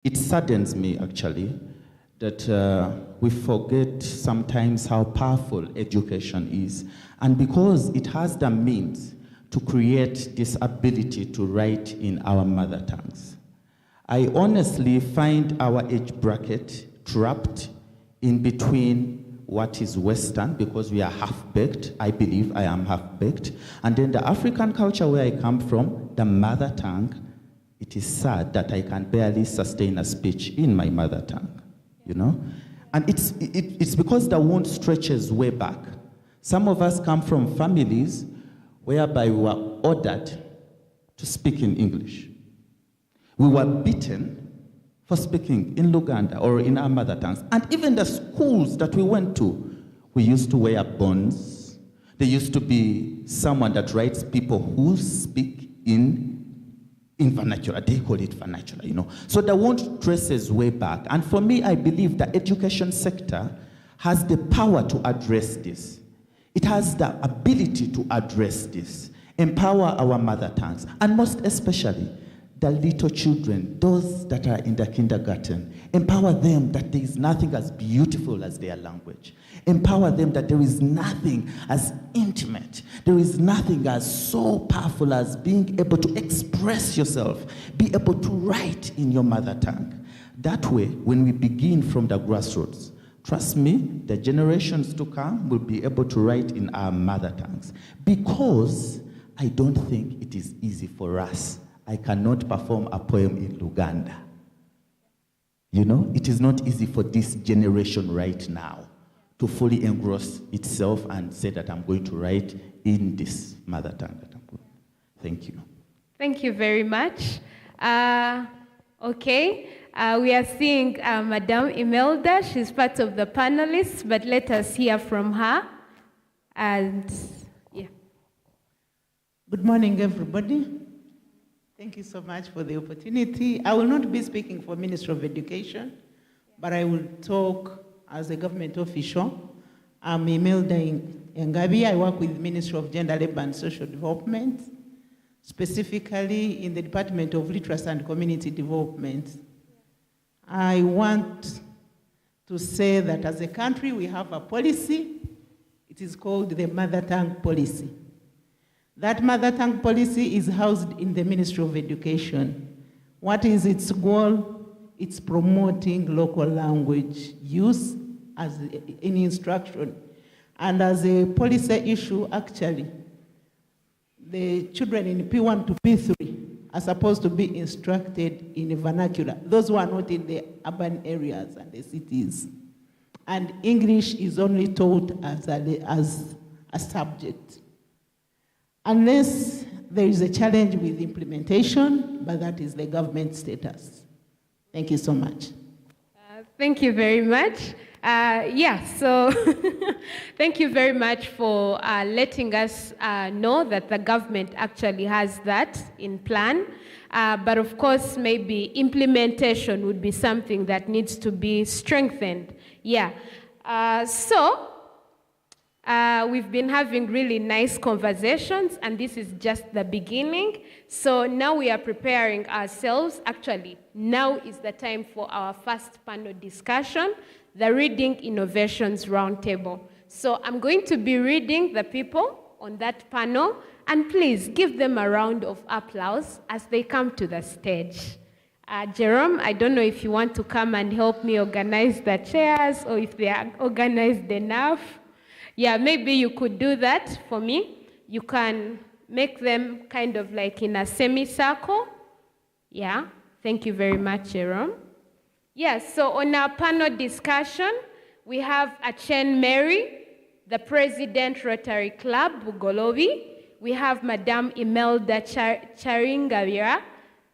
It saddens me, actually, that we forget sometimes how powerful education is. And because it has the means to create this ability to write in our mother tongues, I honestly find our age bracket trapped in between what is Western, because we are half-baked. I believe I am half-baked. And then the African culture where I come from, the mother tongue, it is sad that I can barely sustain a speech in my mother tongue, you know? And it's because the wound stretches way back. Some of us come from families whereby we were ordered to speak in English. We were beaten for speaking in Luganda or in our mother tongues. And even the schools that we went to, we used to wear bonds. There used to be someone that writes people who speak in vernacular. They call it vernacular, you know. So the wound traces way back. And for me, I believe the education sector has the power to address this. It has the ability to address this, empower our mother tongues, and most especially, the little children, those that are in the kindergarten, empower them that there is nothing as beautiful as their language. Empower them that there is nothing as intimate. There is nothing as so powerful as being able to express yourself, be able to write in your mother tongue. That way, when we begin from the grassroots, trust me, the generations to come will be able to write in our mother tongues. Because I don't think it is easy for us. I cannot perform a poem in Luganda. You know, it is not easy for this generation right now to fully engross itself and say that I'm going to write in this mother tongue. Thank you. Thank you very much. Okay, we are seeing Madame Imelda. She's part of the panelists, but let us hear from her. And yeah. Good morning, everybody. Thank you so much for the opportunity. I will not be speaking for Ministry of Education, but I will talk as a government official. I'm Imelda Ngabi. I work with the Ministry of Gender, Labor and Social Development, specifically in the Department of Literacy and Community Development. I want to say that as a country, we have a policy. It is called the Mother Tongue Policy. That mother tongue policy is housed in the Ministry of Education. What is its goal? It's promoting local language use as in instruction. And as a policy issue, actually, the children in P1 to P3 are supposed to be instructed in vernacular, those who are not in the urban areas and the cities. And English is only taught as a subject. Unless there is a challenge with implementation, but that is the government status. Thank you so much. Thank you very much. So thank you very much for letting us know that the government actually has that in plan. But of course, maybe implementation would be something that needs to be strengthened. Yeah. We've been having really nice conversations, and this is just the beginning. So now we are preparing ourselves. Actually, now is the time for our first panel discussion, the Reading Innovations Roundtable. So I'm going to be reading the people on that panel, and please give them a round of applause as they come to the stage. Jerome, I don't know if you want to come and help me organize the chairs or if they are organized enough. Yeah, maybe you could do that for me. You can make them kind of like in a semicircle. Yeah, thank you very much, Jerome. Yes, so on our panel discussion, we have Achen Mary, the President Rotary Club, Bugolobi. We have Madame Imelda Charingavira,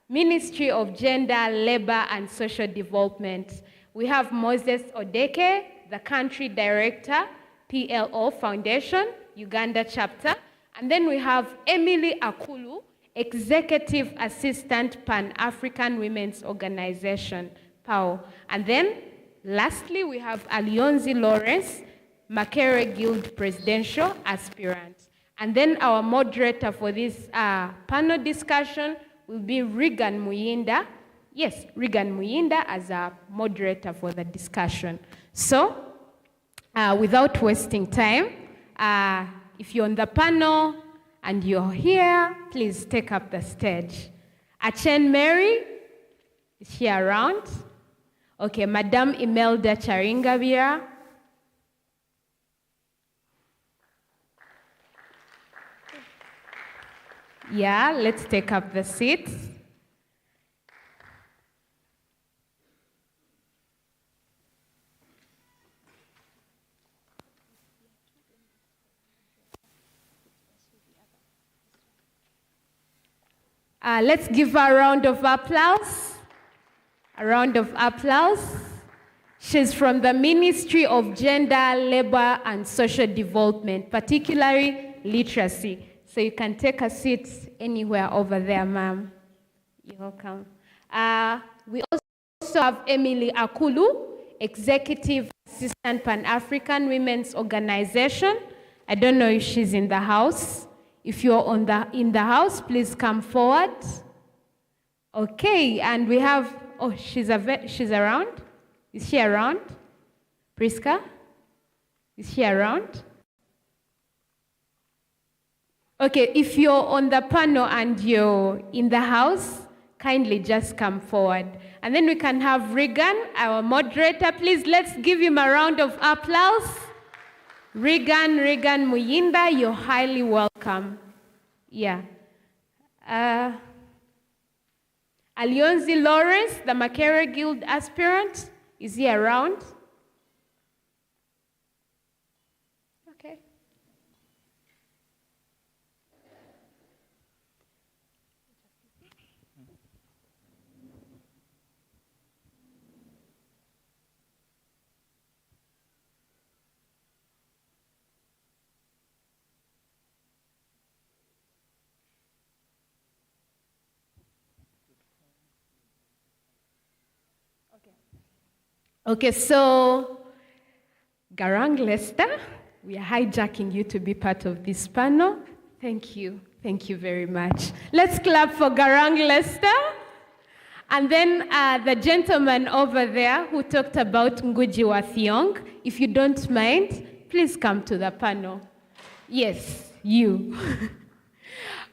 Ministry of Gender, Labor and Social Development. We have Moses Odeke, the Country Director, PLO Foundation, Uganda chapter. And then we have Emily Akulu, Executive Assistant Pan-African Women's Organization, PAO. And then, lastly, we have Alionzi Lawrence, Makere Guild Presidential Aspirant. And then our moderator for this panel discussion will be Regan Muyinda. Yes, Regan Muyinda as a moderator for the discussion. So, without wasting time, if you're on the panel and you're here, please take up the stage. Achen Mary, is she around? Okay, Madame Imelda Charingavira. Yeah, let's take up the seats. Let's give her a round of applause. A round of applause. She's from the Ministry of Gender, Labor, and Social Development, particularly literacy. So you can take a seat anywhere over there, ma'am. You're welcome. We also have Emily Akulu, Executive Assistant Pan-African Women's Organization. I don't know if she's in the house. If you're in the house, please come forward. Okay, and we have, she's around? Is she around? Priska? Is she around? Okay, if you're on the panel and you're in the house, kindly just come forward. And then we can have Regan, our moderator. Please, let's give him a round of applause. Regan Muyinda, you're highly welcome. Yeah. Alionzi Lawrence, the Makere Guild aspirant, is he around? Okay. Okay, so Garang Lester, we are hijacking you to be part of this panel. Thank you very much. Let's clap for Garang Lester. And then the gentleman over there who talked about Ngugi wa Thiong, if you don't mind, please come to the panel. Yes, you.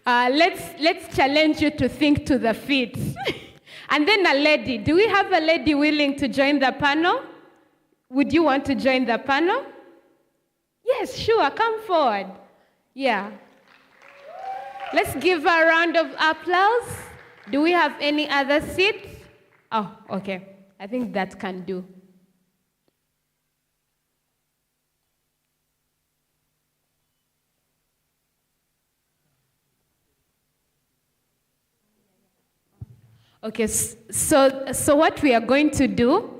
Let's challenge you to think to the feet. And then a lady. Do we have a lady willing to join the panel? Would you want to join the panel? Yes, sure, come forward. Yeah. Let's give her a round of applause. Do we have any other seats? Oh, okay. I think that can do. Okay, so what we are going to do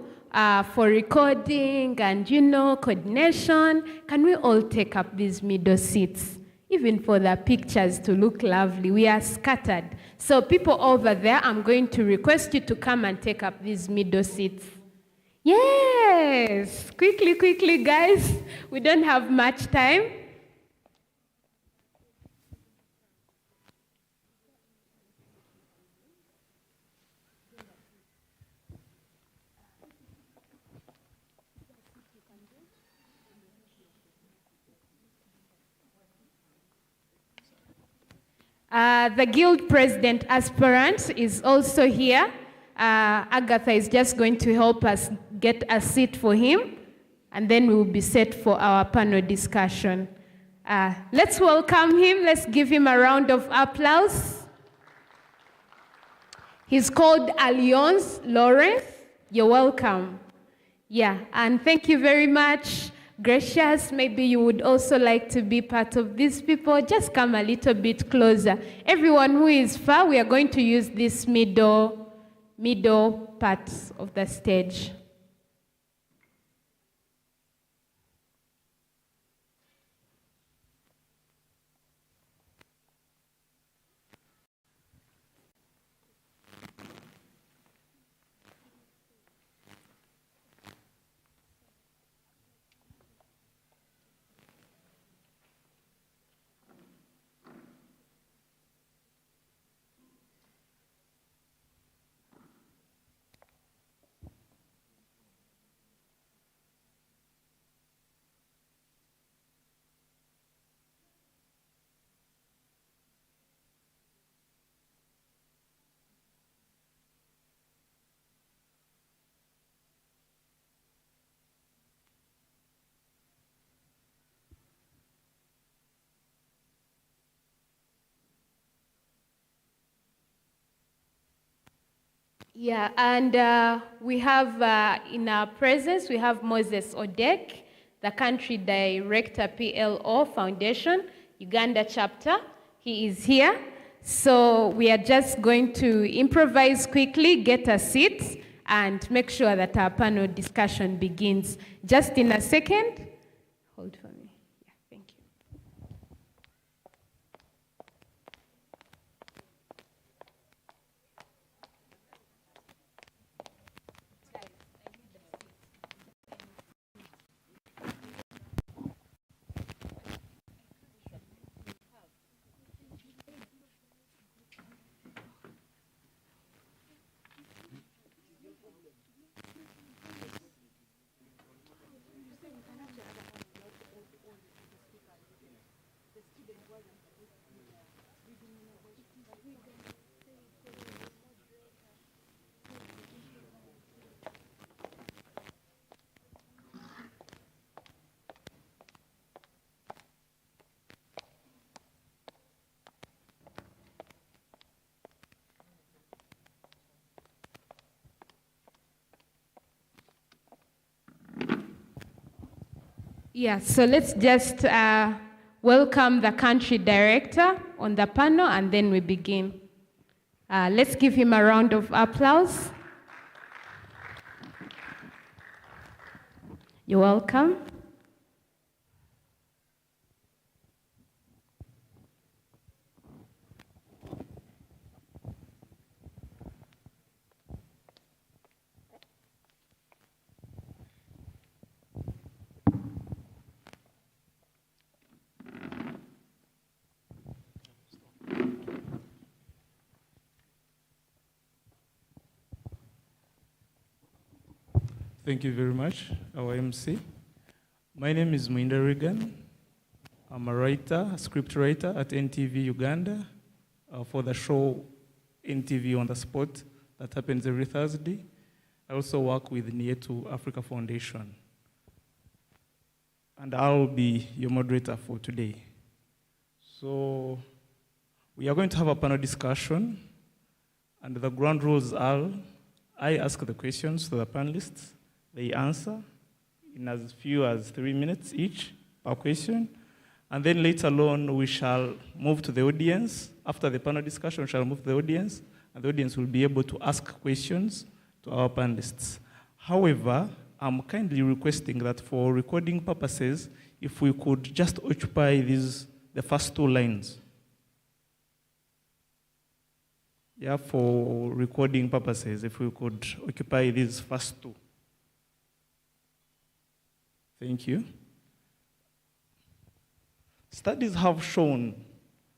for recording and, coordination, can we all take up these middle seats? Even for the pictures to look lovely, we are scattered. So people over there, I'm going to request you to come and take up these middle seats. Yes, quickly, guys. We don't have much time. The Guild President aspirant is also here. Agatha is just going to help us get a seat for him, and then we will be set for our panel discussion. Let's welcome him. Let's give him a round of applause. He's called Alliance Lawrence. You're welcome. Yeah, and thank you very much. Gracious, maybe you would also like to be part of these people. Just come a little bit closer. Everyone who is far, we are going to use this middle part of the stage. Yeah, and we have in our presence, we have Moses Odek, the country director, PLO Foundation, Uganda chapter. He is here. So we are just going to improvise quickly, get a seat, and make sure that our panel discussion begins just in a second. Hold for me. Yeah, thank you. Yeah, so let's just welcome the country director on the panel and then we begin. Let's give him a round of applause. You're welcome. Thank you very much, our MC. My name is Mwinda Regan. I'm a writer, a script writer at NTV Uganda for the show NTV on the Spot that happens every Thursday. I also work with Nieto Africa Foundation. And I'll be your moderator for today. So we are going to have a panel discussion, and the ground rules are I ask the questions to the panelists. They answer in as few as 3 minutes each per question. And then later on, we shall move to the audience. After the panel discussion, we shall move to the audience, and the audience will be able to ask questions to our panelists. However, I'm kindly requesting that for recording purposes, if we could just occupy the first 2 lines. Yeah, for recording purposes, if we could occupy these first 2. Thank you. Studies have shown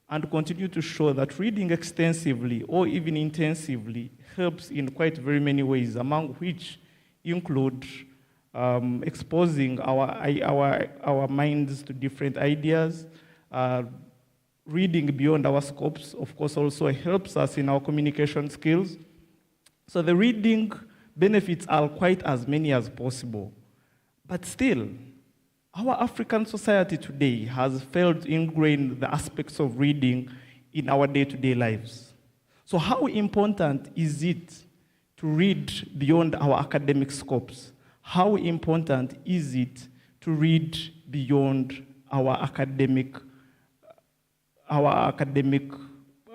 and continue to show that reading extensively or even intensively helps in quite very many ways, among which include exposing our minds to different ideas. Reading beyond our scopes, of course, also helps us in our communication skills. So the reading benefits are quite as many as possible. But still, our African society today has failed to ingrain the aspects of reading in our day-to-day lives. So how important is it to read beyond our academic scopes? How important is it to read beyond our academic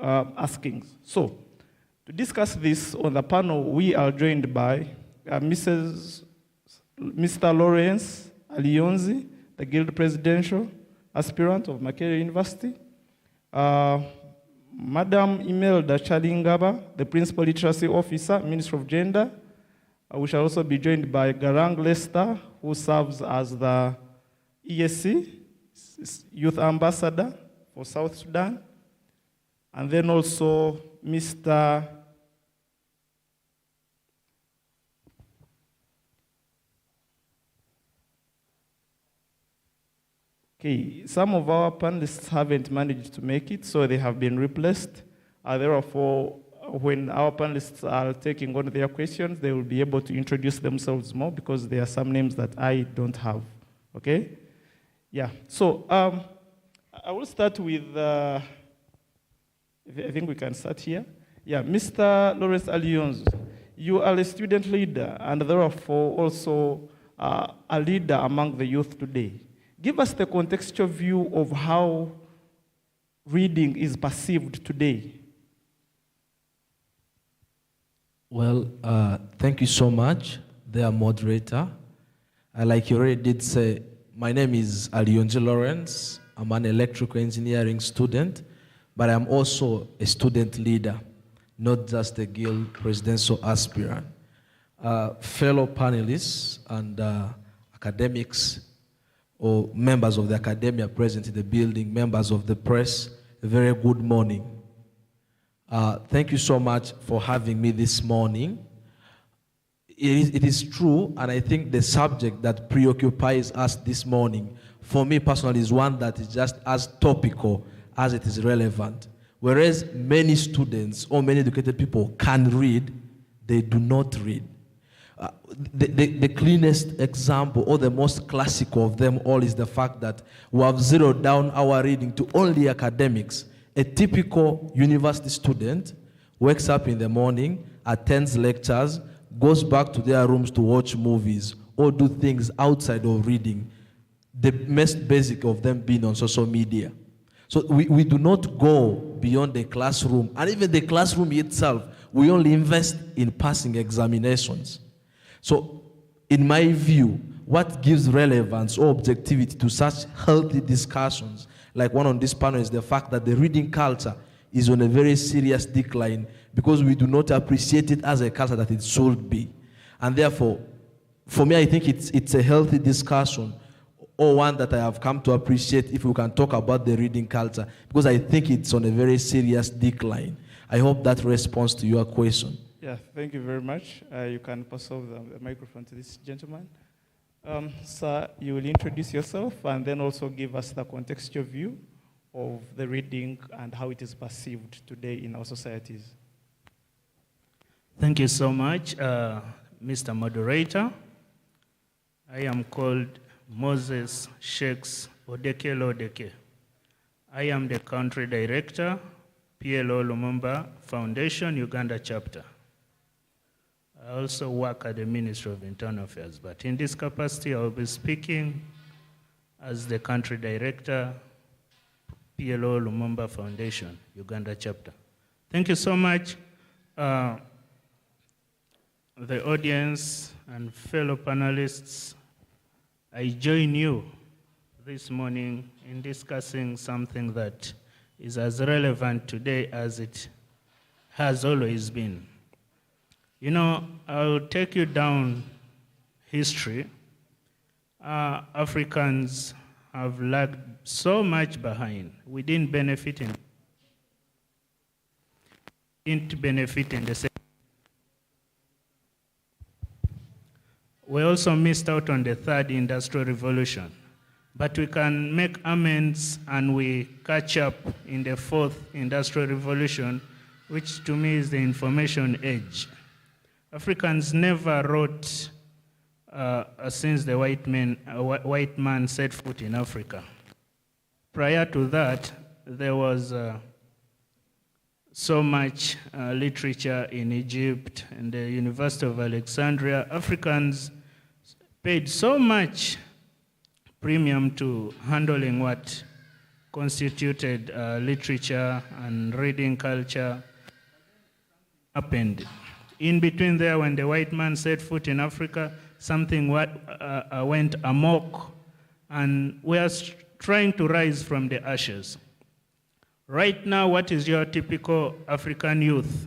askings? So, to discuss this on the panel, we are joined by Mr. Lawrence Alionzi, the Guild Presidential Aspirant of Makerere University, Madam Imelda Chalingaba, the Principal Literacy Officer, Minister of Gender. We shall also be joined by Garang Lester, who serves as the ESC, Youth Ambassador for South Sudan. And then also Mr. Okay, some of our panelists haven't managed to make it, so they have been replaced. Therefore, when our panelists are taking on their questions, they will be able to introduce themselves more because there are some names that I don't have, okay? Yeah, so I will start with, I think we can start here. Yeah, Mr. Lawrence Alionzi. You are a student leader and therefore also a leader among the youth today. Give us the contextual view of how reading is perceived today. Well, thank you so much, dear moderator. Like you already did say, my name is Alionji Lawrence. I'm an electrical engineering student, but I'm also a student leader, not just a guild presidential aspirant. Fellow panelists and academics or members of the academia present in the building, members of the press, a very good morning. Thank you so much for having me this morning. It is true, and I think the subject that preoccupies us this morning, for me personally, is one that is just as topical as it is relevant. Whereas many students or many educated people can read, they do not read. The cleanest example or the most classical of them all is the fact that we have zeroed down our reading to only academics. A typical university student wakes up in the morning, attends lectures, goes back to their rooms to watch movies or do things outside of reading, the most basic of them being on social media. So we do not go beyond the classroom, and even the classroom itself, we only invest in passing examinations. So in my view, what gives relevance or objectivity to such healthy discussions, like one on this panel, is the fact that the reading culture is on a very serious decline because we do not appreciate it as a culture that it should be. And therefore, for me, I think it's a healthy discussion, or one that I have come to appreciate if we can talk about the reading culture, because I think it's on a very serious decline. I hope that responds to your question. Yeah, thank you very much. You can pass over the microphone to this gentleman. Sir, you will introduce yourself and then also give us the contextual view of the reading and how it is perceived today in our societies. Thank you so much, Mr. Moderator. I am called Moses Shakes Odekelo Odeke. I am the country director, PLO Lumumba Foundation, Uganda chapter. I also work at the Ministry of Internal Affairs, but in this capacity, I will be speaking as the country director, PLO Lumumba Foundation, Uganda chapter. Thank you so much, the audience and fellow panelists. I join you this morning in discussing something that is as relevant today as it has always been. You know, I'll take you down history. Africans have lagged so much behind. We didn't benefit in the same. We also missed out on the third industrial revolution. But we can make amends and we catch up in the fourth industrial revolution, which to me is the information age. Africans never wrote since the white man set foot in Africa. Prior to that, there was so much literature in Egypt and the University of Alexandria. Africans paid so much premium to handling what constituted literature and reading culture happened. In between there, when the white man set foot in Africa, something went amok, and we are trying to rise from the ashes. Right now, what is your typical African youth?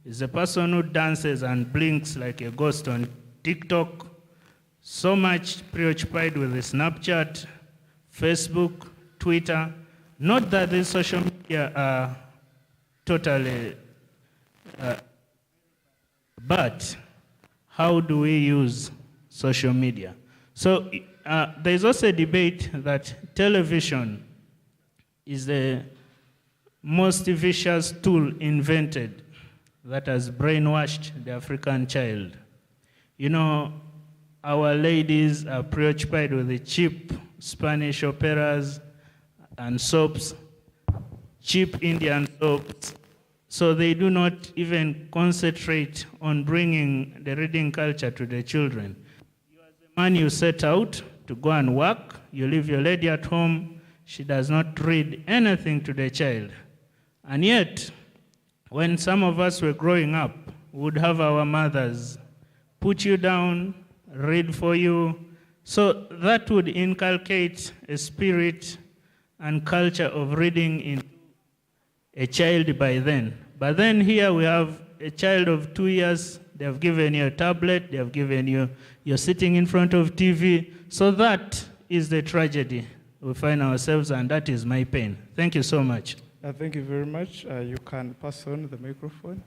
Is a person who dances and blinks like a ghost on TikTok, so much preoccupied with the Snapchat, Facebook, Twitter. Not that these social media are totally, but how do we use social media? So there's also a debate that television is the most vicious tool invented that has brainwashed the African child. You know, our ladies are preoccupied with the cheap Spanish operas and soaps, cheap Indian soaps, So they do not even concentrate on bringing the reading culture to the children. You as a man, you set out to go and work, you leave your lady at home, she does not read anything to the child. And yet, when some of us were growing up, we would have our mothers put you down, read for you. So that would inculcate a spirit and culture of reading in a child by then. But then here we have a child of 2 years, they have given you a tablet, they have given you, you're sitting in front of TV. So that is the tragedy we find ourselves, and that is my pain. Thank you so much. Thank you very much. You can pass on the microphone.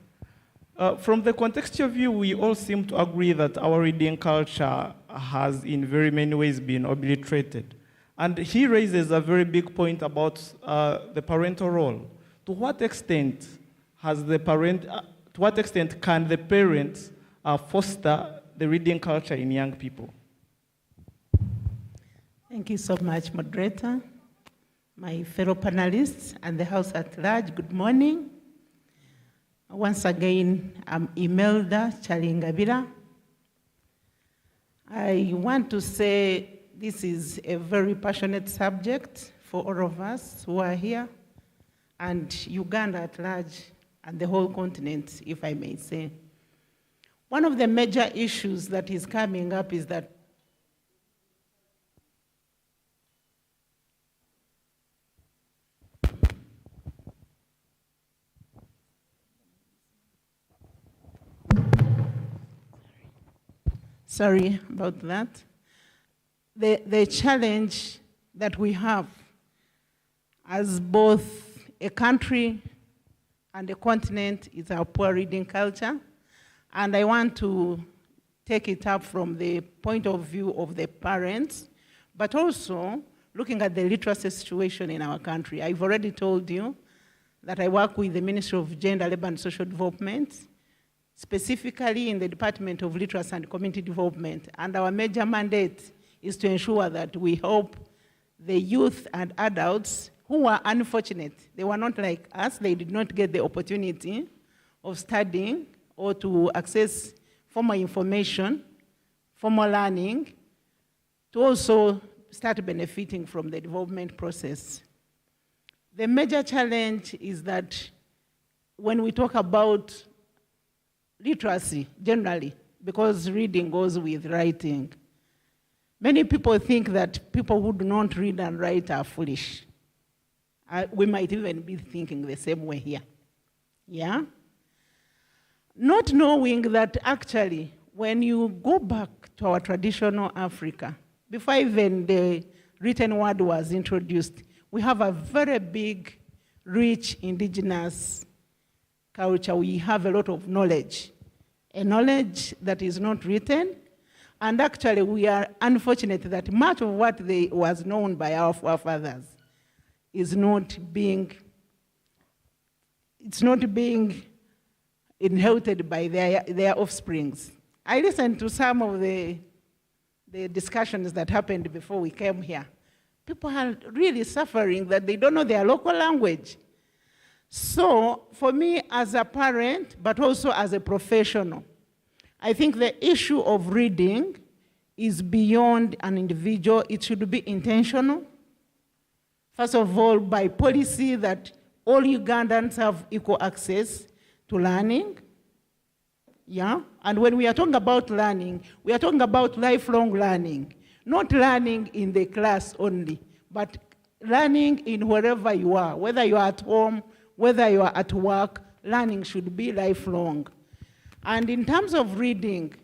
From the contextual view, we all seem to agree that our reading culture has in very many ways been obliterated. And he raises a very big point about the parental role. To what extent has the parent, to what extent can the parents foster the reading culture in young people? Thank you so much, moderator. My fellow panelists and the House at large, good morning. Once again, I'm Imelda Chalingabira. I want to say this is a very passionate subject for all of us who are here, and Uganda at large, and the whole continent, if I may say. One of the major issues that is coming up is that sorry about that. The challenge that we have as both a country and a continent is our poor reading culture. And I want to take it up from the point of view of the parents, but also looking at the literacy situation in our country. I've already told you that I work with the Ministry of Gender, Labor and Social Development, specifically in the Department of Literacy and Community Development. And our major mandate is to ensure that we help the youth and adults who were unfortunate. They were not like us. They did not get the opportunity of studying or to access formal information, formal learning, to also start benefiting from the development process. The major challenge is that when we talk about literacy generally, because reading goes with writing, many people think that people who do not read and write are foolish. We might even be thinking the same way here. Yeah? Not knowing that actually, when you go back to our traditional Africa, before even the written word was introduced, we have a very big, rich indigenous culture. We have a lot of knowledge, a knowledge that is not written. And actually, we are unfortunate that much of what was known by our forefathers is not being inherited by their offsprings. I listened to some of the discussions that happened before we came here. People are really suffering that they don't know their local language. So for me as a parent, but also as a professional, I think the issue of reading is beyond an individual. It should be intentional. First of all, by policy that all Ugandans have equal access to learning. Yeah? And when we are talking about learning, we are talking about lifelong learning. Not learning in the class only, but learning in wherever you are, whether you are at home, whether you are at work, learning should be lifelong. And in terms of reading,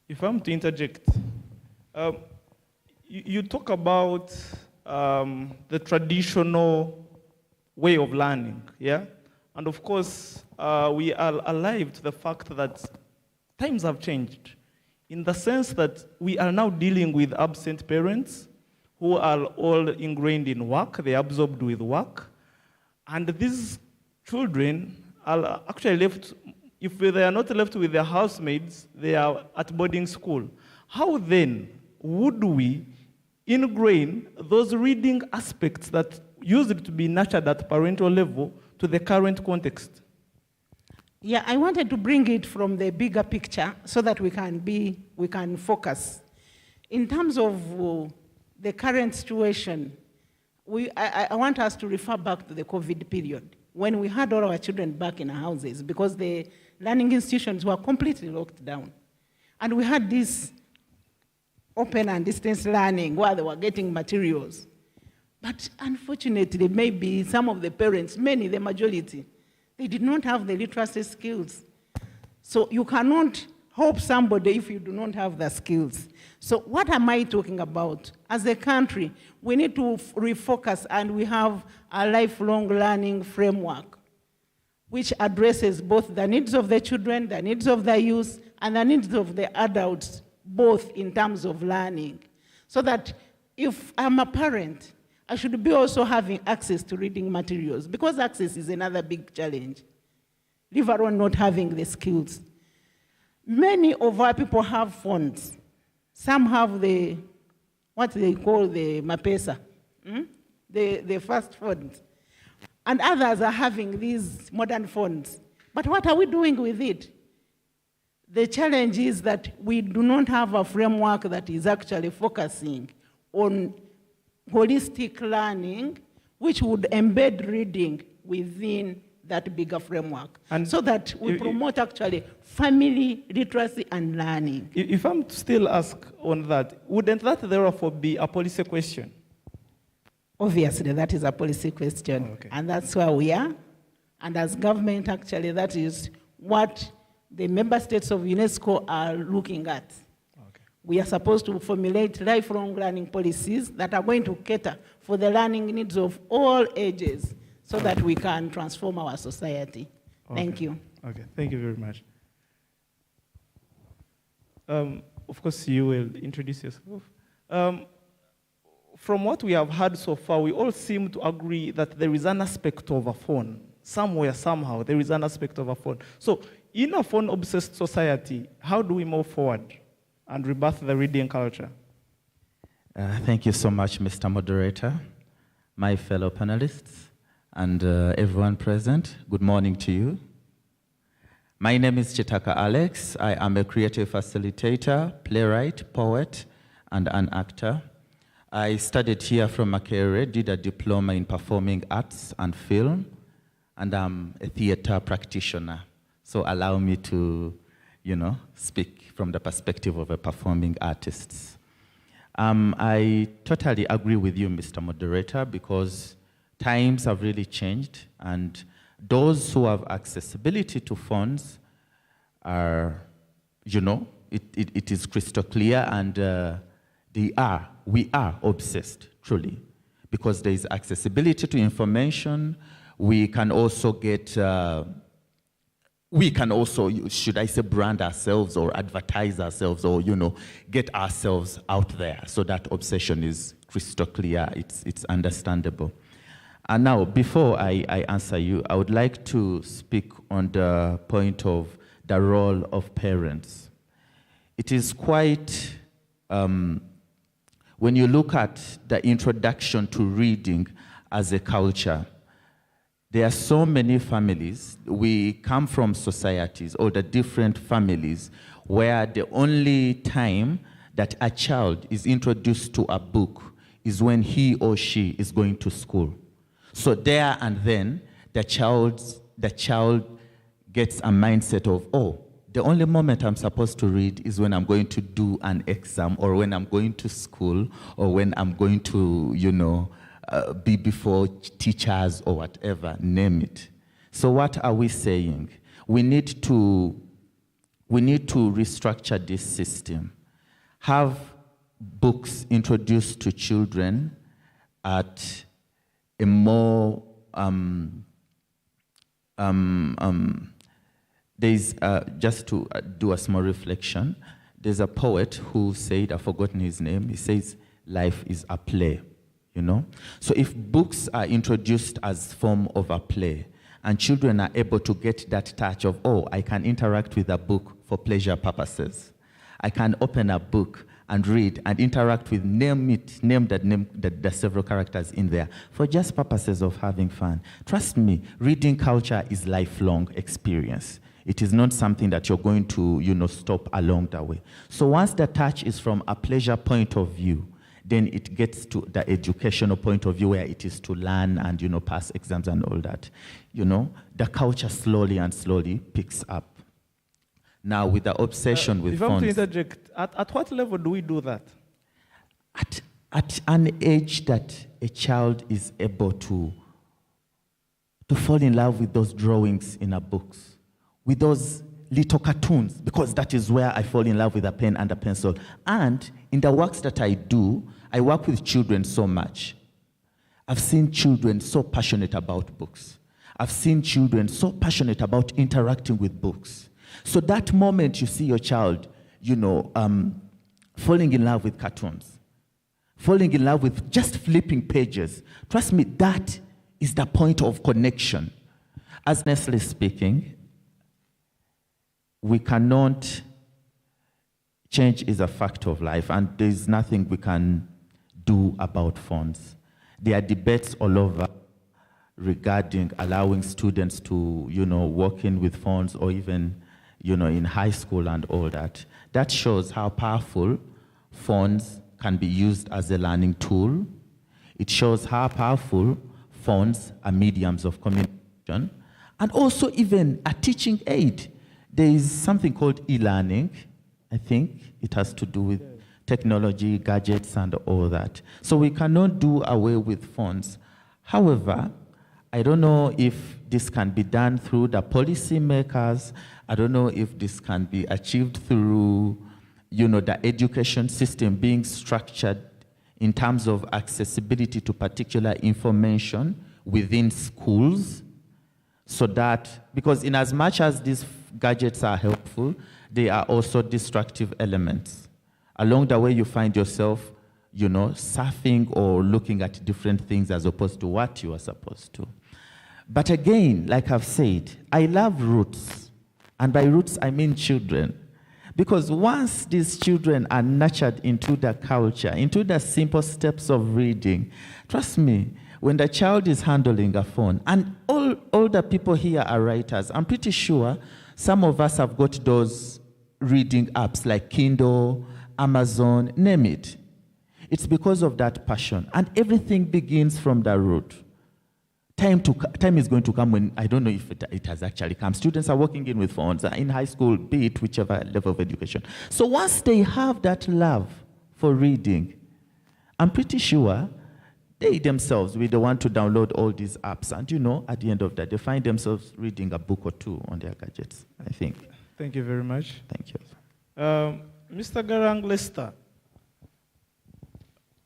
if I'm to interject, you talk about the traditional way of learning, yeah? And of course, we are alive to the fact that times have changed in the sense that we are now dealing with absent parents who are all ingrained in work, they're absorbed with work. And these children are actually left if they are not left with their housemates, they are at boarding school. How then would we ingrain those reading aspects that used to be nurtured at parental level to the current context? Yeah, I wanted to bring it from the bigger picture so that we can focus. In terms of the current situation, I want us to refer back to the COVID period, when we had all our children back in our houses because the learning institutions were completely locked down. And we had this open and distance learning where they were getting materials. But unfortunately, maybe some of the parents, many, the majority, they did not have the literacy skills. So you cannot help somebody if you do not have the skills. So what am I talking about? As a country, we need to refocus, and we have a lifelong learning framework which addresses both the needs of the children, the needs of the youth, and the needs of the adults, both in terms of learning. So that if I'm a parent, I should be also having access to reading materials, because access is another big challenge, leave alone not having the skills. Many of our people have phones. Some have what they call the Mapesa, the fast phones. And others are having these modern phones. But what are we doing with it? The challenge is that we do not have a framework that is actually focusing on holistic learning, which would embed reading within that bigger framework, and so that we promote actually family literacy and learning. If I'm to still ask on that, wouldn't that therefore be a policy question? Obviously, that is a policy question, okay. And that's where we are. And as government, actually, that is what the member states of UNESCO are looking at. Okay. We are supposed to formulate lifelong learning policies that are going to cater for the learning needs of all ages, so that we can transform our society. Okay. Thank you. Okay, thank you very much. Of course, you will introduce yourself. From what we have heard so far, we all seem to agree that there is an aspect of a phone. Somewhere, somehow, there is an aspect of a phone. So, in a phone-obsessed society, how do we move forward and rebirth the reading culture? Thank you so much, Mr. Moderator, my fellow panelists, and everyone present. Good morning to you. My name is Chitaka Alex. I am a creative facilitator, playwright, poet, and an actor. I studied here from Makerere, did a diploma in performing arts and film, and I'm a theater practitioner. So allow me to, speak from the perspective of a performing artist. I totally agree with you, Mr. Moderator, because times have really changed, and those who have accessibility to phones are, it is crystal clear, and we are obsessed, truly, because there is accessibility to information. We can also get, should I say, brand ourselves or advertise ourselves or, get ourselves out there. So that obsession is crystal clear, it's understandable. And now, before I answer you, I would like to speak on the point of the role of parents. It is quite, when you look at the introduction to reading as a culture, there are so many families. We come from societies or the different families where the only time that a child is introduced to a book is when he or she is going to school. So there and then, the child gets a mindset of, oh, the only moment I'm supposed to read is when I'm going to do an exam, or when I'm going to school, or when I'm going to, be before teachers or whatever, name it. So what are we saying? We need to restructure this system. Have books introduced to children at a more, there's, just to do a small reflection, there's a poet who said, I've forgotten his name, he says, life is a play, So if books are introduced as form of a play, and children are able to get that touch of, oh, I can interact with a book for pleasure purposes. I can open a book and read and interact with, name the several characters in there for just purposes of having fun. Trust me, reading culture is lifelong experience. It is not something that you're going to, stop along the way. So once the touch is from a pleasure point of view, then it gets to the educational point of view where it is to learn and, pass exams and all that. The culture slowly and slowly picks up. Now, with the obsession with phones. If I'm to interject, at what level do we do that? At an age that a child is able to fall in love with those drawings in our books, with those little cartoons, because that is where I fall in love with a pen and a pencil. And in the works that I do, I work with children so much. I've seen children so passionate about books. I've seen children so passionate about interacting with books. So that moment you see your child, falling in love with cartoons, falling in love with just flipping pages, trust me, that is the point of connection. As honestly speaking, we cannot, change is a fact of life, and there's nothing we can do about phones. There are debates all over regarding allowing students to, work in with phones, or even, in high school and all that. That shows how powerful phones can be used as a learning tool. It shows how powerful phones are mediums of communication, and also even a teaching aid. There is something called e-learning. I think it has to do with technology, gadgets, and all that. So we cannot do away with phones. However, I don't know if this can be done through the policy makers. I don't know if this can be achieved through, the education system being structured in terms of accessibility to particular information within schools, so that, because in as much as these gadgets are helpful, they are also destructive elements. Along the way, you find yourself, surfing or looking at different things as opposed to what you are supposed to. But again, like I've said, I love roots. And by roots, I mean children. Because once these children are nurtured into the culture, into the simple steps of reading, trust me, when the child is handling a phone, and all the people here are writers, I'm pretty sure some of us have got those reading apps like Kindle, Amazon, name it. It's because of that passion. And everything begins from the root. Time is going to come when, I don't know if it has actually come. Students are working in with phones in high school, be it whichever level of education. So once they have that love for reading, I'm pretty sure they themselves will want to download all these apps. And at the end of that, they find themselves reading a book or two on their gadgets, I think. Thank you very much. Thank you. Mr. Garang Lester,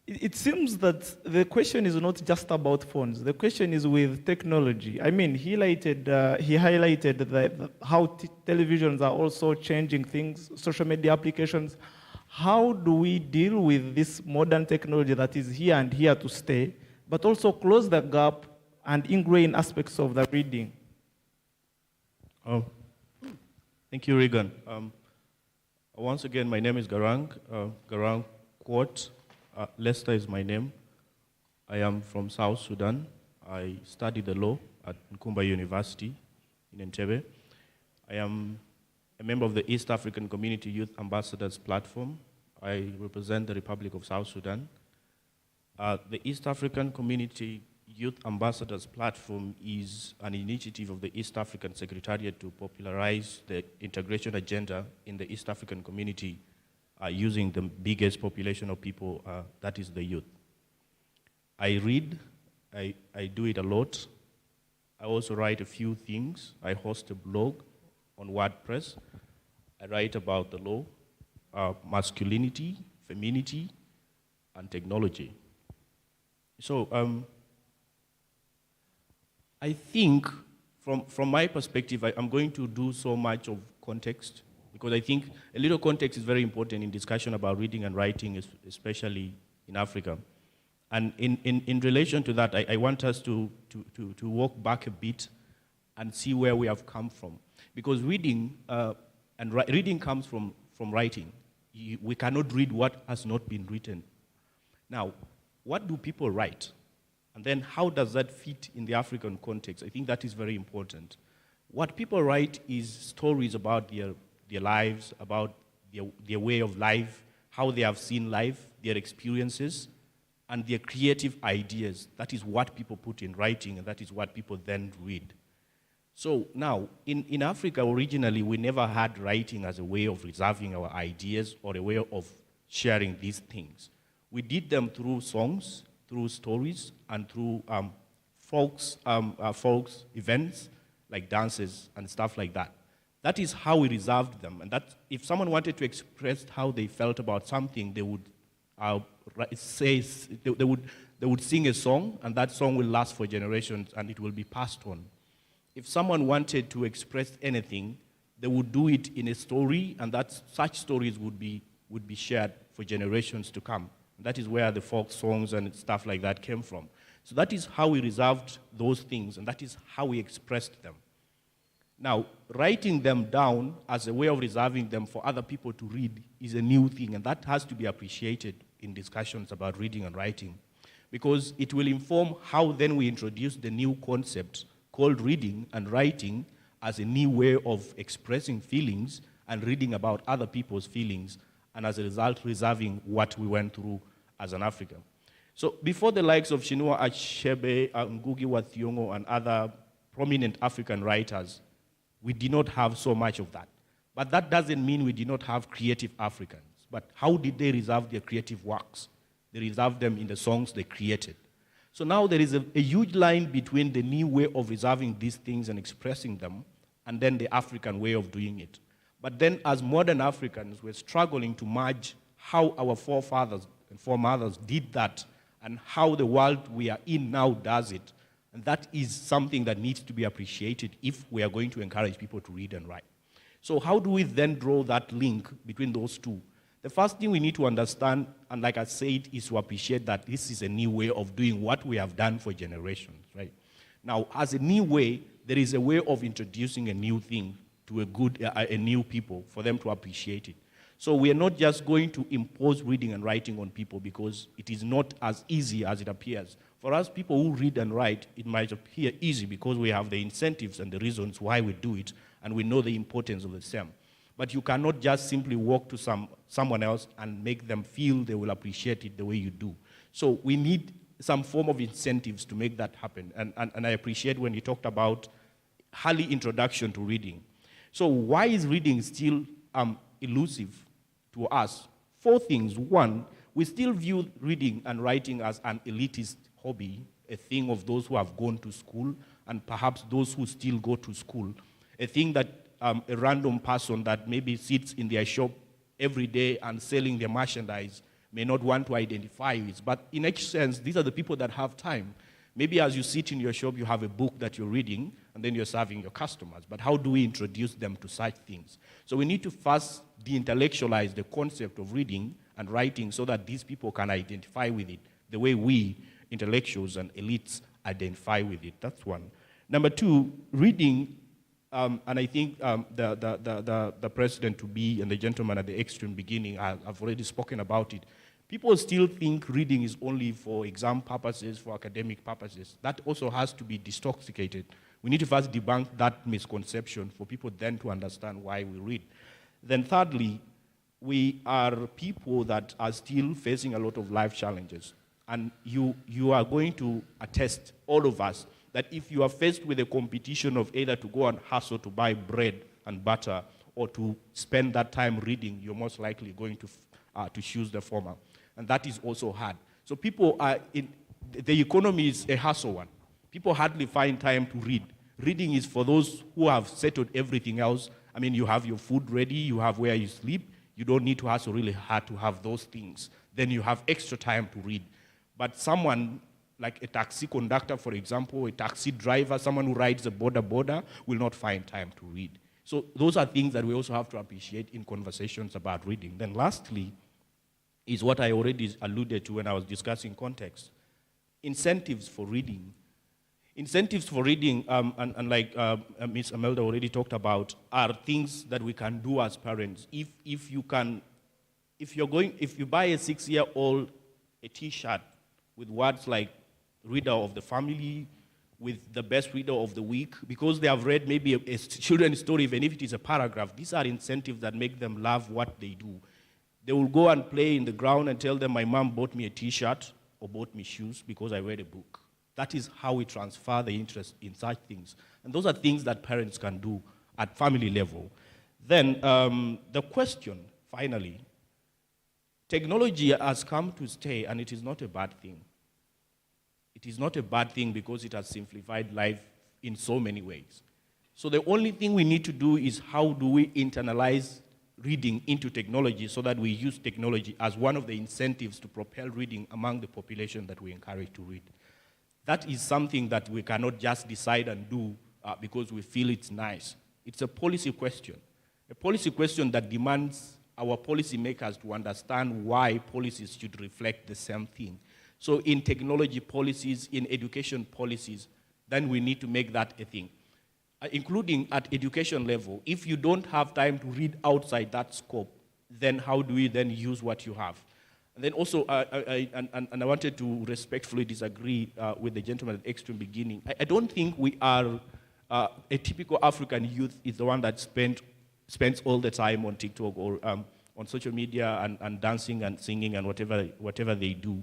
it seems that the question is not just about phones. The question is with technology. I mean, he highlighted how televisions are also changing things, social media applications. How do we deal with this modern technology that is here and here to stay, but also close the gap and ingrain aspects of the reading? Oh, thank you, Regan. Once again, my name is Garang Quote. Lester is my name. I am from South Sudan. I studied the law at Nkumba University in Entebbe. I am a member of the East African Community Youth Ambassadors Platform. I represent the Republic of South Sudan. The East African Community Youth Ambassadors Platform is an initiative of the East African Secretariat to popularize the integration agenda in the East African community using the biggest population of people, that is the youth. I read, I do it a lot. I also write a few things. I host a blog on WordPress. I write about the law, masculinity, femininity, and technology. So I think from my perspective, I'm going to do so much of context, because I think a little context is very important in discussion about reading and writing, especially in Africa. And in relation to that, I want us to walk back a bit and see where we have come from. Because reading, reading comes from writing. We cannot read what has not been written. Now, what do people write? And then how does that fit in the African context? I think that is very important. What people write is stories about their lives, about their way of life, how they have seen life, their experiences, and their creative ideas. That is what people put in writing, and that is what people then read. So now, in Africa, originally, we never had writing as a way of reserving our ideas or a way of sharing these things. We did them through songs, through stories, and through folks events, like dances and stuff like that. That is how we reserved them. And that if someone wanted to express how they felt about something, they would they would sing a song, and that song will last for generations, and it will be passed on. If someone wanted to express anything, they would do it in a story, and such stories would be shared for generations to come. And that is where the folk songs and stuff like that came from. So that is how we reserved those things, and that is how we expressed them. Now, writing them down as a way of reserving them for other people to read is a new thing, and that has to be appreciated in discussions about reading and writing, because it will inform how then we introduce the new concept called reading and writing as a new way of expressing feelings and reading about other people's feelings, and as a result, reserving what we went through as an African. So before the likes of Chinua Achebe, Ngugi wa Thiong'o, and other prominent African writers, we did not have so much of that. But that doesn't mean we did not have creative Africans. But how did they reserve their creative works? They reserved them in the songs they created. So now there is a huge line between the new way of reserving these things and expressing them, and then the African way of doing it. But then as modern Africans, we're struggling to merge how our forefathers and foremothers did that and how the world we are in now does it. And that is something that needs to be appreciated if we are going to encourage people to read and write. So how do we then draw that link between those two? The first thing we need to understand, and like I said, is to appreciate that this is a new way of doing what we have done for generations, right? Now, as a new way, there is a way of introducing a new thing to a new people for them to appreciate it. So we are not just going to impose reading and writing on people because it is not as easy as it appears. For us, people who read and write, it might appear easy because we have the incentives and the reasons why we do it, and we know the importance of the same. But you cannot just simply walk to someone else and make them feel they will appreciate it the way you do. So we need some form of incentives to make that happen. And I appreciate when you talked about early introduction to reading. So why is reading still elusive to us? 4 things. 1, we still view reading and writing as an elitist hobby, a thing of those who have gone to school, and perhaps those who still go to school, a thing that a random person that maybe sits in their shop every day and selling their merchandise may not want to identify with. But in each sense, these are the people that have time. Maybe as you sit in your shop, you have a book that you're reading, and then you're serving your customers. But how do we introduce them to such things? So we need to first de-intellectualize the concept of reading and writing so that these people can identify with it the way we, intellectuals and elites, identify with it. That's 1. Number 2, reading, and I think the president-to-be and the gentleman at the extreme beginning have already spoken about it. People still think reading is only for exam purposes, for academic purposes. That also has to be detoxicated. We need to first debunk that misconception for people then to understand why we read. Then thirdly, we are people that are still facing a lot of life challenges. And you are going to attest, all of us, that if you are faced with a competition of either to go and hustle to buy bread and butter or to spend that time reading, you're most likely going to choose the former. And that is also hard. So people are the economy is a hustle one. People hardly find time to read. Reading is for those who have settled everything else. I mean, you have your food ready, you have where you sleep. You don't need to hustle really hard to have those things. Then you have extra time to read. But someone like a taxi conductor, for example, a taxi driver, someone who rides a border will not find time to read. So those are things that we also have to appreciate in conversations about reading. Then lastly is what I already alluded to when I was discussing context. Incentives for reading Incentives for reading, and like Ms. Amelda already talked about, are things that we can do as parents. If you buy a 6-year-old a T-shirt with words like reader of the family, with the best reader of the week, because they have read maybe a children's story, even if it is a paragraph, these are incentives that make them love what they do. They will go and play in the ground and tell them, my mom bought me a T-shirt or bought me shoes because I read a book. That is how we transfer the interest in such things. And those are things that parents can do at family level. Then the question, finally, technology has come to stay, and it is not a bad thing. It is not a bad thing because it has simplified life in so many ways. So the only thing we need to do is how do we internalize reading into technology so that we use technology as one of the incentives to propel reading among the population that we encourage to read. That is something that we cannot just decide and do because we feel it's nice. It's a policy question that demands our policymakers to understand why policies should reflect the same thing. So in technology policies, in education policies, then we need to make that a thing. Including at education level, if you don't have time to read outside that scope, then how do we then use what you have? And then also, I wanted to respectfully disagree with the gentleman at the extreme beginning. I don't think we are, a typical African youth is the one that spends all the time on TikTok or on social media and dancing and singing and whatever they do.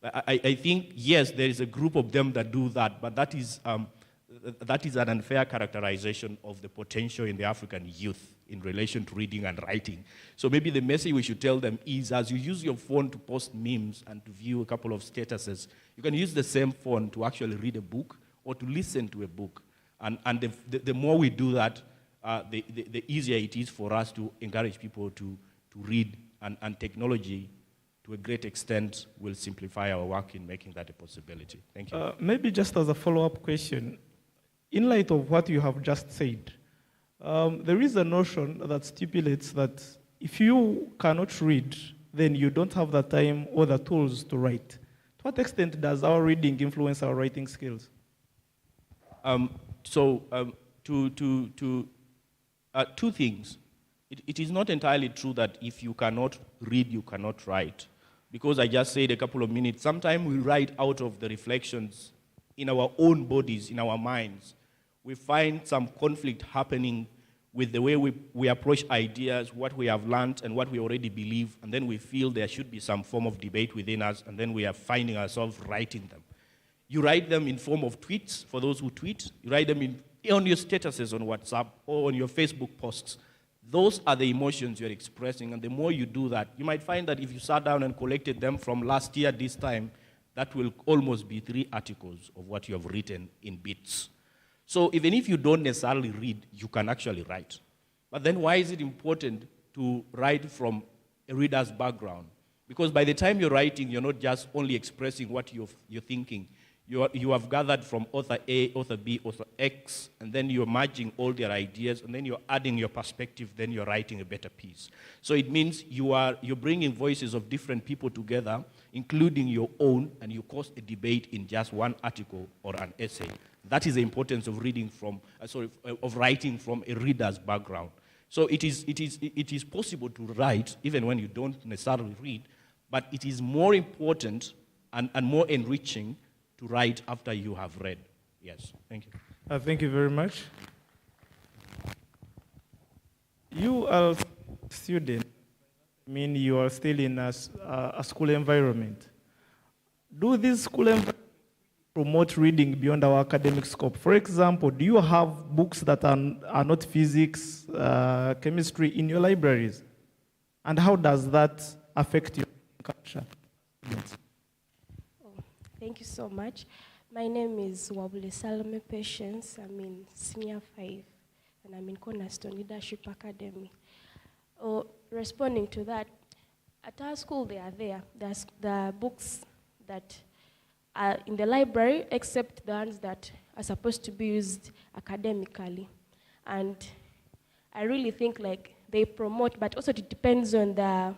I think, yes, there is a group of them that do that, but that is an unfair characterization of the potential in the African youth in relation to reading and writing. So maybe the message we should tell them is, as you use your phone to post memes and to view a couple of statuses, you can use the same phone to actually read a book or to listen to a book. And the more we do that, the easier it is for us to encourage people to read, and technology, to a great extent, will simplify our work in making that a possibility. Thank you. Maybe just as a follow-up question, in light of what you have just said, there is a notion that stipulates that if you cannot read, then you don't have the time or the tools to write. To what extent does our reading influence our writing skills? Two things. It is not entirely true that if you cannot read, you cannot write. Because I just said a couple of minutes, sometimes we write out of the reflections in our own bodies, in our minds. We find some conflict happening with the way we approach ideas, what we have learned and what we already believe, and then we feel there should be some form of debate within us, and then we are finding ourselves writing them. You write them in form of tweets, for those who tweet. You write them on your statuses on WhatsApp or on your Facebook posts. Those are the emotions you're expressing, and the more you do that, you might find that if you sat down and collected them from last year this time, that will almost be 3 articles of what you have written in bits. So even if you don't necessarily read, you can actually write. But then why is it important to write from a reader's background? Because by the time you're writing, you're not just only expressing what you're thinking. You have gathered from author A, author B, author X, and then you're merging all their ideas, and then you're adding your perspective, then you're writing a better piece. So it means you're bringing voices of different people together, including your own, and you cause a debate in just one article or an essay. That is the importance of of writing from a reader's background. So it is possible to write even when you don't necessarily read, but it is more important and more enriching to write after you have read. Yes, thank you. Thank you very much. You are a student, I mean you are still in a school environment. Do these school environments promote reading beyond our academic scope? For example, do you have books that are not physics, chemistry in your libraries? And how does that affect your culture? Thank you so much. My name is Wabule Salome Patience. I'm in Senior 5, and I'm in Cornerstone Leadership Academy. Responding to that, at our school they are there. There's the books that are in the library, except the ones that are supposed to be used academically. And I really think like they promote, but also it depends on the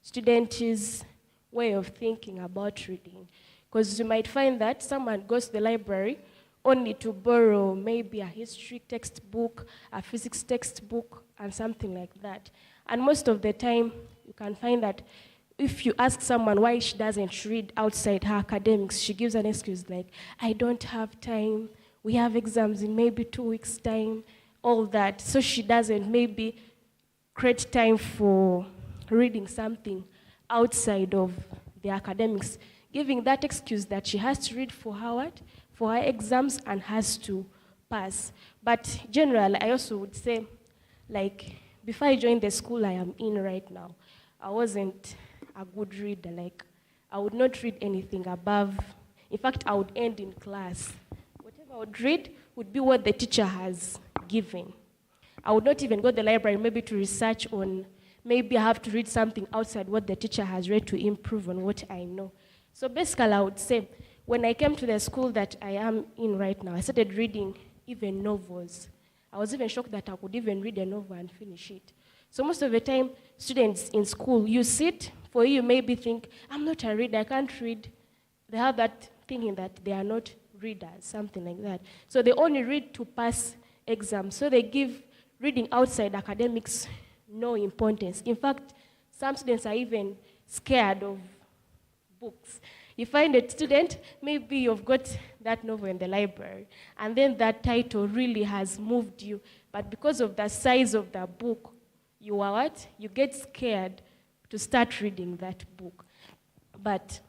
student's way of thinking about reading. Because you might find that someone goes to the library only to borrow maybe a history textbook, a physics textbook, and something like that. And most of the time, you can find that if you ask someone why she doesn't read outside her academics, she gives an excuse like, I don't have time, we have exams in maybe 2 weeks' time, all that. So she doesn't maybe create time for reading something outside of the academics, giving that excuse that she has to read for her what? For her exams and has to pass. But generally, I also would say, like, before I joined the school I am in right now, I wasn't a good reader. Like, I would not read anything above. In fact, I would end in class. Whatever I would read would be what the teacher has given. I would not even go to the library maybe to research on, maybe I have to read something outside what the teacher has read to improve on what I know. So basically, I would say, when I came to the school that I am in right now, I started reading even novels. I was even shocked that I could even read a novel and finish it. So most of the time, students in school, you sit, for you maybe think, I'm not a reader, I can't read. They have that thinking that they are not readers, something like that. So they only read to pass exams. So they give reading outside academics no importance. In fact, some students are even scared of books. You find a student, maybe you've got that novel in the library, and then that title really has moved you, but because of the size of the book, you are what? You get scared to start reading that book. But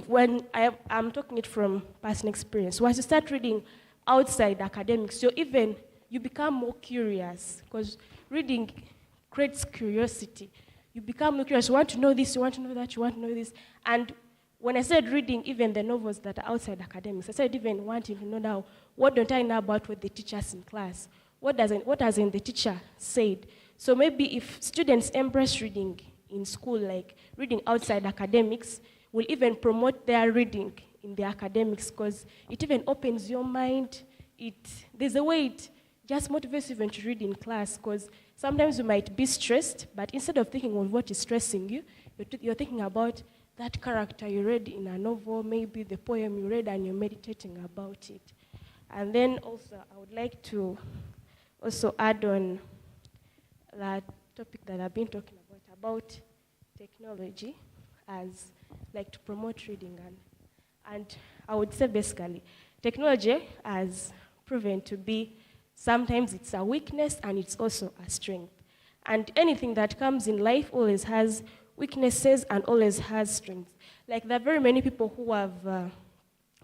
when I'm talking it from personal experience, once you start reading outside academics, you become more curious, because reading creates curiosity. You become more curious. You want to know this, you want to know that, you want to know this. And when I started reading even the novels that are outside academics, I started even wanting to know now, what don't I know about what the teachers in class? What hasn't the teacher said? So maybe if students embrace reading in school, like reading outside academics, will even promote their reading in the academics, because it even opens your mind. There's a way it just motivates you even to read in class, because sometimes you might be stressed, but instead of thinking of what is stressing you, you're thinking about that character you read in a novel, maybe the poem you read, and you're meditating about it. And then also, I would like to also add on that topic that I've been talking about technology, as like to promote reading. And I would say basically, technology has proven to be, sometimes it's a weakness and it's also a strength. And anything that comes in life always has weaknesses and always has strengths. Like, there are very many people who have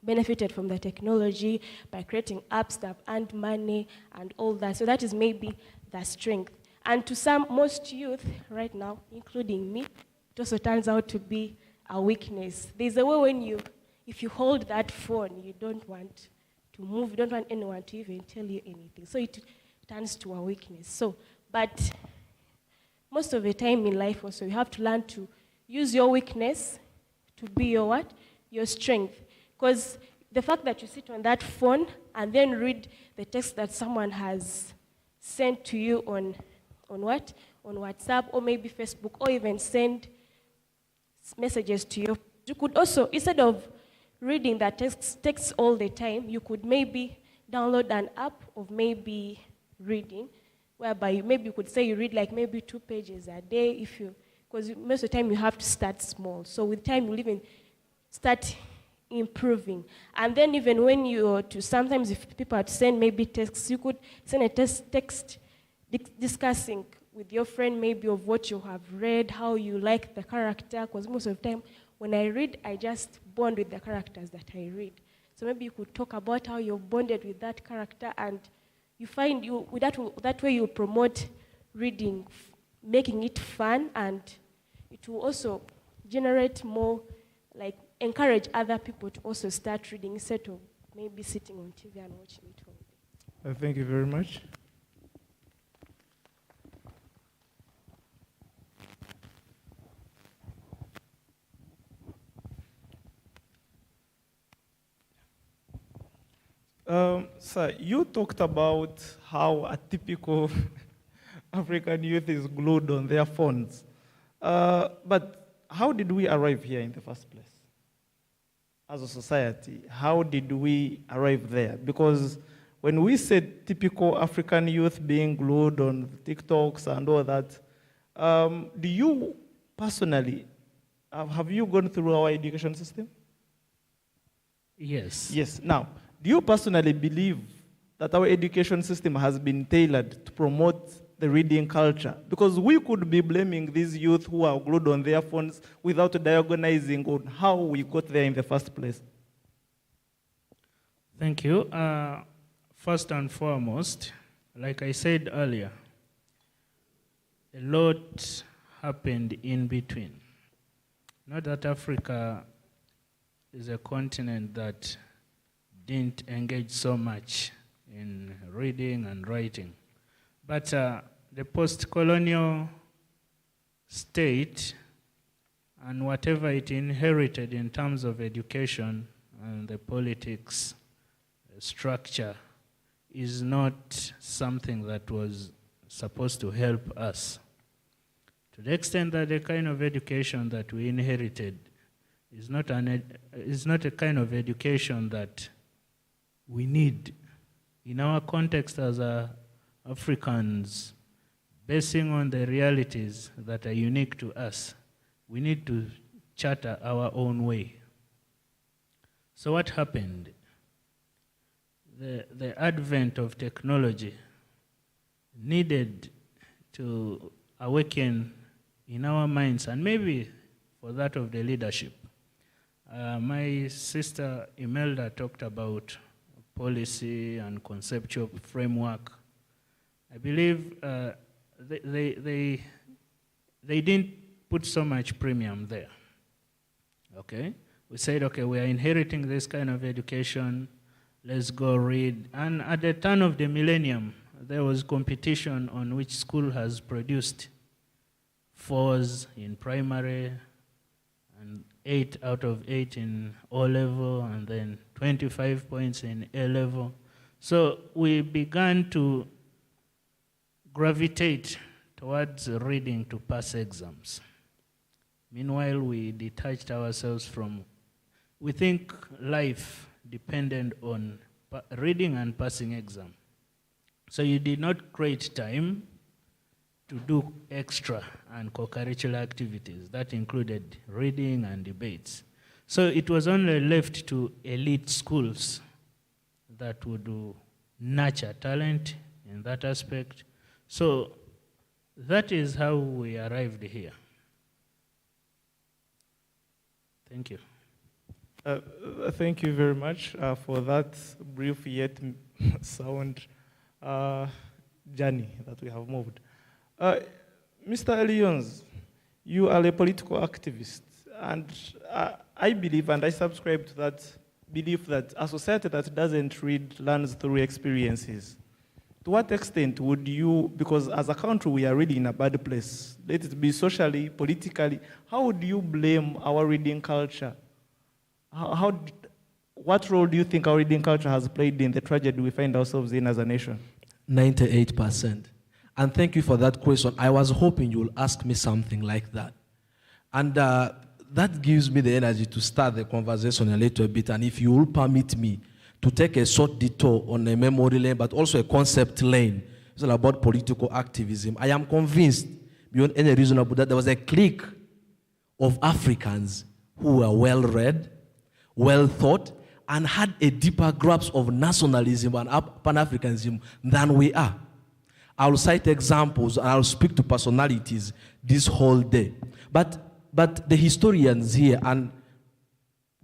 benefited from the technology by creating apps that have earned money and all that. So that is maybe the strength. And to most youth right now, including me, it also turns out to be a weakness. There's a way when if you hold that phone, you don't want to move, you don't want anyone to even tell you anything. So it turns to a weakness. But most of the time in life also, you have to learn to use your weakness to be your what? Your strength. Because the fact that you sit on that phone and then read the text that someone has sent to you on what? On WhatsApp or maybe Facebook, or even send messages to you. You could also, instead of reading that text all the time, you could maybe download an app of maybe reading, whereby maybe you could say you read like maybe 2 pages a day, because most of the time you have to start small. So with time you'll even start improving. And then even when sometimes if people are to send maybe texts, you could send a text discussing with your friend maybe of what you have read, how you like the character, because most of the time when I read, I just bond with the characters that I read. So maybe you could talk about how you've bonded with that character, and you find that way you promote reading, making it fun, and it will also generate more, like encourage other people to also start reading instead of maybe sitting on TV and watching it all day. Thank you very much. Sir, you talked about how a typical African youth is glued on their phones. But how did we arrive here in the first place? as a society, how did we arrive there? Because when we said typical African youth being glued on TikToks and all that, do you personally, have you gone through our education system? Yes. Yes. Now, do you personally believe that our education system has been tailored to promote the reading culture? Because we could be blaming these youth who are glued on their phones without diagonizing on how we got there in the first place. Thank you. First and foremost, like I said earlier, a lot happened in between. Not that Africa is a continent that didn't engage so much in reading and writing. But the post-colonial state and whatever it inherited in terms of education and the politics structure is not something that was supposed to help us. To the extent that the kind of education that we inherited is not a kind of education that we need in our context as Africans, basing on the realities that are unique to us. We need to charter our own way. So what happened? The advent of technology needed to awaken in our minds, and maybe for that of the leadership. My sister Imelda talked about policy and conceptual framework. I believe they didn't put so much premium there. Okay? We said, okay, we are inheriting this kind of education, let's go read. And at the turn of the millennium, there was competition on which school has produced 4s in primary, and 8 out of 8 in O-level, and then 25 points in A-level. So we began to gravitate towards reading to pass exams. Meanwhile, we detached ourselves from, we think life depended on reading and passing exam. So you did not create time to do extra and co-curricular activities. That included reading and debates. So it was only left to elite schools that would nurture talent in that aspect. So that is how we arrived here. Thank you. Thank you very much for that brief yet sound journey that we have moved. Mr. Elions, you are a political activist, and I believe, and I subscribe to that belief, that a society that doesn't read learns through experiences. To what extent would you, because as a country we are really in a bad place, let it be socially, politically, how would you blame our reading culture? What role do you think our reading culture has played in the tragedy we find ourselves in as a nation? 98%. And thank you for that question. I was hoping you will ask me something like that. And that gives me the energy to start the conversation a little bit. And if you will permit me to take a short detour on a memory lane, but also a concept lane, it's all about political activism. I am convinced, beyond any reasonable doubt, that there was a clique of Africans who were well-read, well-thought, and had a deeper grasp of nationalism and Pan-Africanism than we are. I'll cite examples and I'll speak to personalities this whole day. But the historians here, and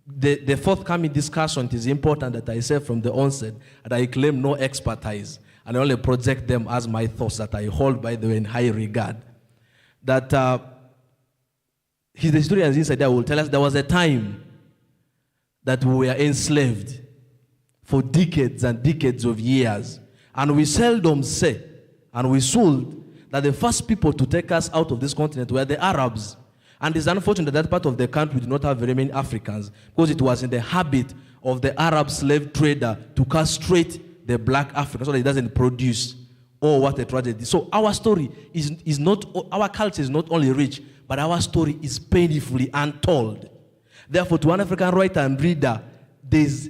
the forthcoming discussion, it is important that I say from the onset that I claim no expertise, and I only project them as my thoughts that I hold, by the way, in high regard. That the historians inside there will tell us there was a time that we were enslaved for decades and decades of years. And we seldom say, and we sold, that the first people to take us out of this continent were the Arabs. And it's unfortunate that that part of the country did not have very many Africans, because it was in the habit of the Arab slave trader to castrate the black African so that it doesn't produce. Oh, what a tragedy. So our story is not, our culture is not only rich, but our story is painfully untold. Therefore, to an African writer and reader, there's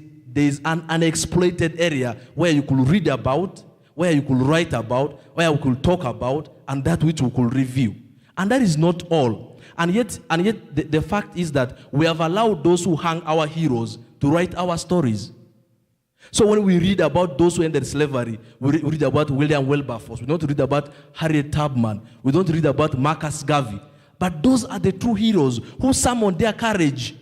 an unexploited area where you could read about, where you could write about, where you could talk about, and that which we could review. And that is not all. And yet the fact is that we have allowed those who hang our heroes to write our stories. So when we read about those who ended slavery, we read about William Wilberforce. We don't read about Harriet Tubman. We don't read about Marcus Garvey. But those are the true heroes who summoned their courage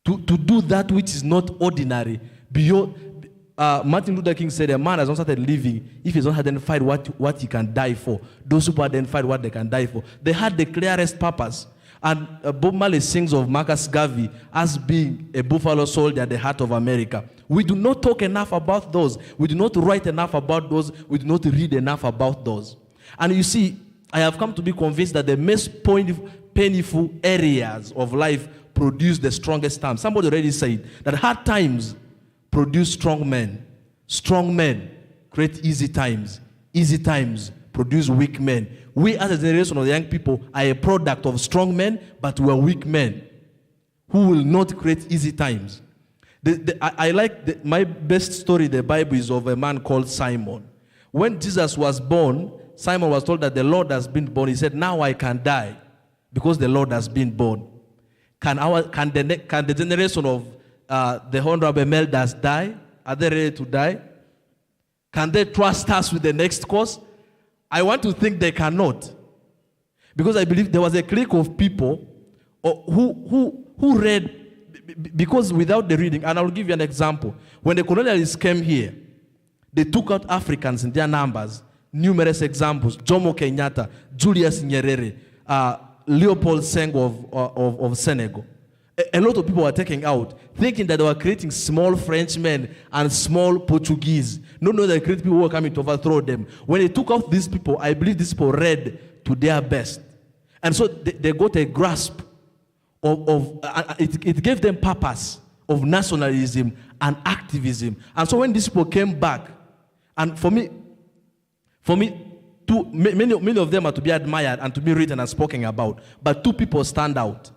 to do that which is not ordinary. Beyond, Martin Luther King said, a man has not started living if he has not identified what he can die for. Those who identified what they can die for. They had the clearest purpose. And Bob Marley sings of Marcus Garvey as being a buffalo soldier at the heart of America. We do not talk enough about those. We do not write enough about those. We do not read enough about those. And you see, I have come to be convinced that the most painful areas of life produce the strongest times. Somebody already said that hard times produce strong men. Strong men create easy times. Easy times produce weak men. We as a generation of the young people are a product of strong men, but we are weak men who will not create easy times. I like my best story in the Bible is of a man called Simon. When Jesus was born, Simon was told that the Lord has been born. He said, now I can die because the Lord has been born. Can the generation of the Honorable Elders die? Are they ready to die? Can they trust us with the next course? I want to think they cannot. Because I believe there was a clique of people who read, because without the reading, and I'll give you an example. When the colonialists came here, they took out Africans in their numbers. Numerous examples. Jomo Kenyatta, Julius Nyerere, Leopold Senghor of Senegal. A lot of people were taken out, thinking that they were creating small Frenchmen and small Portuguese. No, they created people who were coming to overthrow them. When they took out these people, I believe these people read to their best. And so they got a grasp it gave them purpose of nationalism and activism. And so when these people came back, and for me, many of them are to be admired and to be written and spoken about, but two people stand out.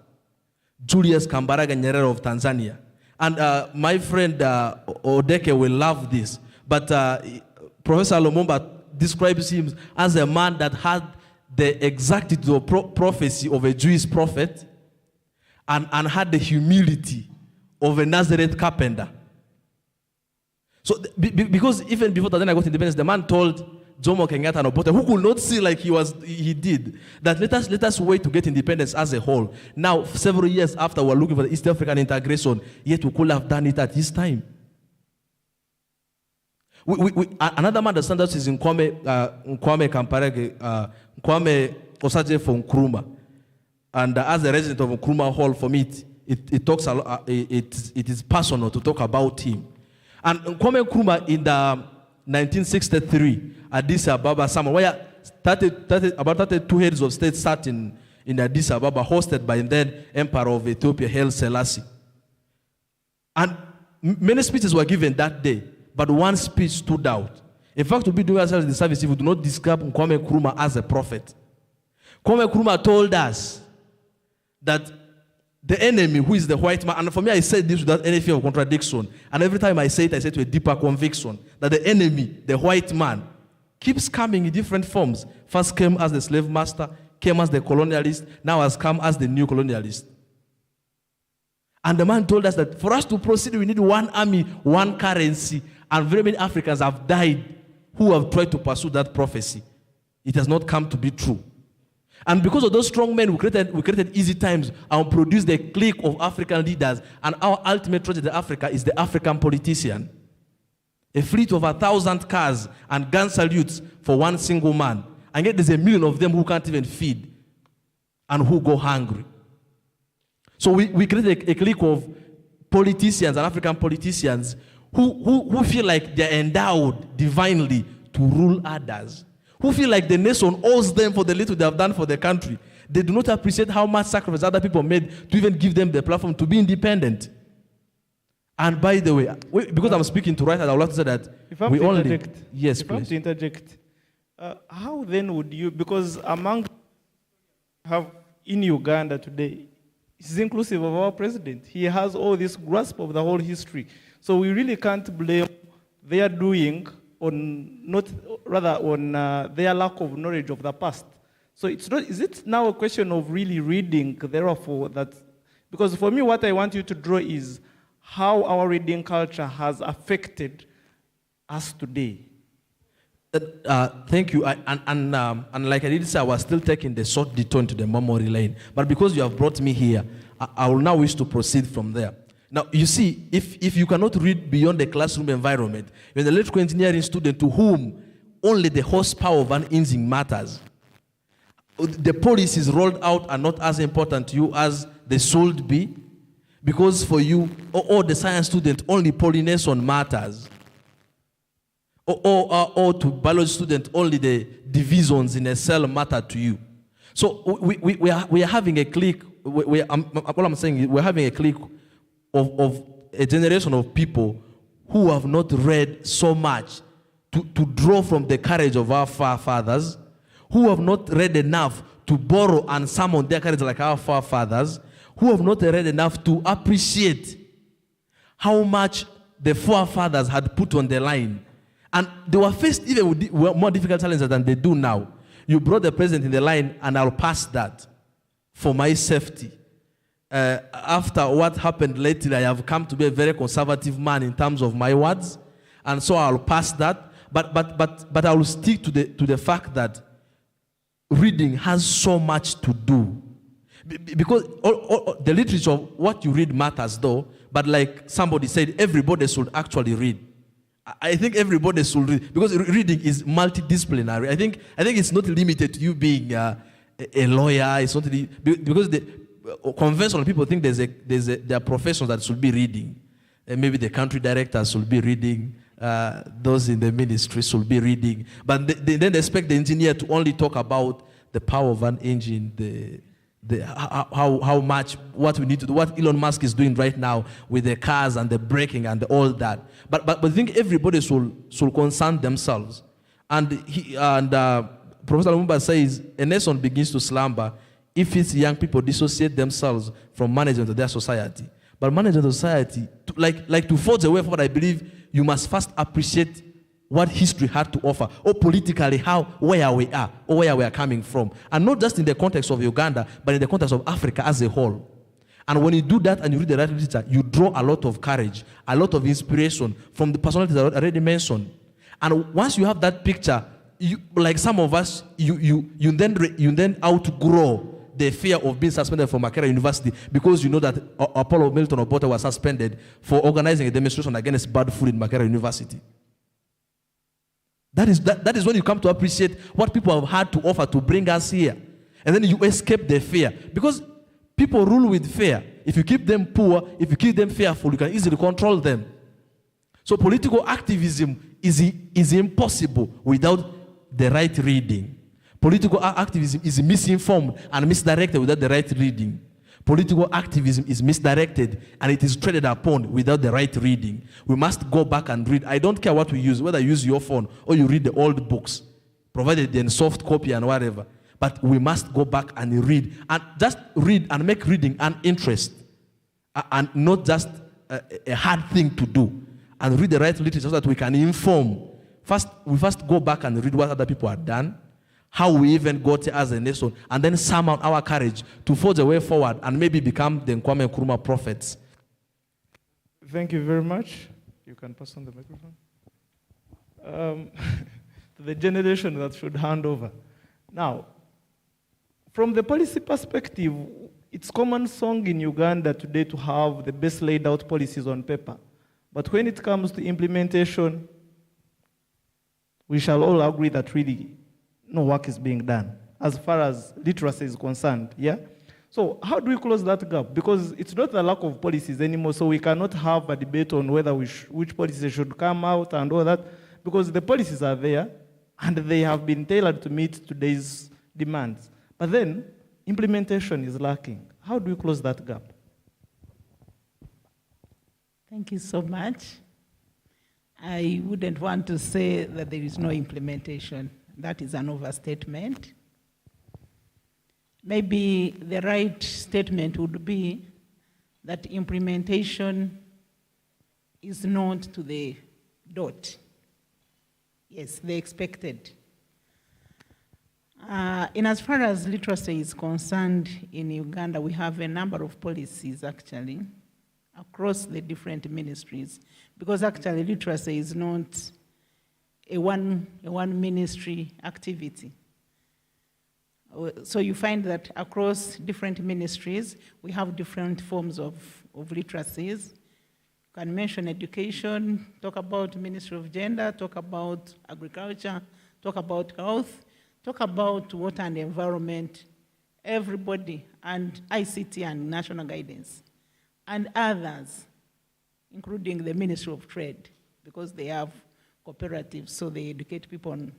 Julius Kambarage Nyerere of Tanzania. And my friend Odeke will love this, but Professor Lumumba describes him as a man that had the exactitude of prophecy of a Jewish prophet and had the humility of a Nazareth carpenter. So, because even before Tanzania got independence, the man told Jomo Kenyatta and Obote, who could not see like he did, that let us wait to get independence as a whole. Now, several years after, we're looking for the East African integration, yet we could have done it at his time. Another man that stands out is Nkwame Kamparage, Nkwame Osaje from Nkrumah. And as a resident of Nkrumah Hall, for me, it talks a lot, it is personal to talk about him. And Nkwame Nkrumah in the 1963, Addis Ababa, somewhere where about 32 heads of state sat in Addis Ababa, hosted by then Emperor of Ethiopia, Haile Selassie. And many speeches were given that day, but one speech stood out. In fact, to be doing ourselves the service if we do not describe Nkwame Nkrumah as a prophet. Nkwame Nkrumah told us that the enemy, who is the white man, and for me I said this without any fear of contradiction, and every time I say it to a deeper conviction, that the enemy, the white man, keeps coming in different forms. First came as the slave master, came as the colonialist, now has come as the new colonialist. And the man told us that for us to proceed, we need one army, one currency, and very many Africans have died who have tried to pursue that prophecy. It has not come to be true. And because of those strong men, we created easy times and produced a clique of African leaders. And our ultimate tragedy in Africa is the African politician. A fleet of 1,000 cars and gun salutes for one single man. And yet there's 1 million of them who can't even feed and who go hungry. So we created a clique of politicians and African politicians who feel like they're endowed divinely to rule others. Who feel like the nation owes them for the little they have done for the country. They do not appreciate how much sacrifice other people made to even give them the platform to be independent. And by the way, because I'm speaking to writers, I would like to say that we only... Interject. Yes, if please. I have to interject, how then would you, because among have in Uganda today, is inclusive of our president. He has all this grasp of the whole history. So we really can't blame their doing on their lack of knowledge of the past. So is it now a question of really reading, therefore, that, because for me what I want you to draw is how our reading culture has affected us today. Thank you. And like I did say, I was still taking the short detour to the memory lane. But because you have brought me here, I will now wish to proceed from there. Now, you see, if you cannot read beyond the classroom environment, you're an electrical engineering student to whom only the horsepower of an engine matters. The policies rolled out are not as important to you as they should be, because for you, or the science student, only pollination matters. Or to biology student, only the divisions in a cell matter to you. So we are having a clique. All I'm saying is we're having a clique of a generation of people who have not read so much to draw from the courage of our forefathers, who have not read enough to borrow and summon their courage like our forefathers, who have not read enough to appreciate how much the forefathers had put on the line. And they were faced even with more difficult challenges than they do now. You brought the president in the line, and I'll pass that for my safety. After what happened lately, I have come to be a very conservative man in terms of my words, and so I'll pass that. But I will stick to the fact that reading has so much to do, because all the literature, what you read matters, though. But like somebody said, everybody should actually read. I think everybody should read, because reading is multidisciplinary. I think it's not limited to you being a lawyer. It's not because the conventional people think there are professions that should be reading. Maybe the country directors should be reading. Those in the ministry should be reading. But then they expect the engineer to only talk about the power of an engine, how much, what we need to do, what Elon Musk is doing right now with the cars and the braking and all that. But I think everybody should concern themselves. And Professor Lumumba says a nation begins to slumber if its young people dissociate themselves from management of their society. But management of society, to forge a way forward, I believe you must first appreciate what history had to offer, or politically where we are, or where we are coming from. And not just in the context of Uganda, but in the context of Africa as a whole. And when you do that and you read the right literature, you draw a lot of courage, a lot of inspiration from the personalities I already mentioned. And once you have that picture, like some of us, you then outgrow the fear of being suspended from Makerere University, because you know that Apollo Milton Obote was suspended for organizing a demonstration against bad food in Makerere University. That is when you come to appreciate what people have had to offer to bring us here. And then you escape the fear. Because people rule with fear. If you keep them poor, if you keep them fearful, you can easily control them. So political activism is impossible without the right reading. Political activism is misinformed and misdirected without the right reading. Political activism is misdirected and it is traded upon without the right reading. We must go back and read. I don't care what we use, whether you use your phone or you read the old books, provided in soft copy and whatever. But we must go back and read. And just read and make reading an interest and not just a hard thing to do. And read the right literature so that we can inform. We first go back and read what other people have done, how we even got here as a nation, and then summon our courage to forge a way forward and maybe become the Kwame Nkrumah prophets. Thank you very much. You can pass on the microphone. To the generation that should hand over. Now, from the policy perspective, it's common song in Uganda today to have the best laid out policies on paper. But when it comes to implementation, we shall all agree that really no work is being done as far as literacy is concerned, yeah? So how do we close that gap? Because it's not the lack of policies anymore, so we cannot have a debate on whether which policies should come out and all that, because the policies are there, and they have been tailored to meet today's demands. But then, implementation is lacking. How do we close that gap? Thank you so much. I wouldn't want to say that there is no implementation. That is an overstatement. maybe the right statement would be that implementation is not to the dot. Yes, the expected. In as far as literacy is concerned in Uganda, we have a number of policies actually across the different ministries, because actually literacy is not a one ministry activity. So you find that across different ministries, we have different forms of literacies. You can mention education, talk about Ministry of Gender, talk about agriculture, talk about health, talk about water and environment, everybody, and ICT and national guidance, and others, including the Ministry of Trade, because they have cooperatives, so they educate people on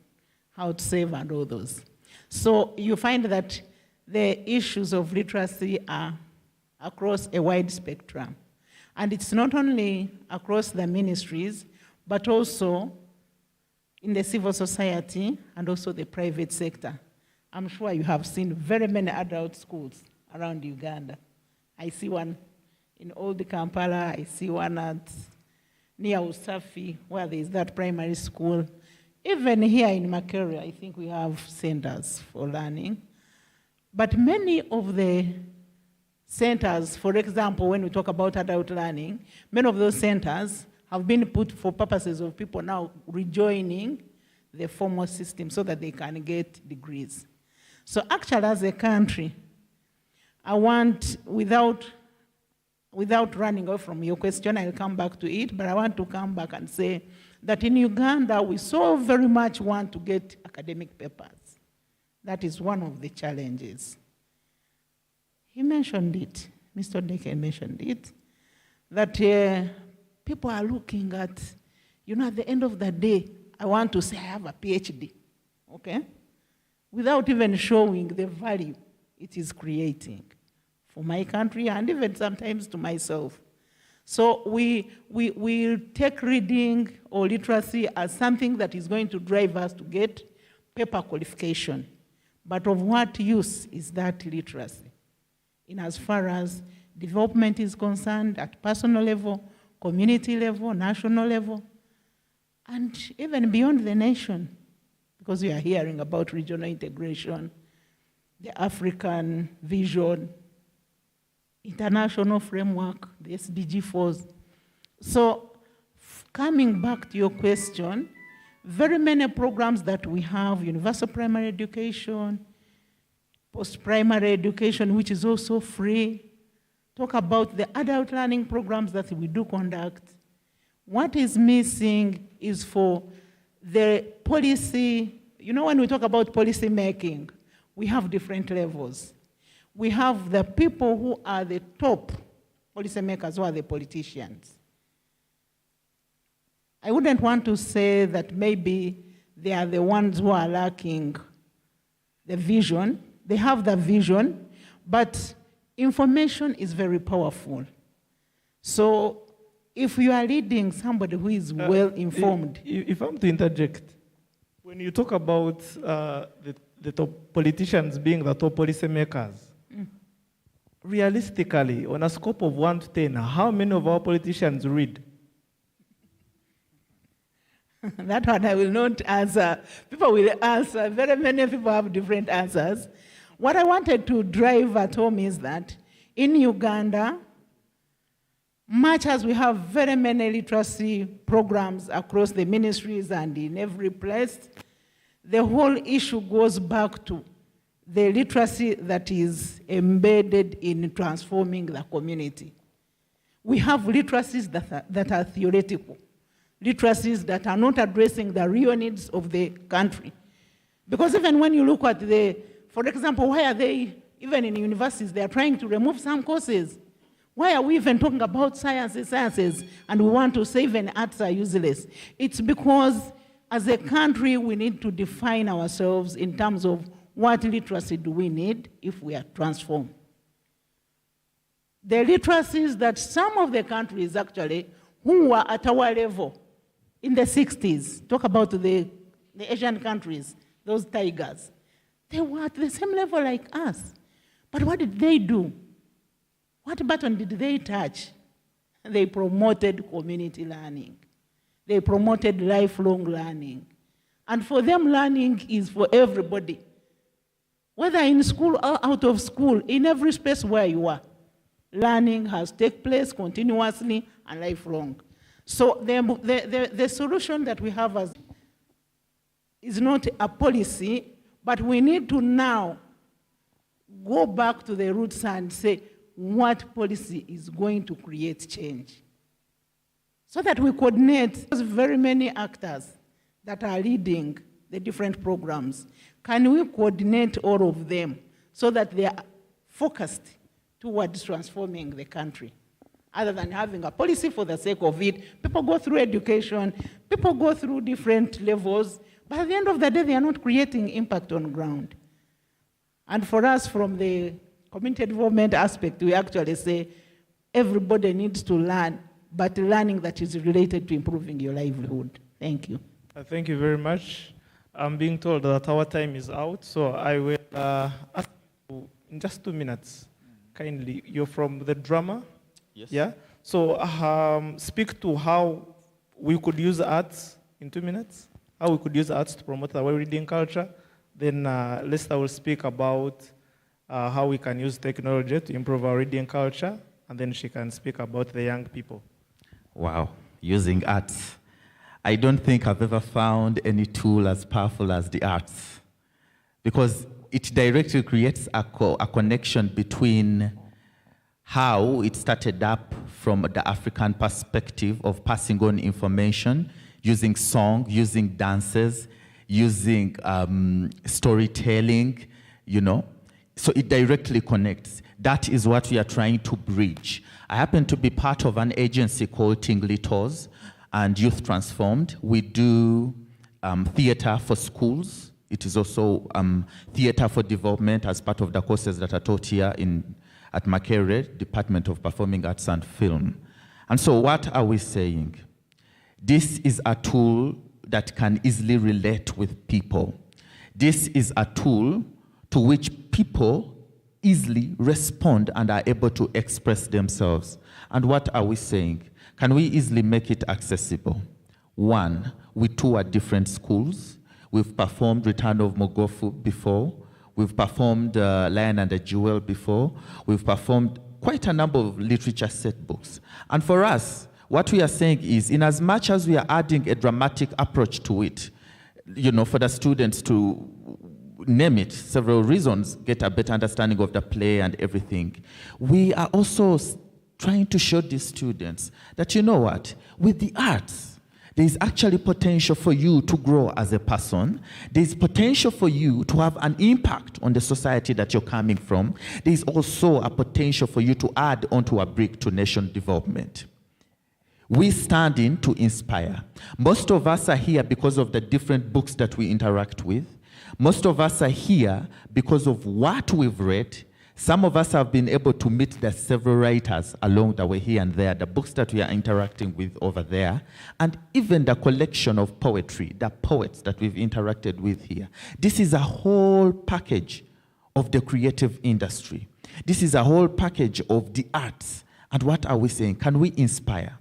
how to save and all those. So you find that the issues of literacy are across a wide spectrum. And it's not only across the ministries, but also in the civil society and also the private sector. I'm sure you have seen very many adult schools around Uganda. I see one in Old Kampala, I see one at near Usafi, where there is that primary school. Even here in Makerere, I think we have centers for learning. But many of the centers, for example, when we talk about adult learning, many of those centers have been put for purposes of people now rejoining the formal system so that they can get degrees. So actually, as a country, I want, without running off from your question, I'll come back to it, but I want to come back and say that in Uganda, we so very much want to get academic papers. That is one of the challenges. He mentioned it, Mr. Deke mentioned it, that people are looking at, at the end of the day, I want to say I have a PhD, okay? Without even showing the value it is creating for my country and even sometimes to myself. So we take reading or literacy as something that is going to drive us to get paper qualification. But of what use is that literacy? In as far as development is concerned, at personal level, community level, national level, and even beyond the nation, because we are hearing about regional integration, the African vision, international framework, the SDG 4s. So coming back to your question, very many programs that we have, universal primary education, post-primary education, which is also free, talk about the adult learning programs that we do conduct. What is missing is for the policy, when we talk about policy making, we have different levels. We have the people who are the top policymakers, who are the politicians. I wouldn't want to say that maybe they are the ones who are lacking the vision. They have the vision, but information is very powerful. So if you are leading somebody who is well-informed. If I'm to interject, when you talk about the top politicians being the top policymakers, realistically, on a scope of 1 to 10, how many of our politicians read? That one I will not answer. People will answer. Very many people have different answers. What I wanted to drive at home is that in Uganda, much as we have very many literacy programs across the ministries and in every place, the whole issue goes back to the literacy that is embedded in transforming the community. We have literacies that are theoretical, literacies that are not addressing the real needs of the country. Because even when you look at for example, why are they, even in universities, they are trying to remove some courses? Why are we even talking about sciences, and we want to say even arts are useless? It's because as a country, we need to define ourselves in terms of what literacy do we need if we are transformed. The literacies that some of the countries actually, who were at our level in the 60s, talk about the Asian countries, those tigers, they were at the same level like us. But what did they do? What button did they touch? They promoted community learning. They promoted lifelong learning. And for them, learning is for everybody. Whether in school or out of school, in every space where you are, learning has taken place continuously and lifelong. So the solution that we have is not a policy, but we need to now go back to the roots and say what policy is going to create change. So that we coordinate. There's very many actors that are leading the different programs. Can we coordinate all of them so that they are focused towards transforming the country? Other than having a policy for the sake of it, people go through education, people go through different levels, but at the end of the day, they are not creating impact on ground. And for us, from the community development aspect, we actually say everybody needs to learn, but learning that is related to improving your livelihood. Thank you. Thank you very much. I'm being told that our time is out, so I will ask you in just 2 minutes, kindly. You're from the drama? Yes. Yeah? So speak to how we could use arts in 2 minutes, how we could use arts to promote our reading culture. Then Lester will speak about how we can use technology to improve our reading culture, and then she can speak about the young people. Wow, using arts. I don't think I've ever found any tool as powerful as the arts, because it directly creates a connection between how it started up from the African perspective of passing on information, using song, using dances, using storytelling, you know. So it directly connects. That is what we are trying to bridge. I happen to be part of an agency called Tingly Tours and Youth Transformed. We do theater for schools. It is also theater for development as part of the courses that are taught here at Makerere, Department of Performing Arts and Film. And so what are we saying? This is a tool that can easily relate with people. This is a tool to which people easily respond and are able to express themselves. And what are we saying? Can we easily make it accessible? One, we tour different schools. We've performed Return of Mogofu before. We've performed Lion and the Jewel before. We've performed quite a number of literature set books. And for us, what we are saying is, in as much as we are adding a dramatic approach to it, you know, for the students to name it, several reasons, get a better understanding of the play and everything, we are also trying to show these students that, you know what, with the arts, there is actually potential for you to grow as a person. There is potential for you to have an impact on the society that you're coming from. There is also a potential for you to add onto a brick to nation development. We stand in to inspire. Most of us are here because of the different books that we interact with. Most of us are here because of what we've read. Some of us have been able to meet the several writers along the way here and there, the books that we are interacting with over there, and even the collection of poetry, the poets that we've interacted with here. This is a whole package of the creative industry. This is a whole package of the arts. And what are we saying? Can we inspire?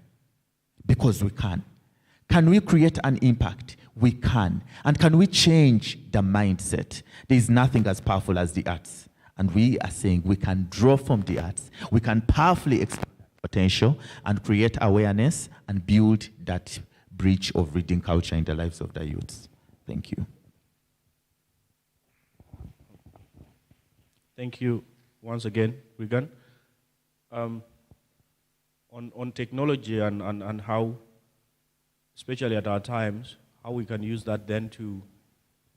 Because we can. Can we create an impact? We can. And can we change the mindset? There is nothing as powerful as the arts. And we are saying we can draw from the arts. We can powerfully expand potential and create awareness and build that bridge of reading culture in the lives of the youths. Thank you. Thank you once again, Regan. On technology and how, especially at our times, how we can use that then to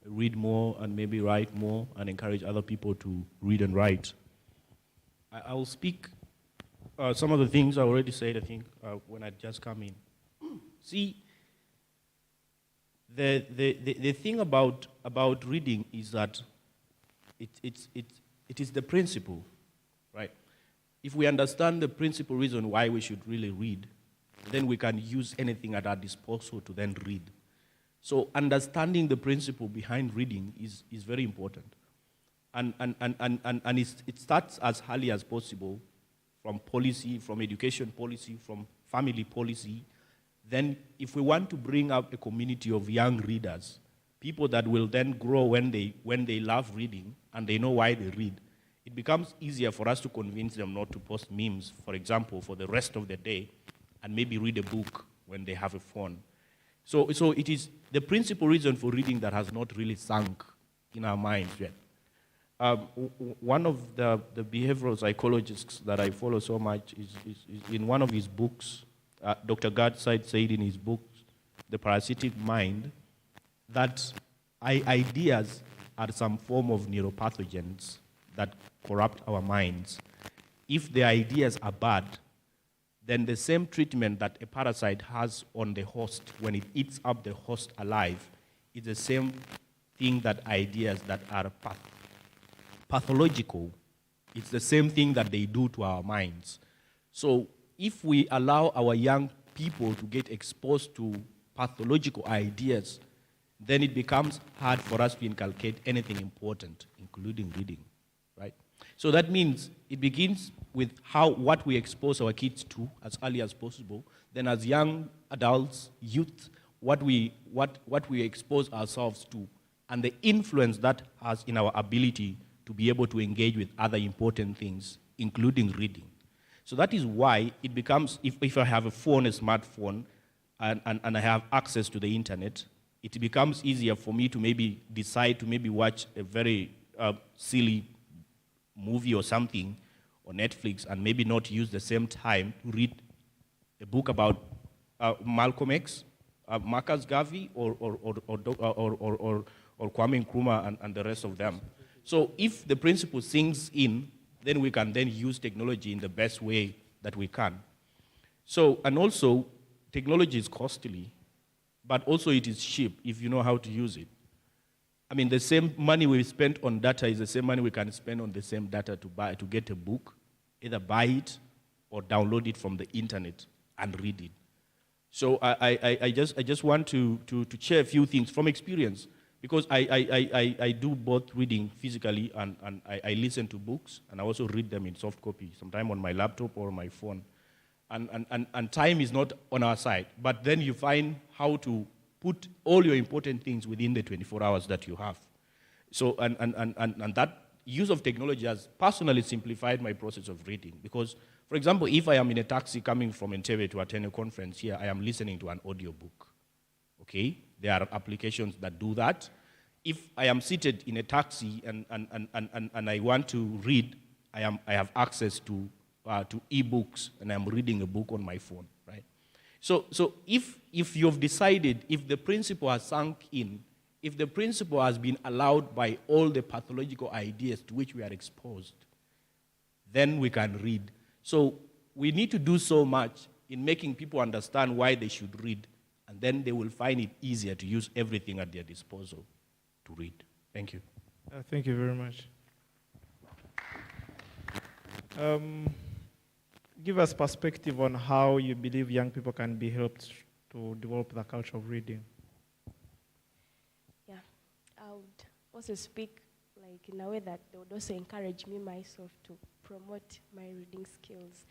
read more and maybe write more and encourage other people to read and write. I will speak some of the things I already said, I think, when I just come in. See, the thing about reading is that it is the principle, right? If we understand the principal reason why we should really read, then we can use anything at our disposal to then read. So understanding the principle behind reading is very important. And it starts as early as possible, from policy, from education policy, from family policy. Then if we want to bring up a community of young readers, people that will then grow when they love reading and they know why they read, it becomes easier for us to convince them not to post memes, for example, for the rest of the day, and maybe read a book when they have a phone. So it is the principal reason for reading that has not really sunk in our minds yet. One of the behavioral psychologists that I follow so much is in one of his books, Dr. Gadside said in his book, The Parasitic Mind, that ideas are some form of neuropathogens that corrupt our minds. If the ideas are bad, then the same treatment that a parasite has on the host when it eats up the host alive is the same thing that ideas that are pathological, it's the same thing that they do to our minds. So if we allow our young people to get exposed to pathological ideas, then it becomes hard for us to inculcate anything important, including reading, right? So that means it begins with what we expose our kids to as early as possible. Then as young adults, youth, what we expose ourselves to, and the influence that has in our ability to be able to engage with other important things, including reading. So that is why it becomes, if I have a phone, a smartphone, and I have access to the internet, it becomes easier for me to maybe decide to maybe watch a very silly movie or something on Netflix and maybe not use the same time to read a book about Malcolm X, Marcus Garvey, or Kwame Nkrumah and the rest of them. So if the principle sinks in, then we can then use technology in the best way that we can. So, and also, technology is costly, but also it is cheap if you know how to use it. I mean, the same money we spent on data is the same money we can spend on the same data to get a book, either buy it or download it from the internet and read it. So I just want to share a few things from experience, because I do both reading physically and I listen to books, and I also read them in soft copy, sometimes on my laptop or my phone. And time is not on our side, but then you find how to put all your important things within the 24 hours that you have. So, and that use of technology has personally simplified my process of reading, because, for example, if I am in a taxi coming from Entebbe to attend a conference here, I am listening to an audiobook, okay? There are applications that do that. If I am seated in a taxi and I want to read, I have access to e-books, and I'm reading a book on my phone, right? So if you've decided, if the principle has sunk in, if the principle has been allowed by all the pathological ideas to which we are exposed, then we can read. So we need to do so much in making people understand why they should read, and then they will find it easier to use everything at their disposal to read. Thank you. Thank you very much. Give us perspective on how you believe young people can be helped to develop the culture of reading. Yeah, I would also speak like in a way that they would also encourage me myself to promote my reading skills.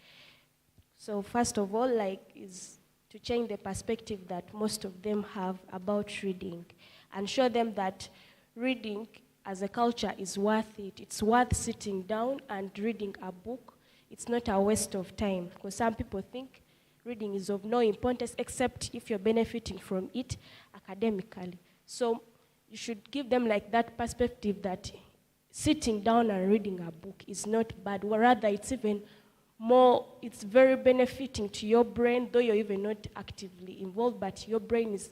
So first of all, is to change the perspective that most of them have about reading, and show them that reading as a culture is worth it. It's worth sitting down and reading a book. It's not a waste of time, because some people think reading is of no importance except if you're benefiting from it academically. So you should give them that perspective that sitting down and reading a book is not bad, or rather it's even more, it's very benefiting to your brain, though you're even not actively involved, but your brain is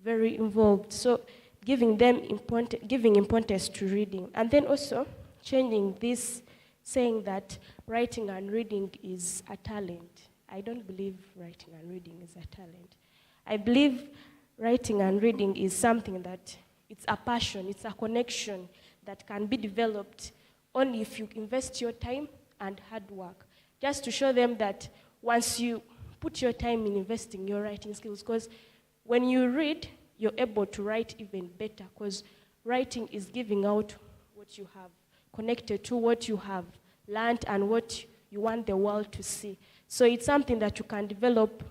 very involved. So giving importance to reading. And then also changing this, saying that writing and reading is a talent. I don't believe writing and reading is a talent. I believe writing and reading is something that it's a passion, it's a connection that can be developed only if you invest your time and hard work. Just to show them that once you put your time in investing your writing skills, because when you read, you're able to write even better, because writing is giving out what you have connected to what you have learned and what you want the world to see. So it's something that you can develop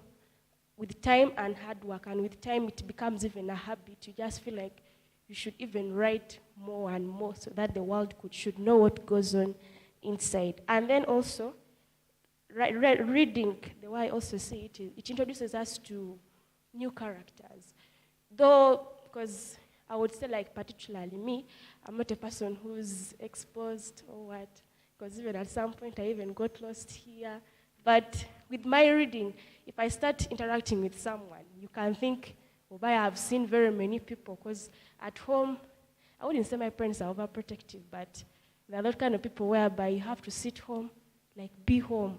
with time and hard work, and with time it becomes even a habit. You just feel like you should even write more and more so that the world should know what goes on inside. And then also, reading, the way I also say it, it introduces us to new characters. Though, because I would say, like, particularly me, I'm not a person who's exposed or what, because even at some point I even got lost here. But with my reading, if I start interacting with someone, you can think, oh, I have seen very many people, because at home, I wouldn't say my parents are overprotective, but they're that kind of people whereby you have to sit home, like be home,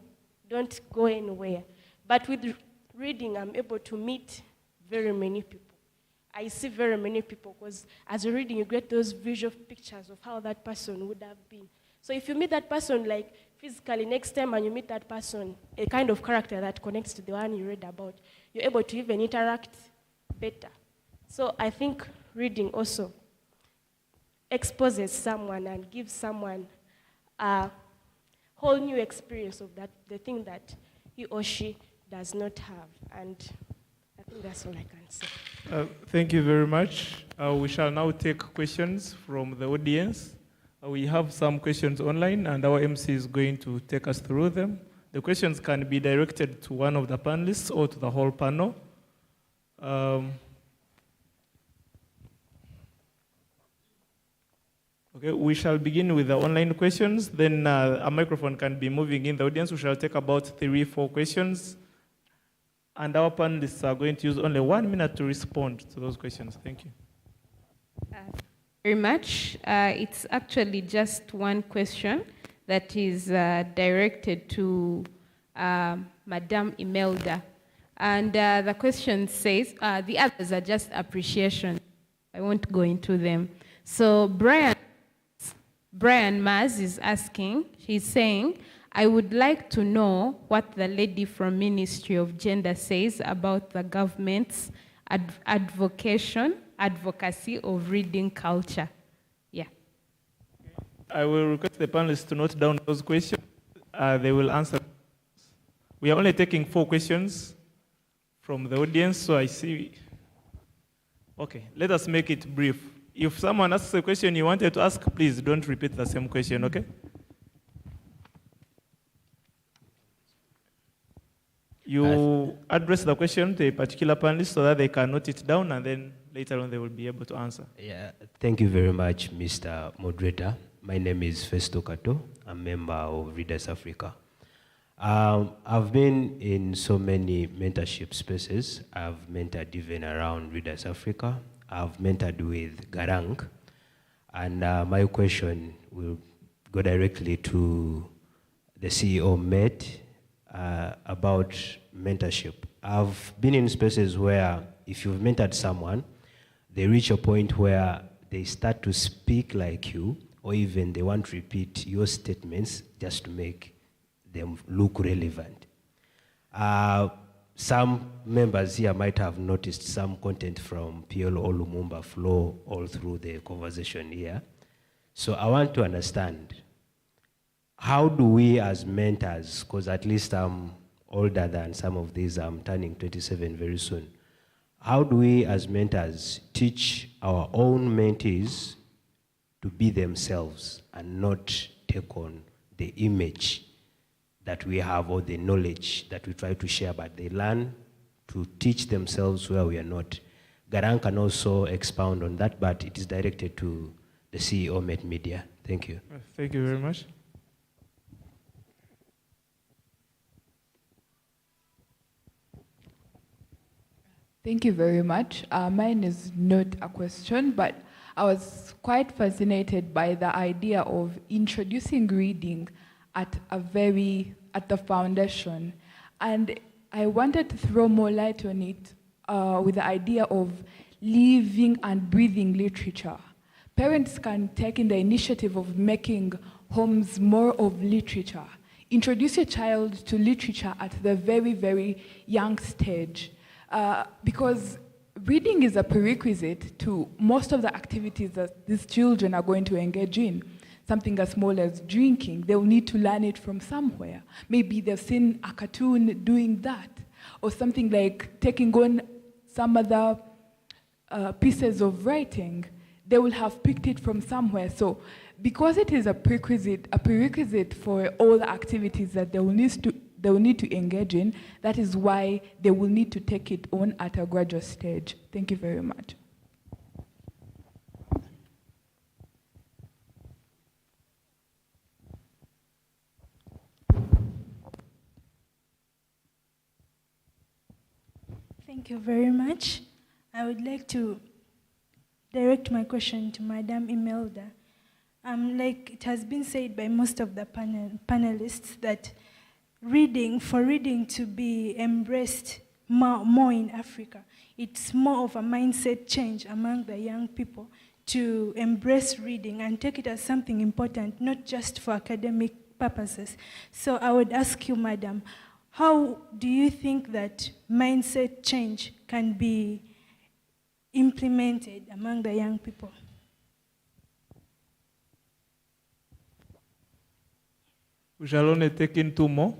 don't go anywhere. But with reading, I'm able to meet very many people. I see very many people, because as you're reading, you get those visual pictures of how that person would have been. So if you meet that person, like, physically next time and you meet that person, a kind of character that connects to the one you read about, you're able to even interact better. So I think reading also exposes someone and gives someone a whole new experience of that, the thing that he or she does not have. And I think that's all I can say. Thank you very much. We shall now take questions from the audience. We have some questions online, and our MC is going to take us through them. The questions can be directed to one of the panelists or to the whole panel. Okay, we shall begin with the online questions. Then a microphone can be moving in the audience. We shall take about 3-4 questions. And our panelists are going to use only 1 minute to respond to those questions. Thank you. Very much. It's actually just one question that is directed to Madame Imelda. And the question says, the others are just appreciation. I won't go into them. So Brian Maz is asking, she's saying, I would like to know what the lady from Ministry of Gender says about the government's advocacy of reading culture. Yeah. I will request the panelists to note down those questions. They will answer. We are only taking 4 questions from the audience, so I see. Okay, let us make it brief. If someone asks a question you wanted to ask, please don't repeat the same question, okay? You address the question to a particular panelist so that they can note it down, and then later on they will be able to answer. Yeah, thank you very much, Mr. Moderator. My name is Festo Kato. I'm a member of Readers Africa. I've been in so many mentorship spaces. I've mentored even around Readers Africa. I've mentored with Garang. And my question will go directly to the CEO, Met, about mentorship. I've been in spaces where if you've mentored someone, they reach a point where they start to speak like you, or even they want to repeat your statements just to make them look relevant. Some members here might have noticed some content from PLO Lumumba flow all through the conversation here. So I want to understand, how do we as mentors, because at least I'm older than some of these, I'm turning 27 very soon. How do we as mentors teach our own mentees to be themselves and not take on the image that we have or the knowledge that we try to share, but they learn to teach themselves where we are not? Garang can also expound on that, but it is directed to the CEO, Met Media. Thank you. Thank you very much. Thank you very much. Mine is not a question, but I was quite fascinated by the idea of introducing reading at the foundation. And I wanted to throw more light on it with the idea of living and breathing literature. Parents can take in the initiative of making homes more of literature. Introduce your child to literature at the very, very young stage. Because reading is a prerequisite to most of the activities that these children are going to engage in. something as small as drinking, they'll need to learn it from somewhere. Maybe they've seen a cartoon doing that, or something like taking on some other pieces of writing. They will have picked it from somewhere. So because it is a prerequisite for all the activities that they will need to engage in, that is why they will need to take it on at a gradual stage. Thank you very much. Thank you very much. I would like to direct my question to Madam Imelda. Like it has been said by most of the panelists that for reading to be embraced more in Africa, it's more of a mindset change among the young people to embrace reading and take it as something important, not just for academic purposes. So I would ask you, Madam, how do you think that mindset change can be implemented among the young people? We shall only take in 2 more.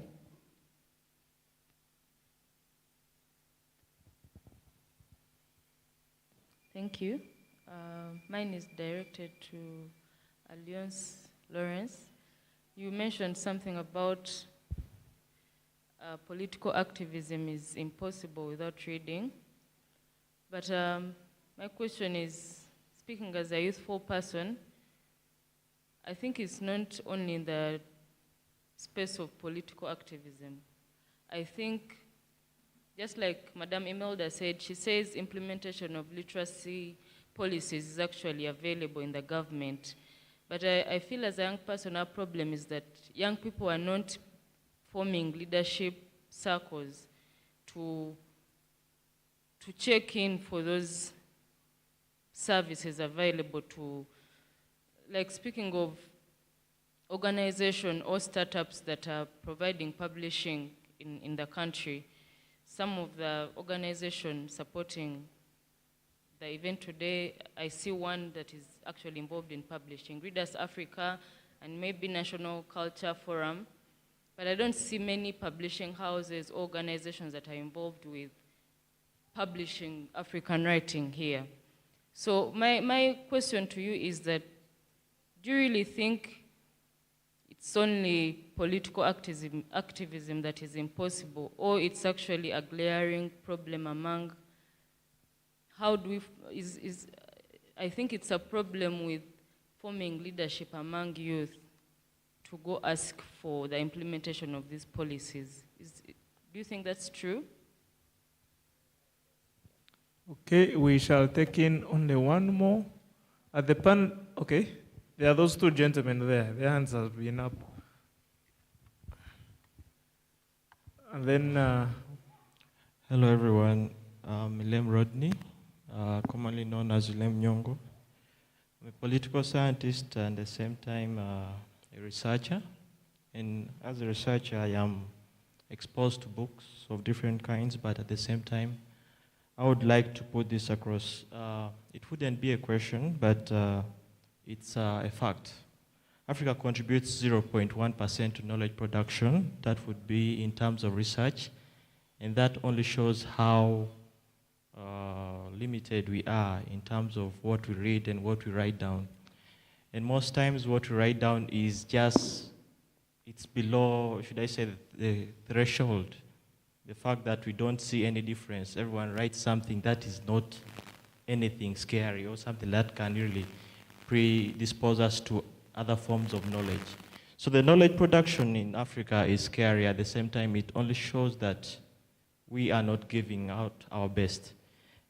Thank you. Mine is directed to Alliance Lawrence. You mentioned something about political activism is impossible without reading. But my question is, speaking as a youthful person, I think it's not only in the space of political activism. I think, just like Madame Imelda said, she says implementation of literacy policies is actually available in the government. But I feel as a young person, our problem is that young people are not forming leadership circles to check in for those services available to, like speaking of organization or startups that are providing publishing in the country. Some of the organizations supporting the event today, I see one that is actually involved in publishing, Readers Africa and maybe National Culture Forum, but I don't see many publishing houses, organizations that are involved with publishing African writing here. So my question to you is that, do you really think it's only political activism that is impossible, or it's actually a glaring problem among, how do we, I think it's a problem with forming leadership among youth to go ask for the implementation of these policies. Do you think that's true? Okay, we shall take in only 1 more. At the okay, there are those 2 gentlemen there. Their hands have been up. And then... Hello, everyone. I'm Ilem Rodney, commonly known as Ilem Nyongo. I'm a political scientist and at the same time a researcher. And as a researcher, I am exposed to books of different kinds, but at the same time, I would like to put this across. It wouldn't be a question, but it's a fact. Africa contributes 0.1% to knowledge production. That would be in terms of research. And that only shows how limited we are in terms of what we read and what we write down. And most times what we write down is just, it's below, should I say, the threshold. The fact that we don't see any difference. Everyone writes something that is not anything scary or something that can really predispose us to other forms of knowledge. So the knowledge production in Africa is scary. At the same time, it only shows that we are not giving out our best.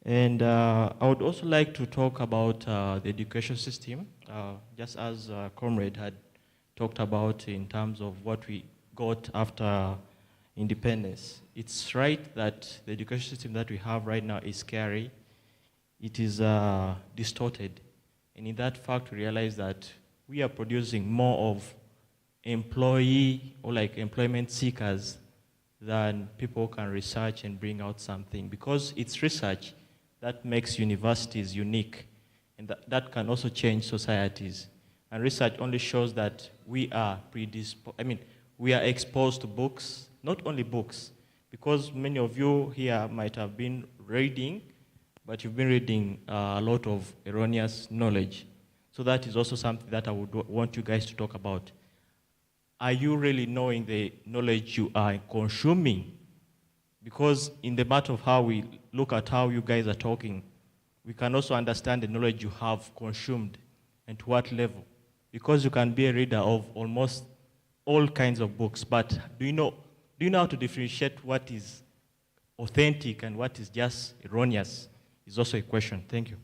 And I would also like to talk about the education system, just as Comrade had talked about in terms of what we got after independence. It's right that the education system that we have right now is scary. It is distorted. And in that fact, we realize that we are producing more of employee or like employment seekers than people can research and bring out something. Because it's research that makes universities unique. And that can also change societies. And research only shows that we are we are exposed to books, not only books, because many of you here might have been reading, but you've been reading a lot of erroneous knowledge. So that is also something that I would want you guys to talk about. Are you really knowing the knowledge you are consuming? Because in the matter of how we look at how you guys are talking, we can also understand the knowledge you have consumed and to what level. Because you can be a reader of almost all kinds of books, but do you know how to differentiate what is authentic and what is just erroneous? Is also a question. Thank you.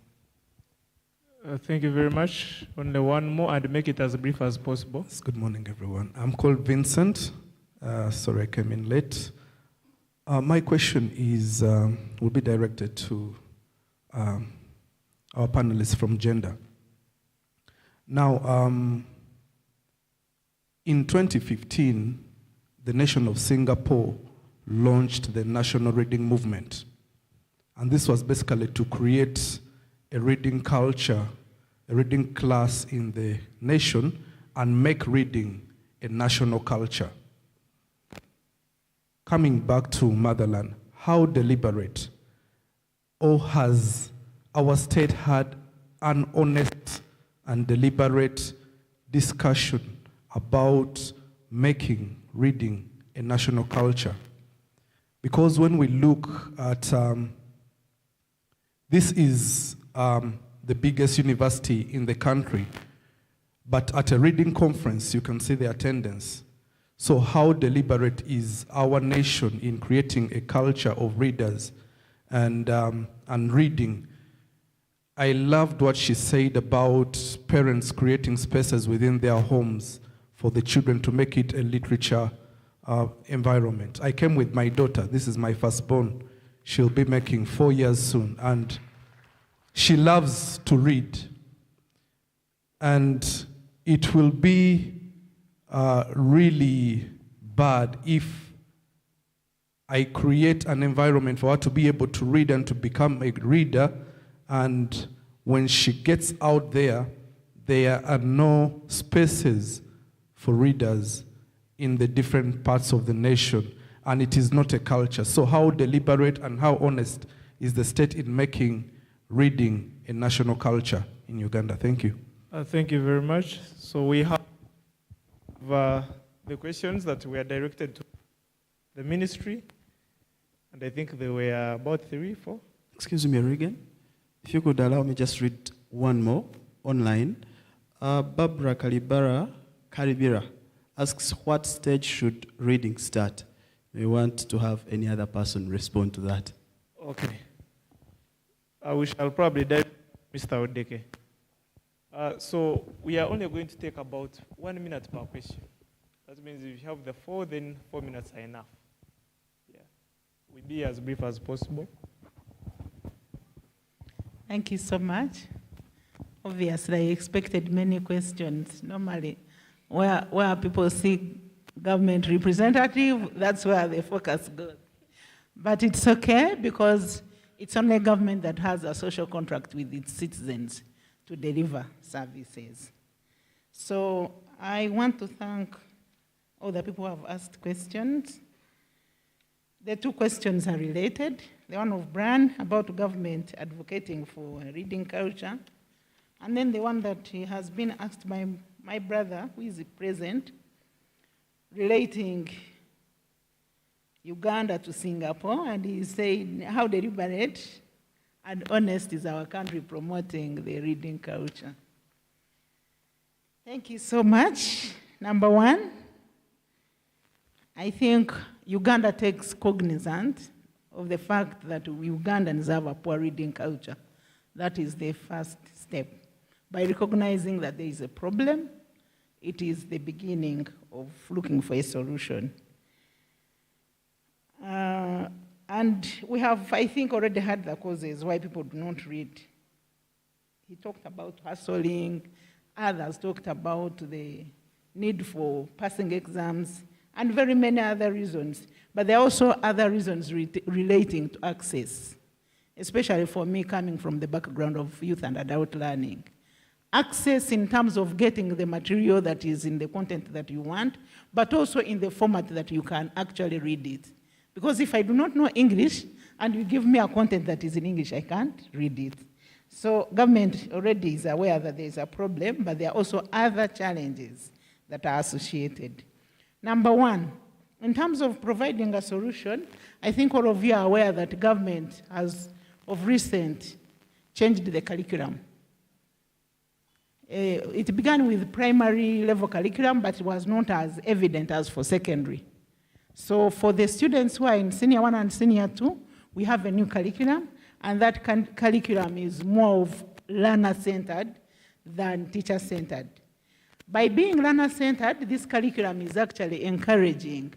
Thank you very much. Only one more, and make it as brief as possible. Good morning, everyone. I'm called Vincent. Sorry, I came in late. My question is will be directed to our panelists from gender. Now, in 2015, the nation of Singapore launched the National Reading Movement. And this was basically to create a reading culture, a reading class in the nation, and make reading a national culture. Coming back to motherland, how deliberate, or has our state had an honest and deliberate discussion about making reading a national culture? Because when we look at this is the biggest university in the country, but at a reading conference, you can see the attendance. So how deliberate is our nation in creating a culture of readers and reading? I loved what she said about parents creating spaces within their homes for the children to make it a literature environment. I came with my daughter. This is my firstborn. She'll be making 4 years soon, and she loves to read. And it will be really bad if I create an environment for her to be able to read and to become a reader, and when she gets out there are no spaces for readers in the different parts of the nation, and it is not a culture. So how deliberate and how honest is the state in making reading a national culture in Uganda? Thank you. Thank you very much. So we have the questions that were directed to the ministry, and I think there were about 3, 4. Excuse me, Regan. If you could allow me just read one more online. Barbara Karibira asks, what stage should reading start? We want to have any other person respond to that. Okay. We shall probably direct Mr. Odeke. So we are only going to take about 1 minute per question. That means if you have the 4, then 4 minutes are enough. Yeah. We'll be as brief as possible. Thank you so much. Obviously, I expected many questions. Normally, where people see government representative, that's where the focus goes. But it's okay, because it's only government that has a social contract with its citizens to deliver services. So I want to thank all the people who have asked questions. The 2 questions are related. The one of Brian about government advocating for a reading culture, and then the one that has been asked by my brother, who is present, relating Uganda to Singapore, and he said how deliberate and honest is our country promoting the reading culture. Thank you so much. Number 1, I think Uganda takes cognizance of the fact that Ugandans have a poor reading culture. That is the first step. By recognizing that there is a problem, it is the beginning of looking for a solution. And we have, I think, already had the causes why people do not read. He talked about hustling, others talked about the need for passing exams, and very many other reasons. But there are also other reasons relating to access, especially for me coming from the background of youth and adult learning. access in terms of getting the material that is in the content that you want, but also in the format that you can actually read it. Because if I do not know English, and you give me a content that is in English, I can't read it. So government already is aware that there is a problem, but there are also other challenges that are associated. Number one, in terms of providing a solution, I think all of you are aware that government has, of recent, changed the curriculum. It began with primary level curriculum, but it was not as evident as for secondary. So for the students who are in senior 1 and senior 2, we have a new curriculum, and that curriculum is more of learner-centered than teacher-centered. By being learner-centered, this curriculum is actually encouraging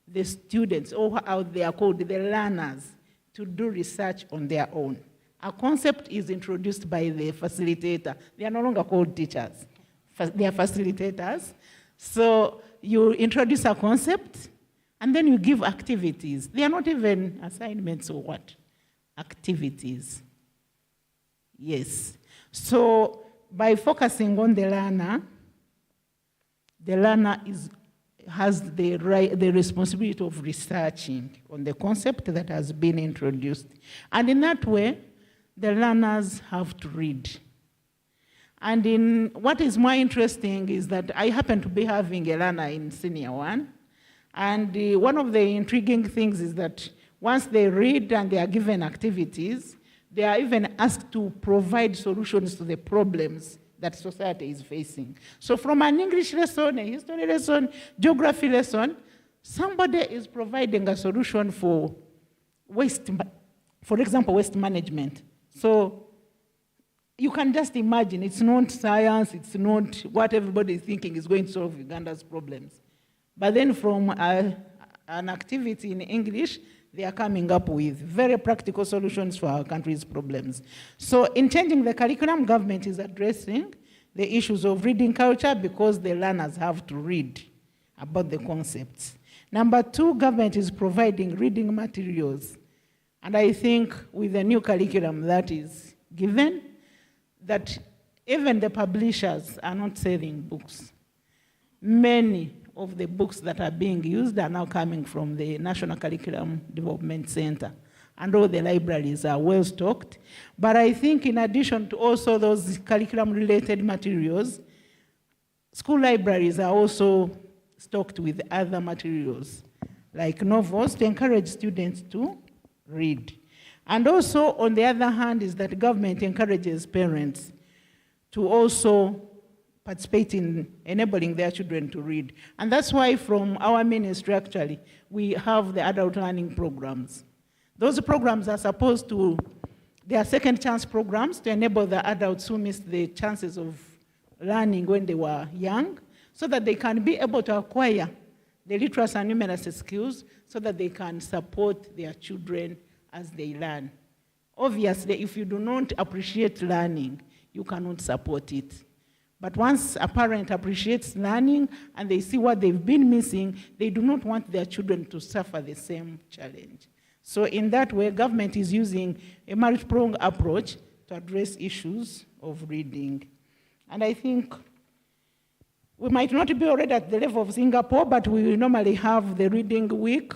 the students, or how they are called, the learners, to do research on their own. A concept is introduced by the facilitator. They are no longer called teachers. They are facilitators. So you introduce a concept, and then you give activities. They are not even assignments or what? Activities. Yes. So by focusing on the learner has the responsibility of researching on the concept that has been introduced. And in that way, the learners have to read. And what is more interesting is that I happen to be having a learner in senior 1. And one of the intriguing things is that once they read and they are given activities, they are even asked to provide solutions to the problems that society is facing. So from an English lesson, a history lesson, geography lesson, somebody is providing a solution for waste, for example, waste management. So you can just imagine, it's not science, it's not what everybody is thinking is going to solve Uganda's problems. But then from an activity in English, they are coming up with very practical solutions for our country's problems. So in changing the curriculum, government is addressing the issues of reading culture because the learners have to read about the concepts. Number two, government is providing reading materials. And I think with the new curriculum that is given, that even the publishers are not selling books. Many of the books that are being used are now coming from the National Curriculum Development Center. And all the libraries are well stocked. But I think in addition to also those curriculum-related materials, school libraries are also stocked with other materials, like novels, to encourage students to read. And also, on the other hand, is that government encourages parents to also participate in enabling their children to read. And that's why from our ministry, actually, we have the adult learning programs. Those programs are supposed to, they are second chance programs to enable the adults who missed the chances of learning when they were young, so that they can be able to acquire the literacy and numeracy skills so that they can support their children as they learn. Obviously, if you do not appreciate learning, you cannot support it. But once a parent appreciates learning and they see what they've been missing, they do not want their children to suffer the same challenge. So in that way, government is using a multi-pronged approach to address issues of reading. And I think we might not be already at the level of Singapore, but we normally have the reading week.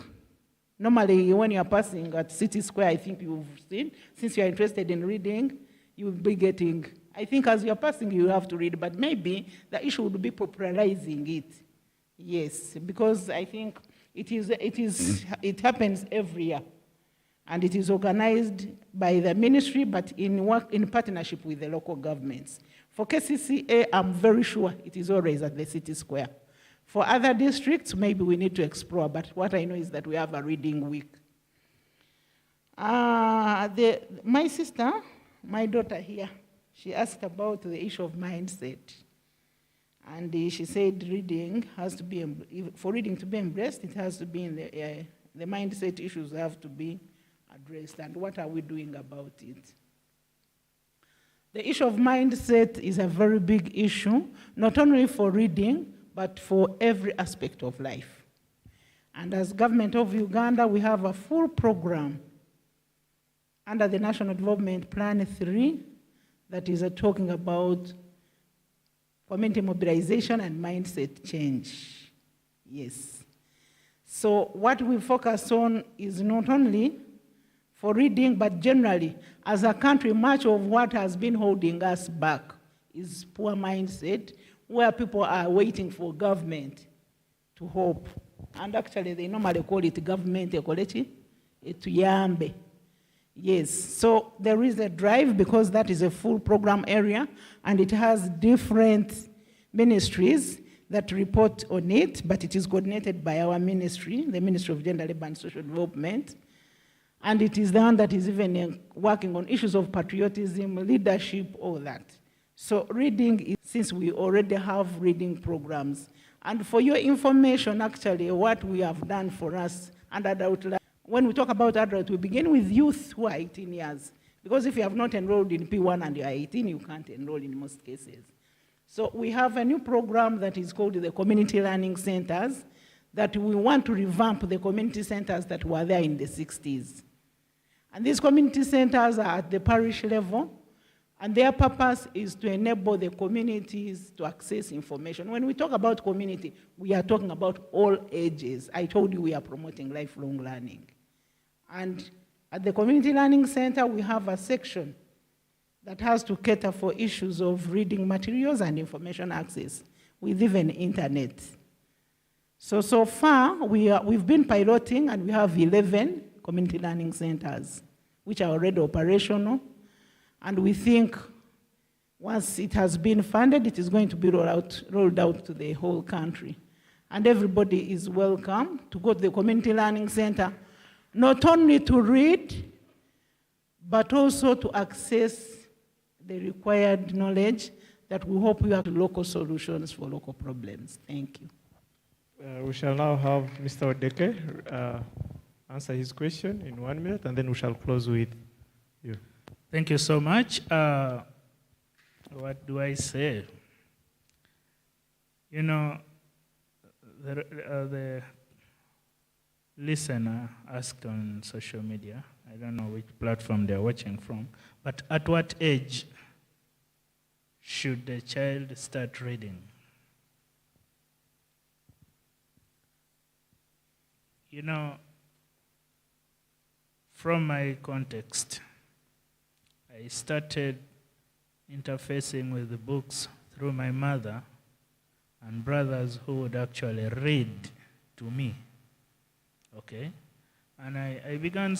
Normally, when you are passing at City Square, I think you've seen, since you are interested in reading, you'll be getting, I think as you're passing, you have to read, but maybe the issue would be popularizing it. Yes, because I think it happens every year. And it is organized by the ministry, but in partnership with the local governments. For KCCA, I'm very sure it is always at the City Square. For other districts, maybe we need to explore, but what I know is that we have a reading week. My sister, my daughter here, she asked about the issue of mindset. And she said reading has to be, for reading to be embraced, it has to be in the mindset issues have to be addressed, and what are we doing about it? The issue of mindset is a very big issue, not only for reading, but for every aspect of life. And as government of Uganda, we have a full program under the National Development Plan 3 that is talking about community mobilization and mindset change. Yes. So what we focus on is not only for reading, but generally, as a country, much of what has been holding us back is poor mindset, where people are waiting for government to hope. And actually, they normally call it government equality, etuyambe. Yes, so there is a drive because that is a full program area, and it has different ministries that report on it, but it is coordinated by our ministry, the Ministry of Gender, Labor and Social Development. And it is the one that is even working on issues of patriotism, leadership, all that. So reading is, since we already have reading programs. And for your information, actually, what we have done for us and adult life, when we talk about adult, we begin with youth who are 18 years. Because if you have not enrolled in P1 and you are 18, you can't enroll in most cases. So we have a new program that is called the Community Learning Centers, that we want to revamp the community centers that were there in the 60s. And these community centers are at the parish level, and their purpose is to enable the communities to access information. When we talk about community, we are talking about all ages. I told you we are promoting lifelong learning. And at the Community Learning Center, we have a section that has to cater for issues of reading materials and information access, with even internet. So far, we've been piloting, and we have 11 community learning centers, which are already operational. And we think once it has been funded, it is going to be rolled out to the whole country. And everybody is welcome to go to the community learning center, not only to read, but also to access the required knowledge that we hope we have local solutions for local problems. Thank you. We shall now have Mr. Odeke answer his question in 1 minute, and then we shall close with you. Thank you so much. What do I say? You know, the listener asked on social media, I don't know which platform they're watching from, but at what age should the child start reading? You know, from my context, I started interfacing with the books through my mother and brothers who would actually read to me, okay? And I began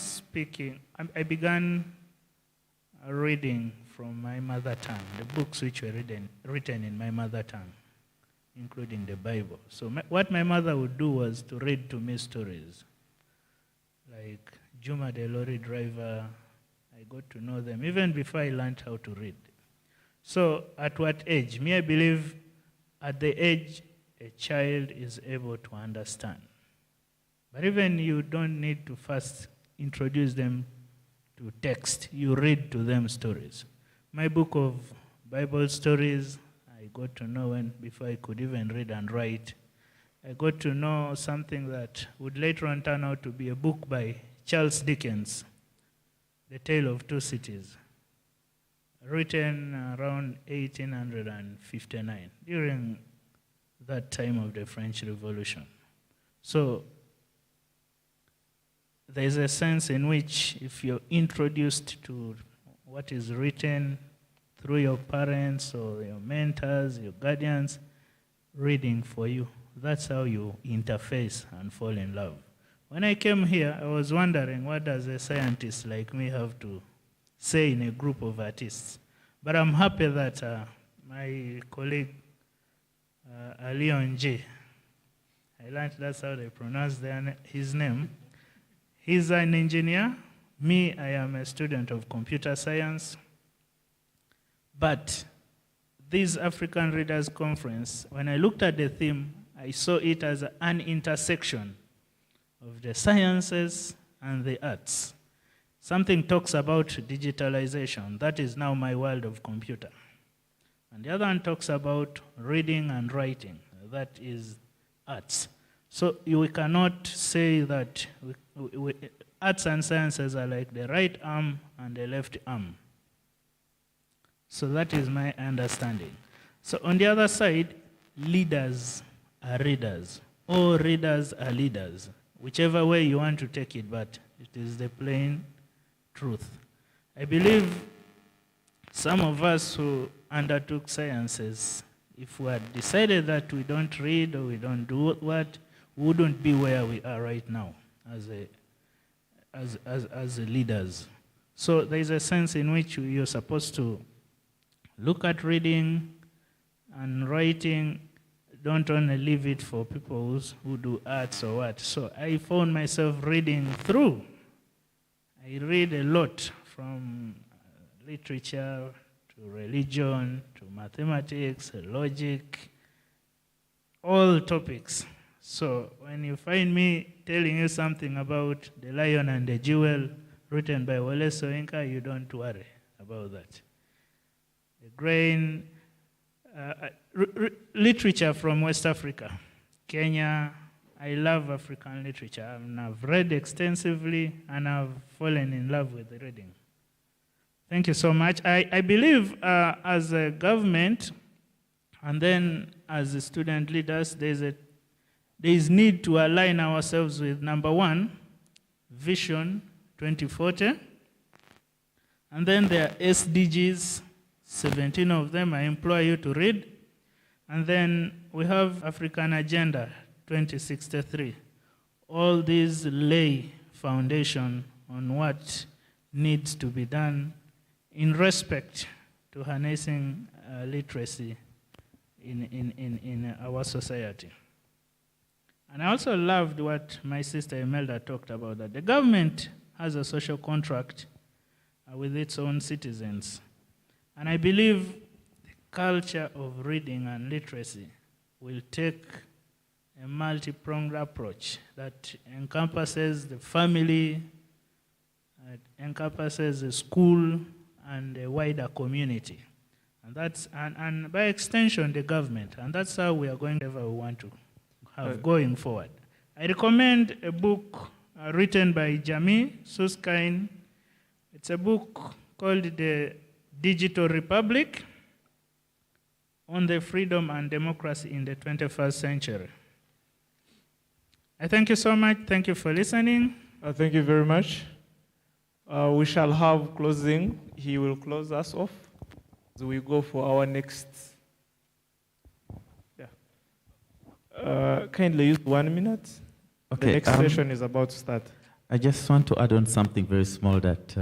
reading from my mother tongue, the books which were written in my mother tongue, including the Bible. So what my mother would do was to read to me stories, like Juma the lorry driver. I got to know them even before I learned how to read. So at what age? I believe at the age a child is able to understand. But even you don't need to first introduce them to text. You read to them stories. My book of Bible stories, I got to know before I could even read and write. I got to know something that would later on turn out to be a book by Charles Dickens, The Tale of Two Cities, written around 1859, during that time of the French Revolution. So there's a sense in which if you're introduced to what is written through your parents or your mentors, your guardians, reading for you, that's how you interface and fall in love. When I came here, I was wondering, what does a scientist like me have to say in a group of artists? But I'm happy that my colleague, Leon J, I learned that's how they pronounce his name. He's an engineer. Me, I am a student of computer science. But this African Readers Conference, when I looked at the theme, I saw it as an intersection of the sciences and the arts. Something talks about digitalization. That is now my world of computer. And the other one talks about reading and writing. That is arts. So we cannot say that arts and sciences are like the right arm and the left arm. So that is my understanding. So on the other side, leaders are readers. All readers are leaders. Whichever way you want to take it, but it is the plain truth. I believe some of us who undertook sciences, if we had decided that we don't read or we don't do what, we wouldn't be where we are right now as leaders. So there is a sense in which you're supposed to look at reading and writing. Don't only leave it for people who do arts or what. So I found myself reading through. I read a lot, from literature to religion to mathematics, logic, all topics. So when you find me telling you something about The Lion and the Jewel, written by Wole Soyinka, you don't worry about that. The grain, literature from West Africa, Kenya. I love African literature, and I've read extensively, and I've fallen in love with the reading. Thank you so much. I believe as a government, and then as a student leaders, there is need to align ourselves with, number one, Vision 2040, and then there are SDGs, 17 of them I implore you to read, and then we have African Agenda 2063. All these lay foundation on what needs to be done in respect to harnessing literacy in our society. And I also loved what my sister Imelda talked about, that the government has a social contract with its own citizens. And I believe the culture of reading and literacy will take a multi-pronged approach that encompasses the family, encompasses the school, and the wider community. And by extension, the government. And that's how we are going to ever want to have going forward. I recommend a book written by Jami Suskain. It's a book called The Digital Republic on the Freedom and Democracy in the 21st Century. I thank you so much. Thank you for listening. Thank you very much. We shall have closing. He will close us off as we go for our next. Kindly use 1 minute. Okay, the next session is about to start. I just want to add on something very small that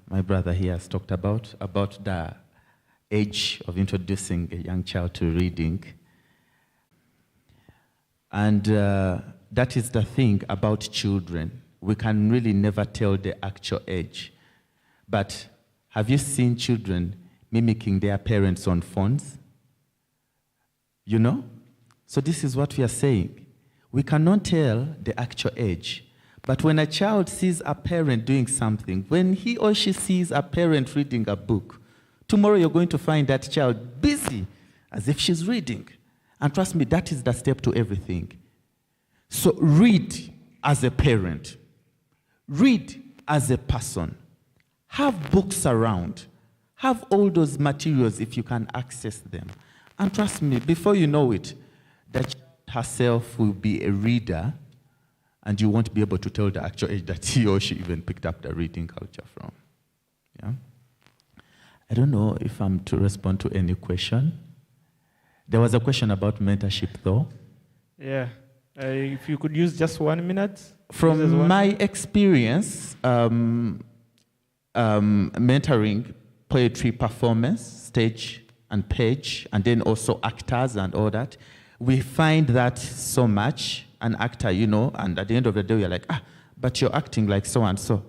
my brother here has talked about the age of introducing a young child to reading. And that is the thing about children. We can really never tell the actual age. But have you seen children mimicking their parents on phones? You know? So this is what we are saying. We cannot tell the actual age. But when a child sees a parent doing something, when he or she sees a parent reading a book, tomorrow you're going to find that child busy as if she's reading. And trust me, that is the step to everything. So read as a parent. Read as a person. Have books around. Have all those materials if you can access them. And trust me, before you know it, the child herself will be a reader, and you won't be able to tell the actual age that he or she even picked up the reading culture from. Yeah? I don't know if I'm to respond to any question. There was a question about mentorship, though. Yeah. If you could use just 1 minute. From my experience, mentoring poetry performance, stage and page, and then also actors and all that, we find that so much. An actor, you know, and at the end of the day, you're like, but you're acting like so-and-so.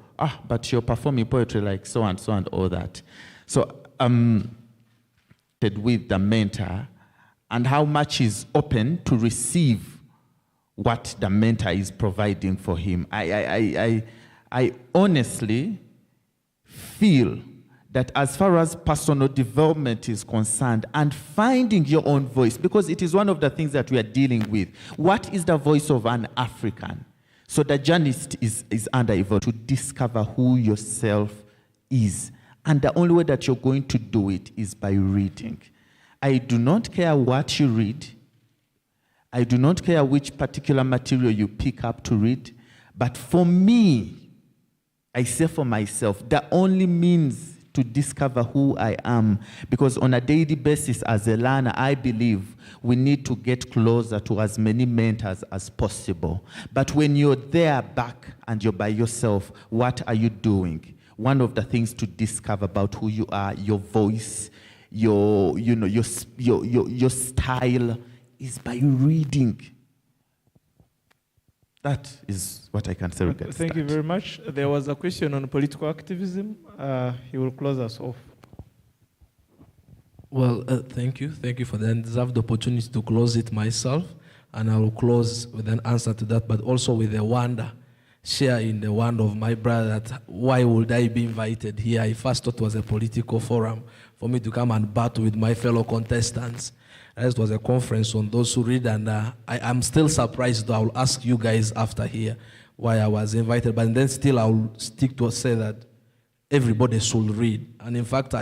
But you're performing poetry like so-and-so and all that. So, with the mentor and how much is open to receive what the mentor is providing for him. I honestly feel that as far as personal development is concerned and finding your own voice, because it is one of the things that we are dealing with. What is the voice of an African? So the journey is under evolve to discover who yourself is. And the only way that you're going to do it is by reading. I do not care what you read. I do not care which particular material you pick up to read. But for me, I say for myself, the only means to discover who I am, because on a daily basis as a learner, I believe we need to get closer to as many mentors as possible. But when you're there back and you're by yourself, what are you doing? One of the things to discover about who you are, your voice, your style, is by reading. That is what I can say regarding Thank you very much. There was a question on political activism. He will close us off. Well, thank you. Thank you for that. I deserve the opportunity to close it myself. And I will close with an answer to that, but also with a wonder. Share in the wonder of my brother that why would I be invited here? I first thought it was a political forum for me to come and battle with my fellow contestants. It was a conference on those who read, and I'm still surprised, though. I will ask you guys after here why I was invited, but then still I will stick to say that everybody should read. And in fact,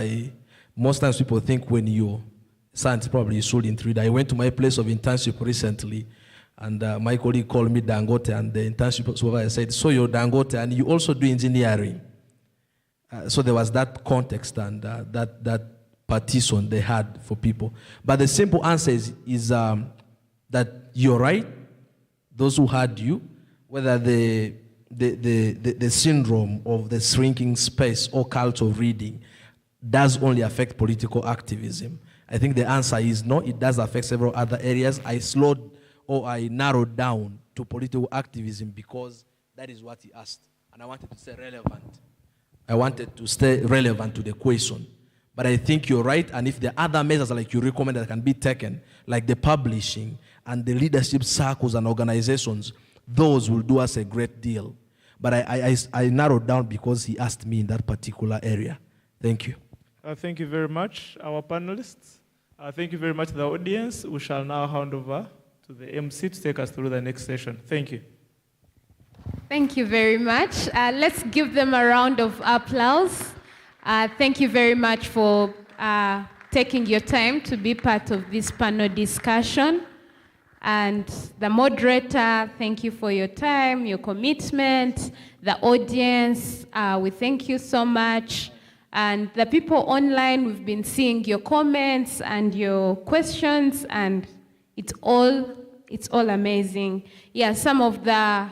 most times people think when you're science, probably you shouldn't read. I went to my place of internship recently, and my colleague called me Dangote, and the internship supervisor said, so you're Dangote, and you also do engineering. So there was that context and that partition they had for people. But the simple answer is that you're right. Those who had you, whether the syndrome of the shrinking space or culture of reading does only affect political activism. I think the answer is no, it does affect several other areas. I narrowed down to political activism because that is what he asked. And I wanted to stay relevant. I wanted to stay relevant to the question. But I think you're right, and if there are other measures like you recommend that can be taken, like the publishing and the leadership circles and organizations, those will do us a great deal. But I narrowed down because he asked me in that particular area. Thank you. Thank you very much, our panelists. Thank you very much, the audience. We shall now hand over to the MC to take us through the next session. Thank you. Thank you very much. Let's give them a round of applause. Thank you very much for taking your time to be part of this panel discussion. And the moderator, thank you for your time, your commitment. The audience, we thank you so much. And the people online, we've been seeing your comments and your questions, and it's all amazing. Yeah, some of the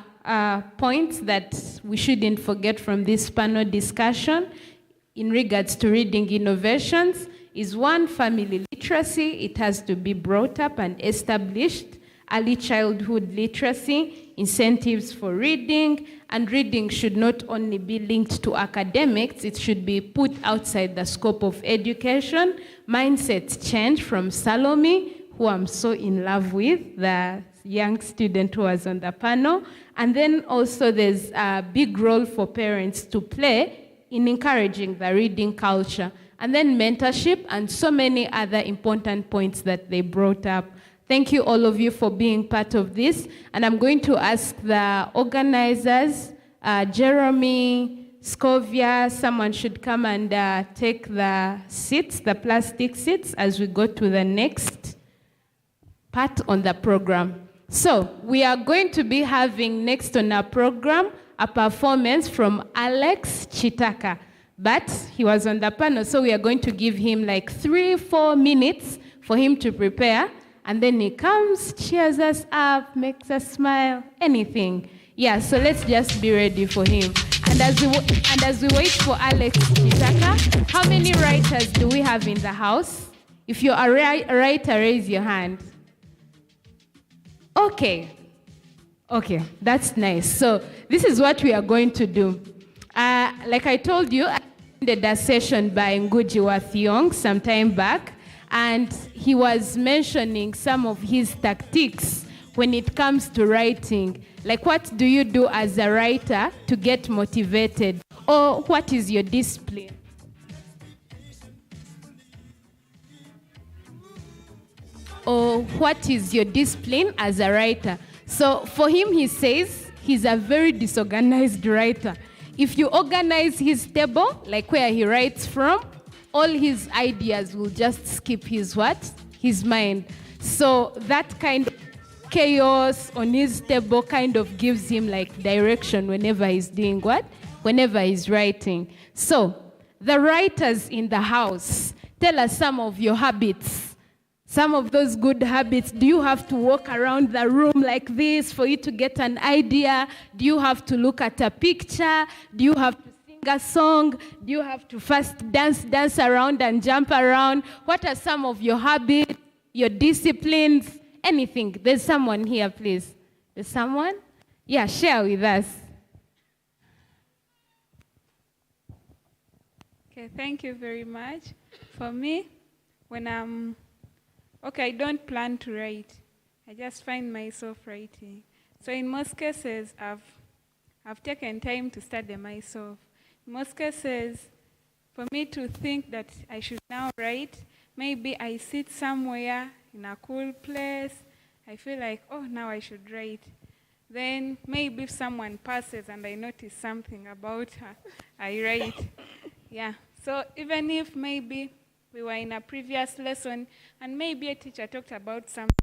points that we shouldn't forget from this panel discussion in regards to reading innovations is one, family literacy. It has to be brought up and established. Early childhood literacy, incentives for reading, and reading should not only be linked to academics, it should be put outside the scope of education. Mindsets change from Salome, who I'm so in love with, the young student who was on the panel. And then also there's a big role for parents to play in encouraging the reading culture. And then mentorship and so many other important points that they brought up. Thank you all of you for being part of this. And I'm going to ask the organizers, Jeremy, Scovia, someone should come and take the seats, the plastic seats, as we go to the next part on the program. So we are going to be having next on our program a performance from Alex Chitaka. But he was on the panel, so we are going to give him like 3-4 minutes for him to prepare. And then he comes, cheers us up, makes us smile, anything. Yeah, so let's just be ready for him. And as we wait for Alex Chitaka, how many writers do we have in the house? If you're a writer, raise your hand. Okay, that's nice. So this is what we are going to do. Like I told you, I attended a session by Ngugi wa Thiong'o some time back, and he was mentioning some of his tactics when it comes to writing. Like, what do you do as a writer to get motivated? Or what is your discipline? Or what is your discipline as a writer? So for him, he says he's a very disorganized writer. If you organize his table, like where he writes from, all his ideas will just skip his what? His mind. So that kind of chaos on his table kind of gives him like direction whenever he's doing what? Whenever he's writing. So the writers in the house, tell us some of your habits. Some of those good habits. Do you have to walk around the room like this for you to get an idea? Do you have to look at a picture? Do you have to sing a song? Do you have to first dance around and jump around? What are some of your habits, your disciplines, anything? There's someone here, please. There's someone? Yeah, share with us. Okay, thank you very much. For me, when I don't plan to write. I just find myself writing. So in most cases, I've taken time to study myself. In most cases, for me to think that I should now write, maybe I sit somewhere in a cool place. I feel like, oh, now I should write. Then maybe if someone passes and I notice something about her, I write. Yeah. So even if maybe we were in a previous lesson, and maybe a teacher talked about something.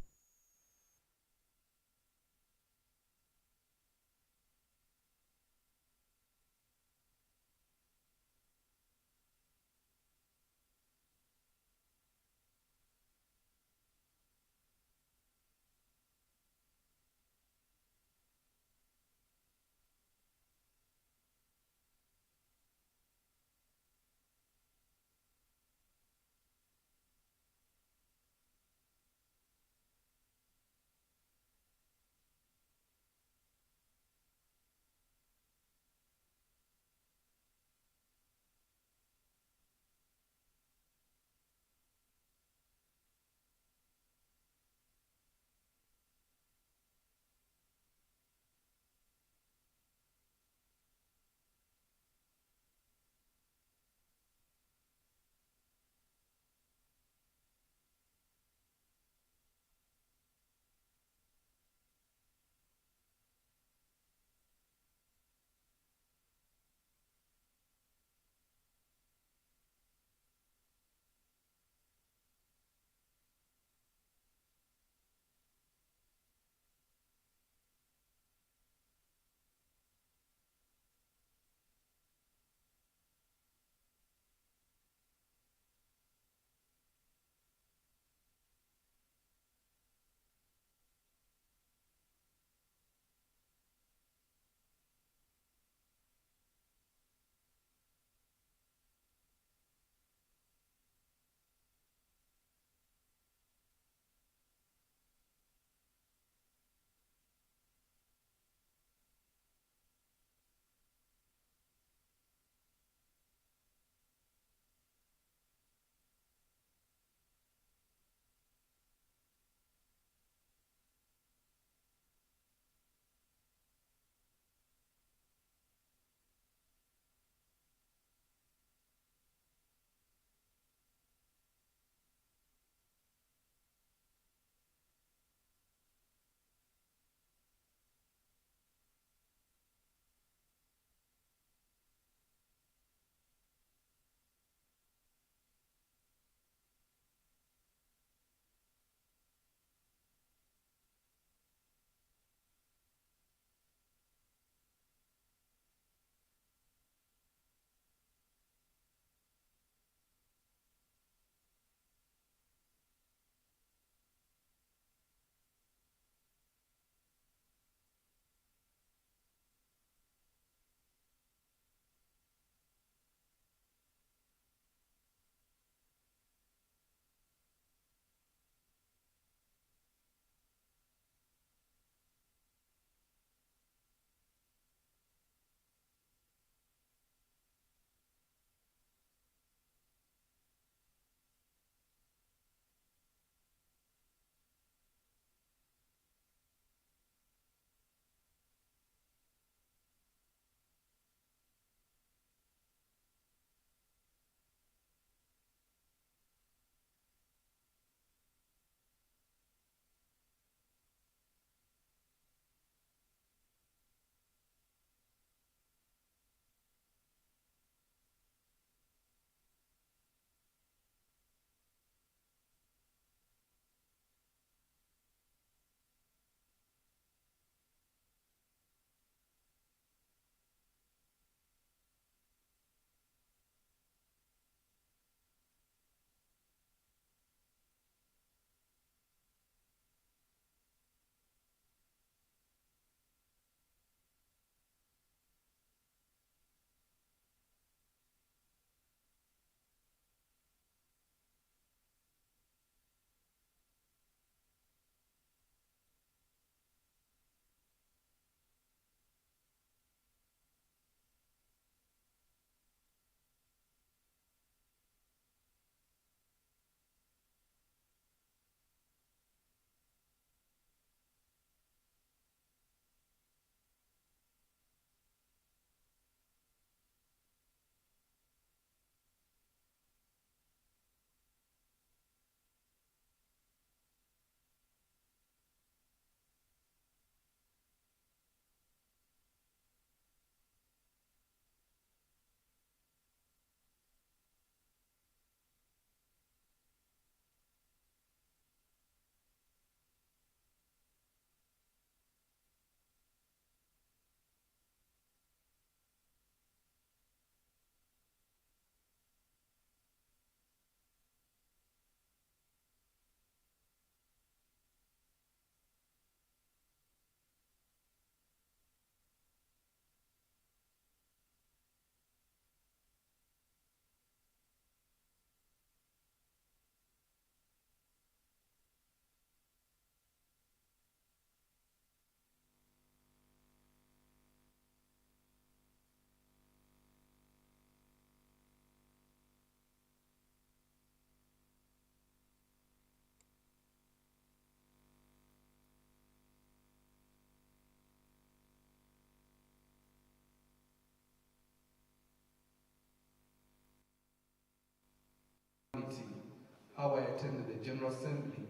how I attended the General Assembly,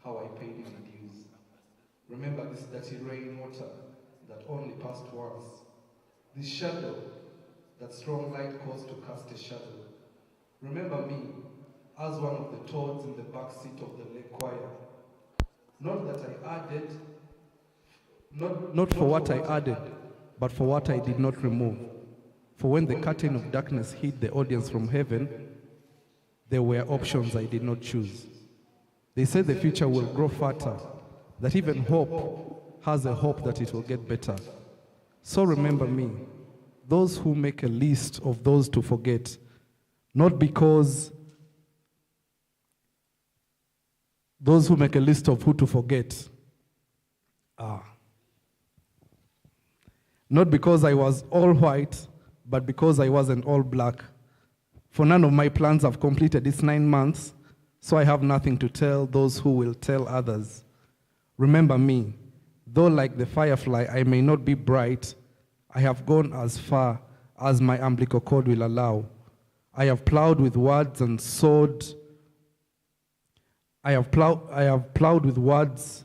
how I paid my dues. Remember this dirty rainwater that only passed once. This shadow that strong light caused to cast a shadow. Remember me as one of the toads in the back seat of the lake choir. Not that I added, not for what I added, but for what I did not remove. For when the curtain of darkness hid the audience from heaven, there were options I did not choose. They say the future will grow fatter, that even hope has a hope that it will get better. So remember me, those who make a list of those to forget, not because those who make a list of who to forget. Not because I was all white, but because I wasn't all black. For none of my plans have completed its 9 months, so I have nothing to tell those who will tell others. Remember me, though like the firefly I may not be bright, I have gone as far as my umbilical cord will allow. I have plowed with words and sowed. I have plowed with words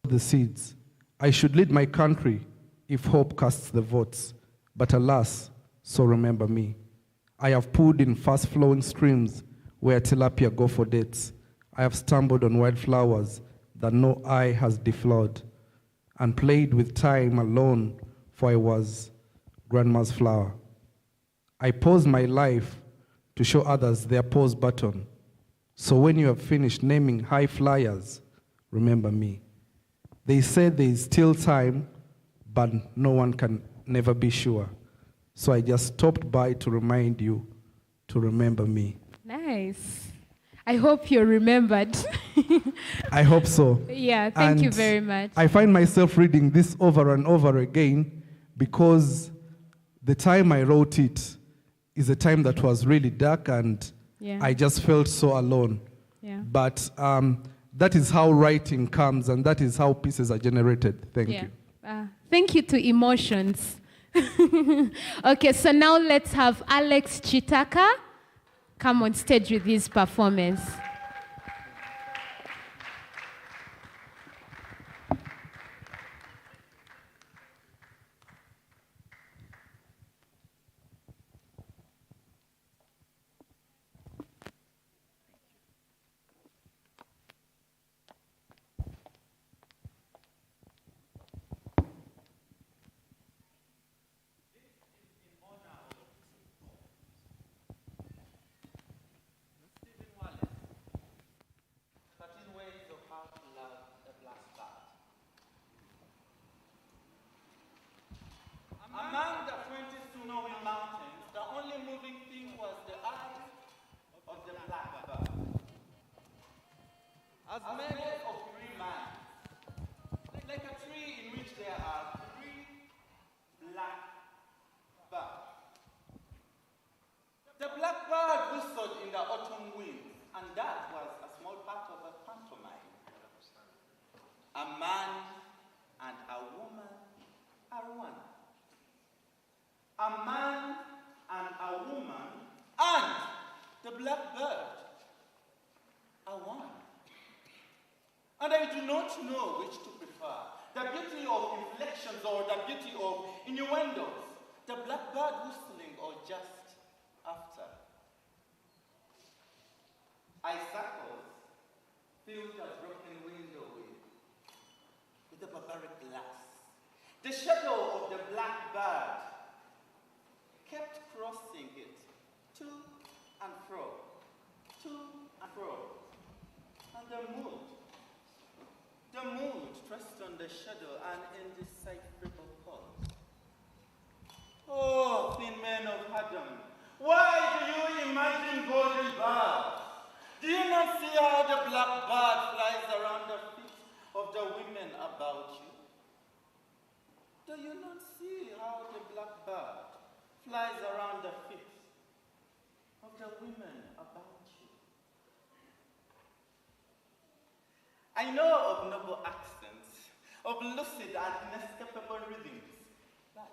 the seeds. I should lead my country if hope casts the votes. But alas, so remember me. I have pulled in fast-flowing streams where tilapia go for dates. I have stumbled on wildflowers that no eye has deflowered, and played with time alone, for I was grandma's flower. I pause my life to show others their pause button. So when you have finished naming high flyers, remember me. They say there is still time, but no one can never be sure. So I just stopped by to remind you to remember me. Nice. I hope you're remembered. I hope so. Yeah, thank you very much. I find myself reading this over and over again because the time I wrote it is a time that was really dark, and I just felt so alone. Yeah. But that is how writing comes, and that is how pieces are generated. Thank you. Thank you to Emotions. Okay, so now let's have Alex Chitaka come on stage with his performance. Among the 20 snowy mountains, the only moving thing was the eye of the blackbird. As made of three minds, like a tree in which there are three black birds. The blackbird whistled in the autumn wind, and that was a small part of a pantomime. A man and a woman are one. A man and a woman and the blackbird are one. And I do not know which to prefer, the beauty of inflections or the beauty of innuendos, the blackbird whistling or just after. Icicles filled a broken window with a barbaric glass. The shadow of the blackbird kept crossing it, to and fro, and the mood pressed on the shadow an indecipherable pause. Oh, thin men of Adam, why do you imagine golden birds? Do you not see how the blackbird flies around the feet of the women about you? Do you not see how the blackbird flies around the feet of the women about you? I know of noble accents, of lucid and inescapable rhythms, but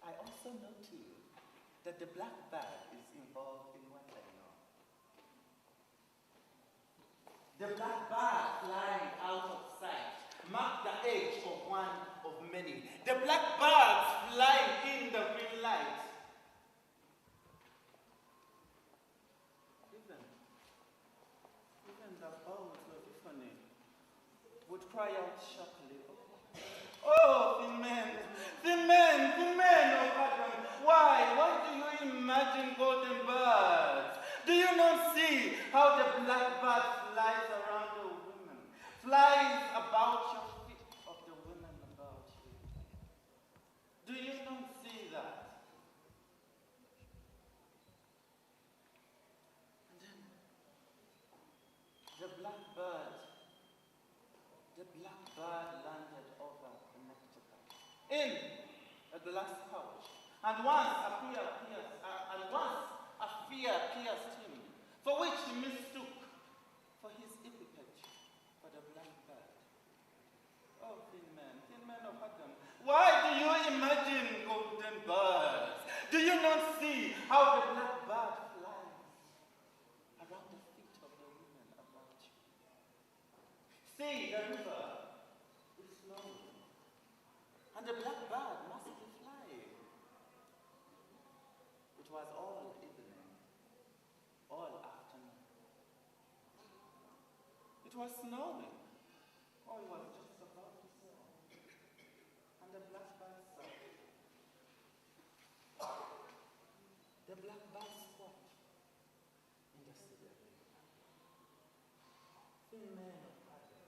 I also know too that the blackbird is involved in what I know. The black bird flying out of sight marked the edge of one of many. The black birds flying in the green light. Even the birds of Tiffany would cry out sharply, "Oh, the men of Adam, why do you imagine golden birds? Do you not see how the black bird flies around the women, flies about your feet of the women about you? Do you not see that?" And then the black bird landed over Connecticut in a glass couch, and once a fear pierced him, for which he mistook for his epithet for the black bird. Oh, thin man of Adam, why do you imagine golden birds? Do you not see how the black bird flies around the feet of the women about you? See, the river is flowing, and the black bird must be flying. It was all evening, all afternoon. It was snowing. Oh, it was just about to snow. And the black bird saw. The black bird squat in the cedar. Thin man of Adam,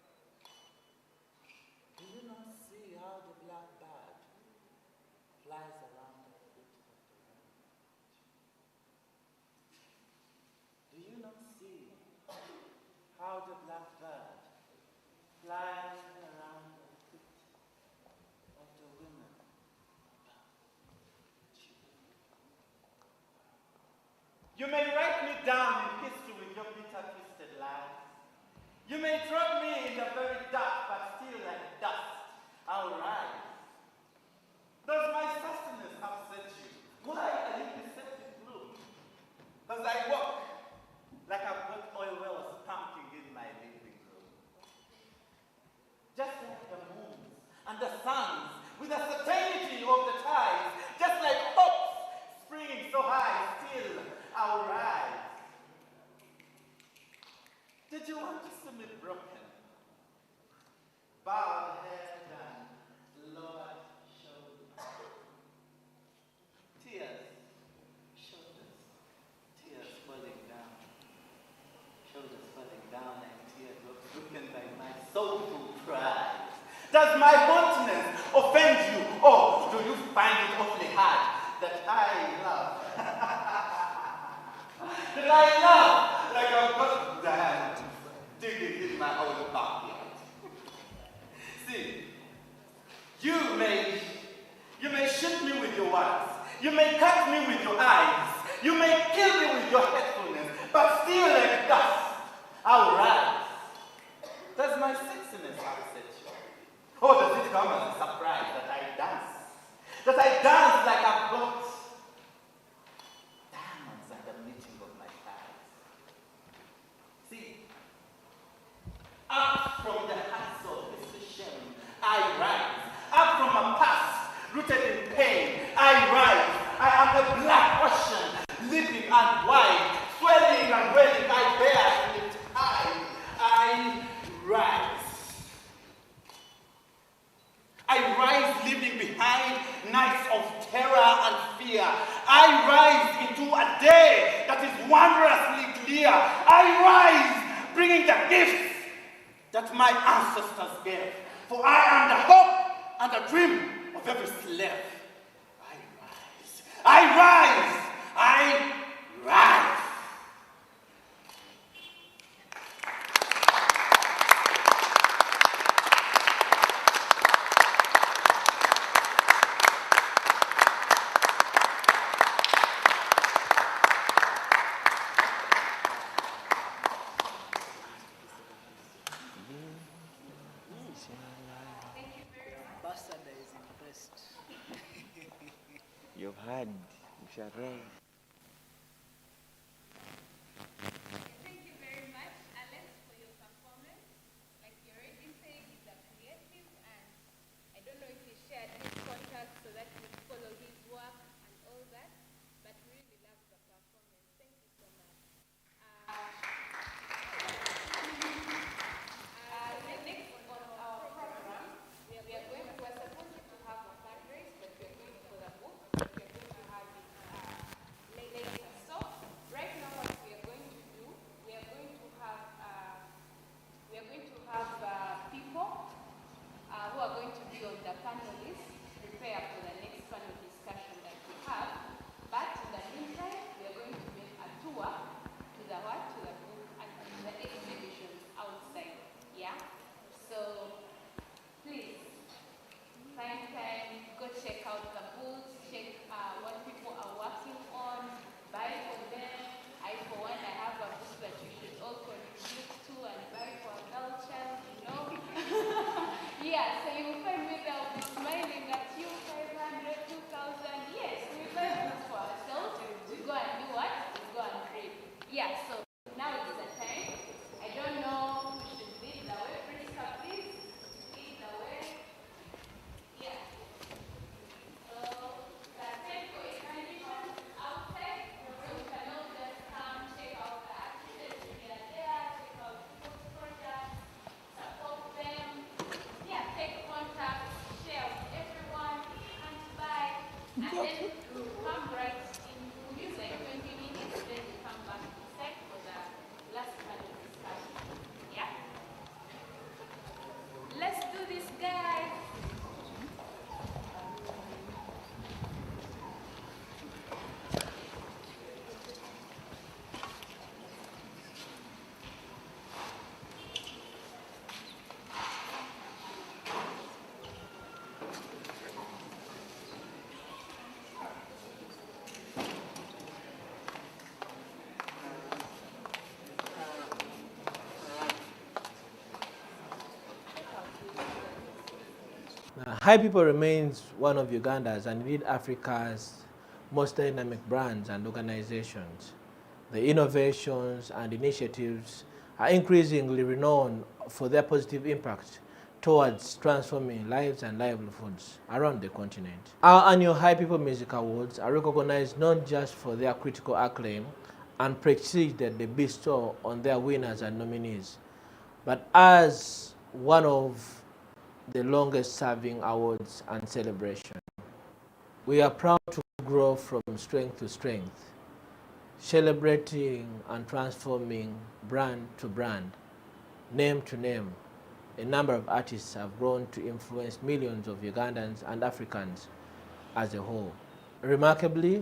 do you not see how the black bird flies around the feet of the woman? Do you not see how the black bird flies around the feet of the women? You may write me down in history with your bitter, twisted lies. You may drop me in the very dark, but still like dust, I'll rise. Does my sustenance upset you? Why are you beset with gloom? Because I walk like I've got oil wells pumping in my living room. Just like the moons and the suns, with the certainty of the tides, just like hopes springing so high, still I'll rise. Did you want to see me broken? Bowed head and lowered shoulders. Tears, shoulders, tears falling down. Shoulders falling down and tears broken by my soulful pride. Does my haughtiness offend you, or do you find it awfully hard that I love? That I love like I've got that digging in my own backyard. See, you may shoot me with your words, you may cut me with your eyes, you may kill me with your hatefulness, but still like dust, I'll rise. Does my sexiness upset you? Or does it come as a surprise that I dance? That I dance like I've got diamonds at the meeting of my thighs? See, up from the heights of decision, I rise. Up from a past rooted in pain, I rise. I am the black ocean, living and wide, swelling and welling, I bear in the tide. I rise. I rise leaving behind nights of terror and fear. I rise into a day that is wondrously clear. I rise bringing the gifts that my ancestors gave. For I am the hope and the dream of every slave. I rise. I rise. I rise. You've had, Mshareh. Thank you very much, Alex, for your support. High People remains one of Uganda's and indeed Africa's most dynamic brands and organizations. The innovations and initiatives are increasingly renowned for their positive impact towards transforming lives and livelihoods around the continent. Our annual High People Music Awards are recognized not just for their critical acclaim and prestige that they bestow on their winners and nominees, but as one of the longest serving awards and celebration. We are proud to grow from strength to strength, celebrating and transforming brand to brand, name to name. A number of artists have grown to influence millions of Ugandans and Africans as a whole. Remarkably,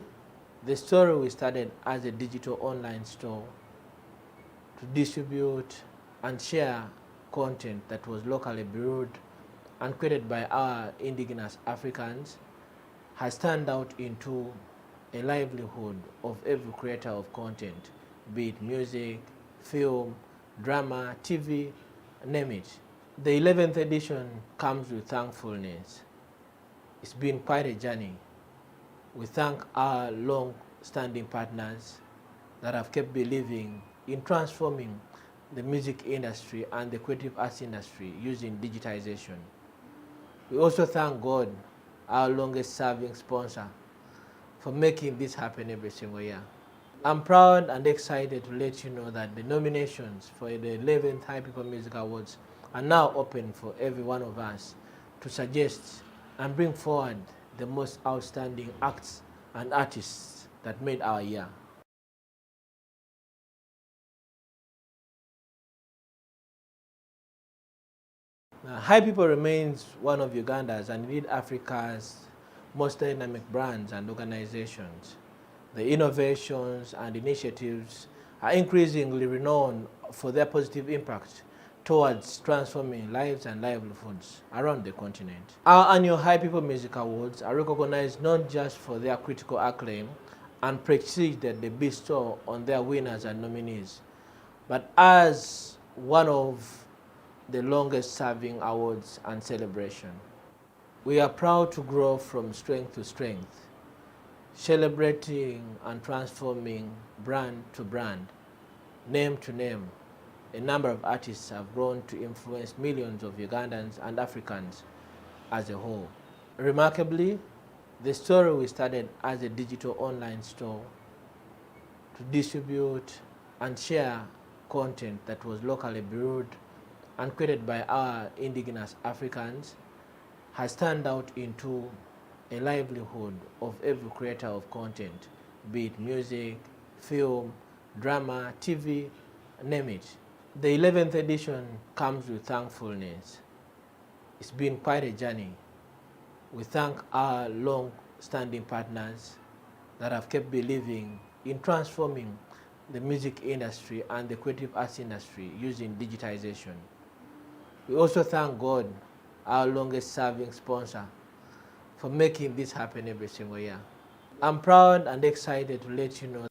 the story we started as a digital online store to distribute and share content that was locally brewed and created by our indigenous Africans has turned out into a livelihood of every creator of content, be it music, film, drama, TV, name it. The 11th edition comes with thankfulness. It's been quite a journey. We thank our long-standing partners that have kept believing in transforming the music industry and the creative arts industry using digitization. We also thank God, our longest-serving sponsor, for making this happen every single year. I'm proud and excited to let you know that the nominations for the 11th High People Music Awards are now open for every one of us to suggest and bring forward the most outstanding acts and artists that made our year. High People remains one of Uganda's and indeed Africa's most dynamic brands and organizations. The innovations and initiatives are increasingly renowned for their positive impact towards transforming lives and livelihoods around the continent. Our annual High People Music Awards are recognized not just for their critical acclaim and prestige that they bestow on their winners and nominees, but as one of the longest serving awards and celebration. We are proud to grow from strength to strength, celebrating and transforming brand to brand, name to name. A number of artists have grown to influence millions of Ugandans and Africans as a whole. Remarkably, the story we started as a digital online store to distribute and share content that was locally brewed and created by our indigenous Africans has turned out into a livelihood of every creator of content, be it music, film, drama, TV, name it. The 11th edition comes with thankfulness. It's been quite a journey. We thank our long-standing partners that have kept believing in transforming the music industry and the creative arts industry using digitization. We also thank God, our longest-serving sponsor, for making this happen every single year. I'm proud and excited to let you know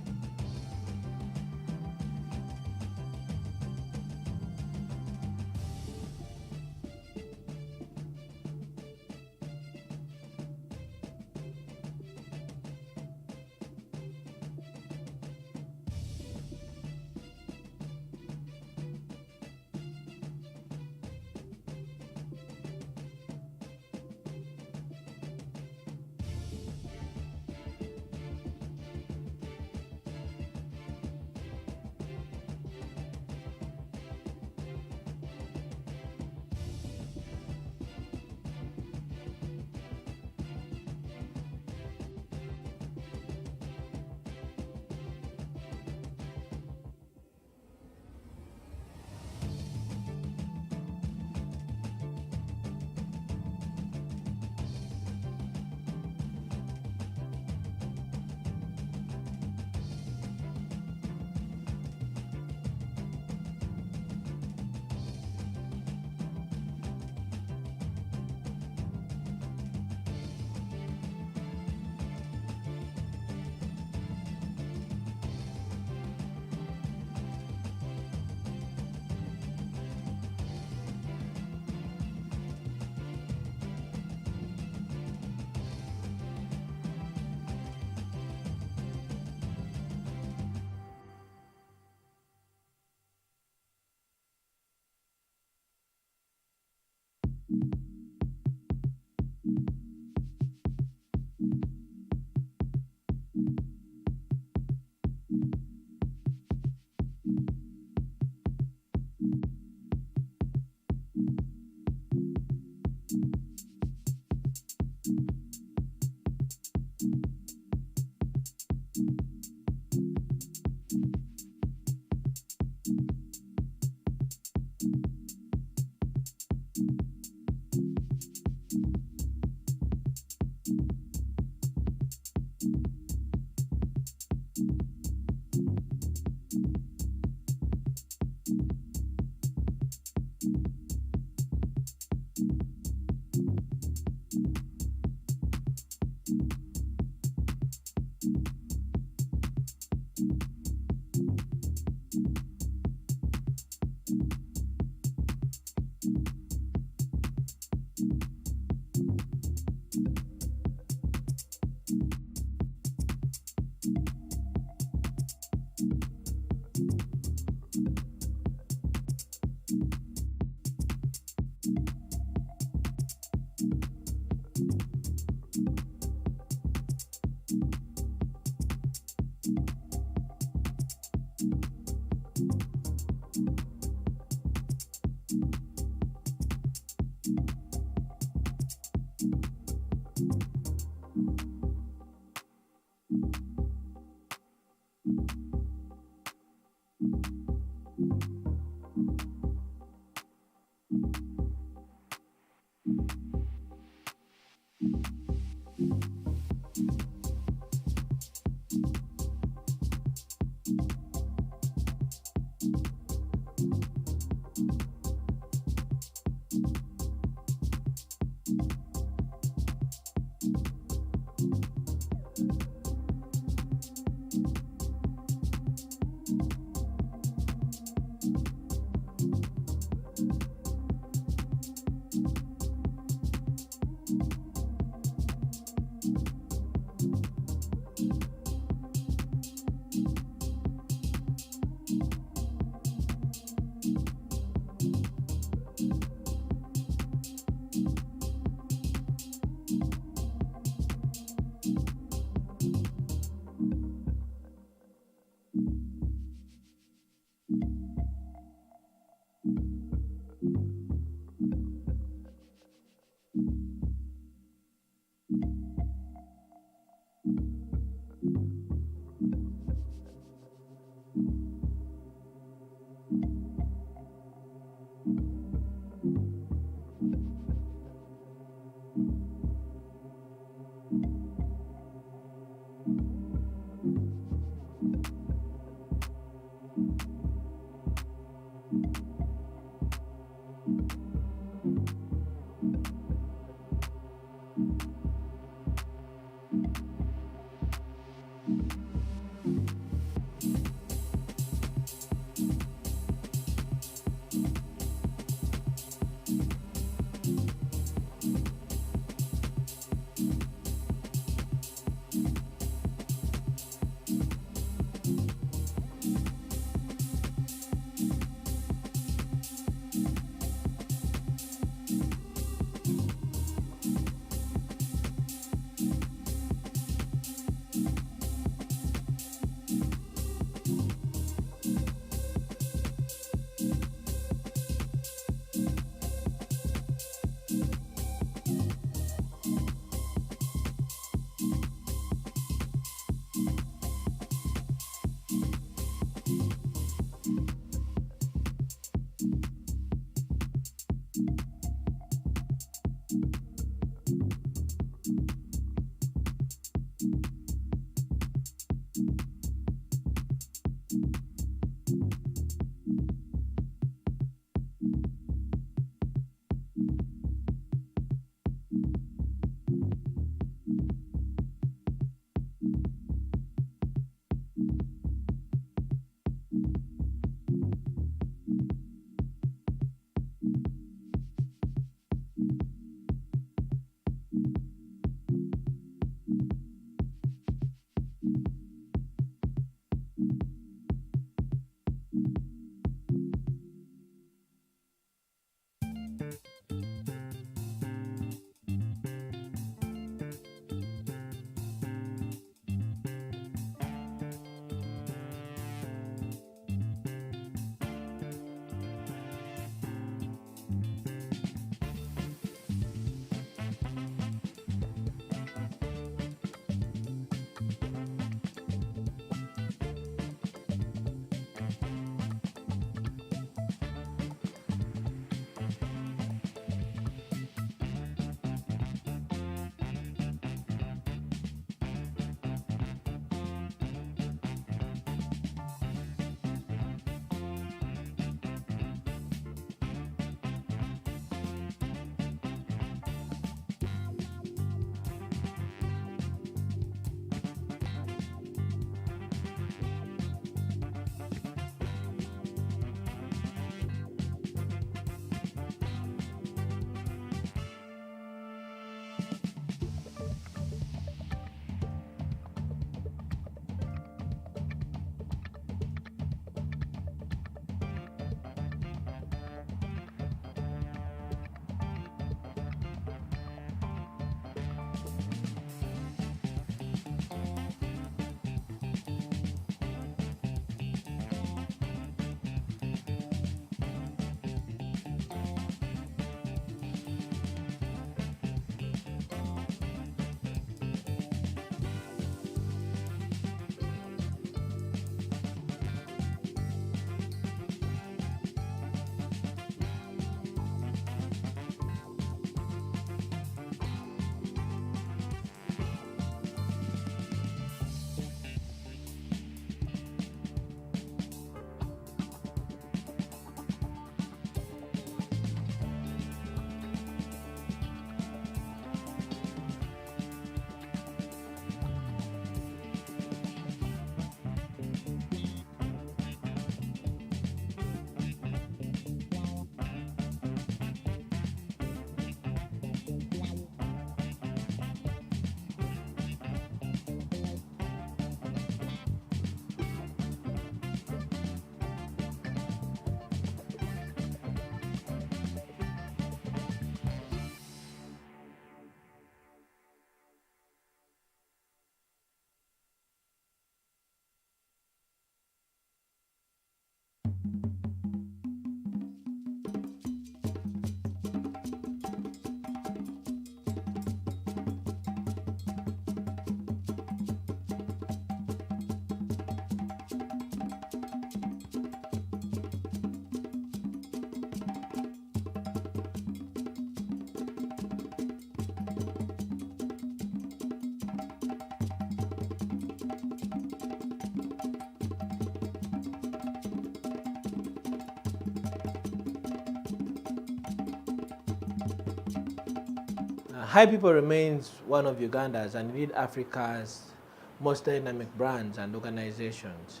High People remains one of Uganda's and indeed Africa's most dynamic brands and organizations.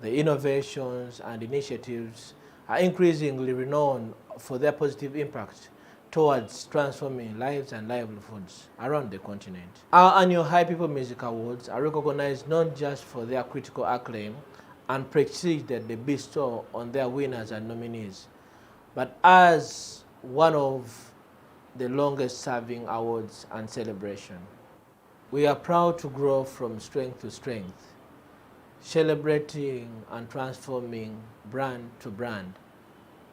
The innovations and initiatives are increasingly renowned for their positive impact towards transforming lives and livelihoods around the continent. Our annual High People Music Awards are recognized not just for their critical acclaim and prestige that they bestow on their winners and nominees, but as one of the longest serving awards and celebration. We are proud to grow from strength to strength, celebrating and transforming brand to brand,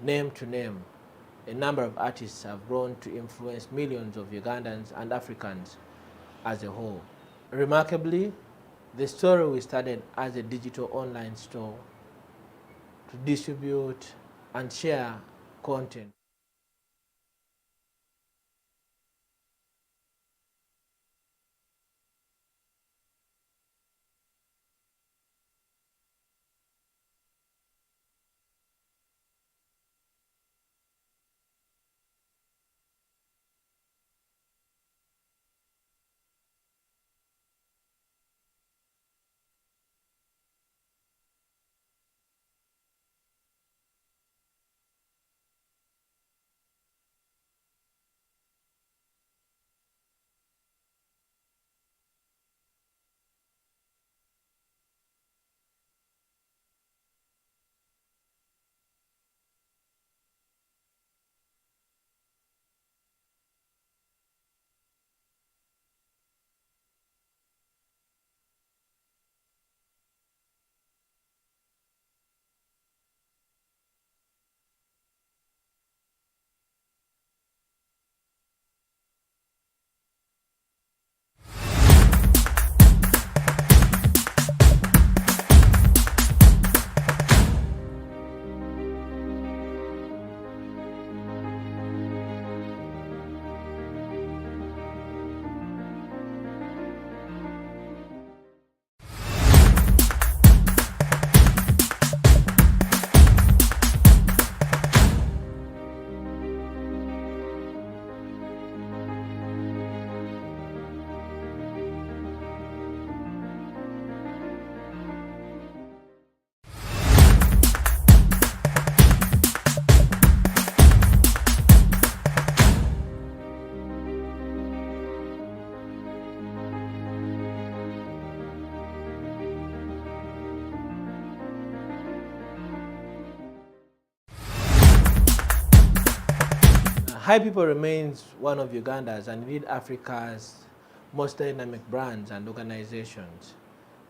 name to name. A number of artists have grown to influence millions of Ugandans and Africans as a whole. Remarkably, the story we started as a digital online store to distribute and share content. High People remains one of Uganda's and indeed Africa's most dynamic brands and organizations.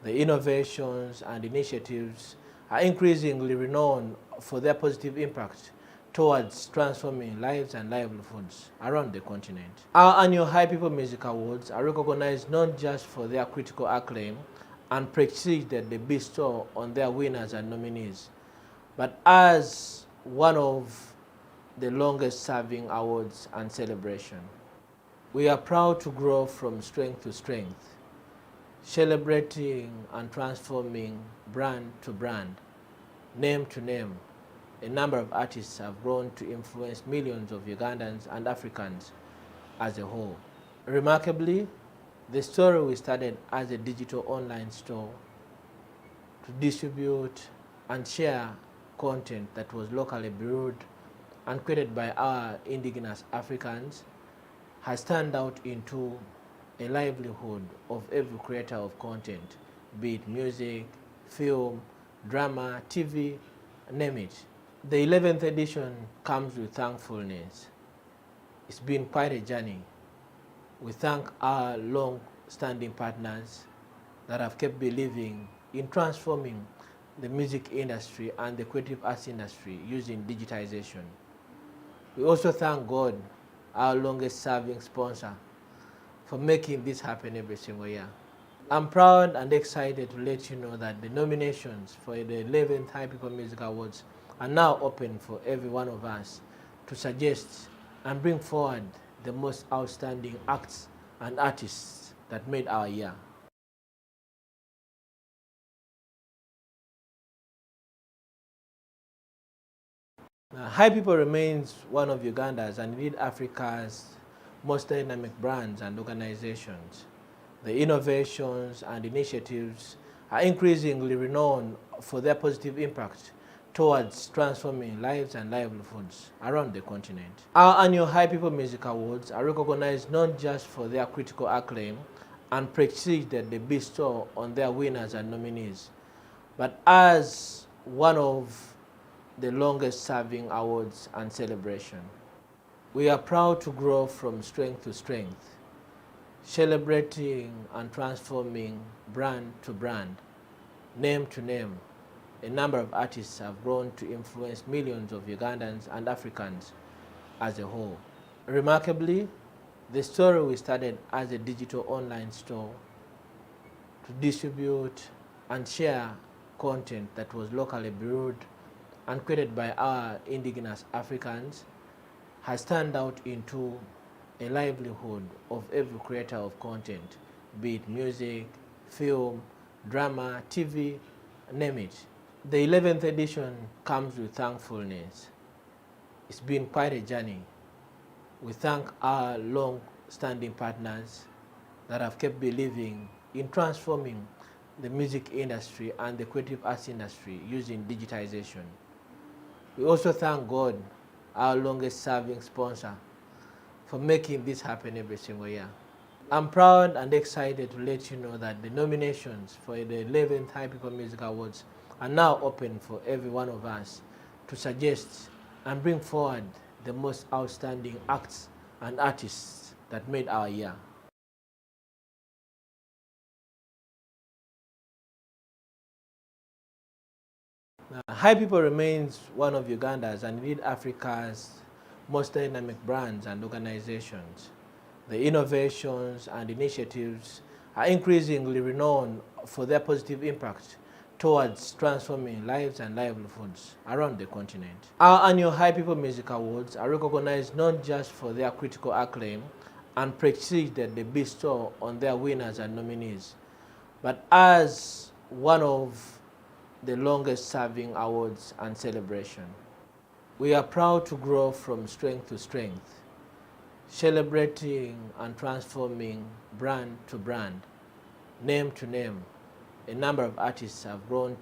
The innovations and initiatives are increasingly renowned for their positive impact towards transforming lives and livelihoods around the continent. Our annual High People Music Awards are recognized not just for their critical acclaim and prestige that they bestow on their winners and nominees, but as one of the longest serving awards and celebration. We are proud to grow from strength to strength, celebrating and transforming brand to brand, name to name. A number of artists have grown to influence millions of Ugandans and Africans as a whole. Remarkably, the story we started as a digital online store to distribute and share content that was locally brewed and created by our indigenous Africans has turned out into a livelihood of every creator of content, be it music, film, drama, TV, name it. The 11th edition comes with thankfulness. It's been quite a journey. We thank our long-standing partners that have kept believing in transforming the music industry and the creative arts industry using digitization. We also thank God, our longest-serving sponsor, for making this happen every single year. I'm proud and excited to let you know that the nominations for the 11th High People Music Awards are now open for every one of us to suggest and bring forward the most outstanding acts and artists that made our year. High People remains one of Uganda's and indeed Africa's most dynamic brands and organizations. The innovations and initiatives are increasingly renowned for their positive impact towards transforming lives and livelihoods around the continent. Our annual High People Music Awards are recognized not just for their critical acclaim and prestige that they bestow on their winners and nominees, but as one of the longest serving awards and celebration. We are proud to grow from strength to strength, celebrating and transforming brand to brand, name to name. A number of artists have grown to influence millions of Ugandans and Africans as a whole. Remarkably, the story we started as a digital online store to distribute and share content that was locally brewed and created by our indigenous Africans has turned out into a livelihood of every creator of content, be it music, film, drama, TV, name it. The 11th edition comes with thankfulness. It's been quite a journey. We thank our long-standing partners that have kept believing in transforming the music industry and the creative arts industry using digitization. We also thank God, our longest-serving sponsor, for making this happen every single year. I'm proud and excited to let you know that the nominations for the 11th High People Music Awards are now open for every one of us to suggest and bring forward the most outstanding acts and artists that made our year. High People remains one of Uganda's and indeed Africa's most dynamic brands and organizations. The innovations and initiatives are increasingly renowned for their positive impact towards transforming lives and livelihoods around the continent. Our annual High People Music Awards are recognized not just for their critical acclaim and prestige that they bestow on their winners and nominees, but as one of the longest serving awards and celebration. We are proud to grow from strength to strength, celebrating and transforming brand to brand, name to name. A number of artists have grown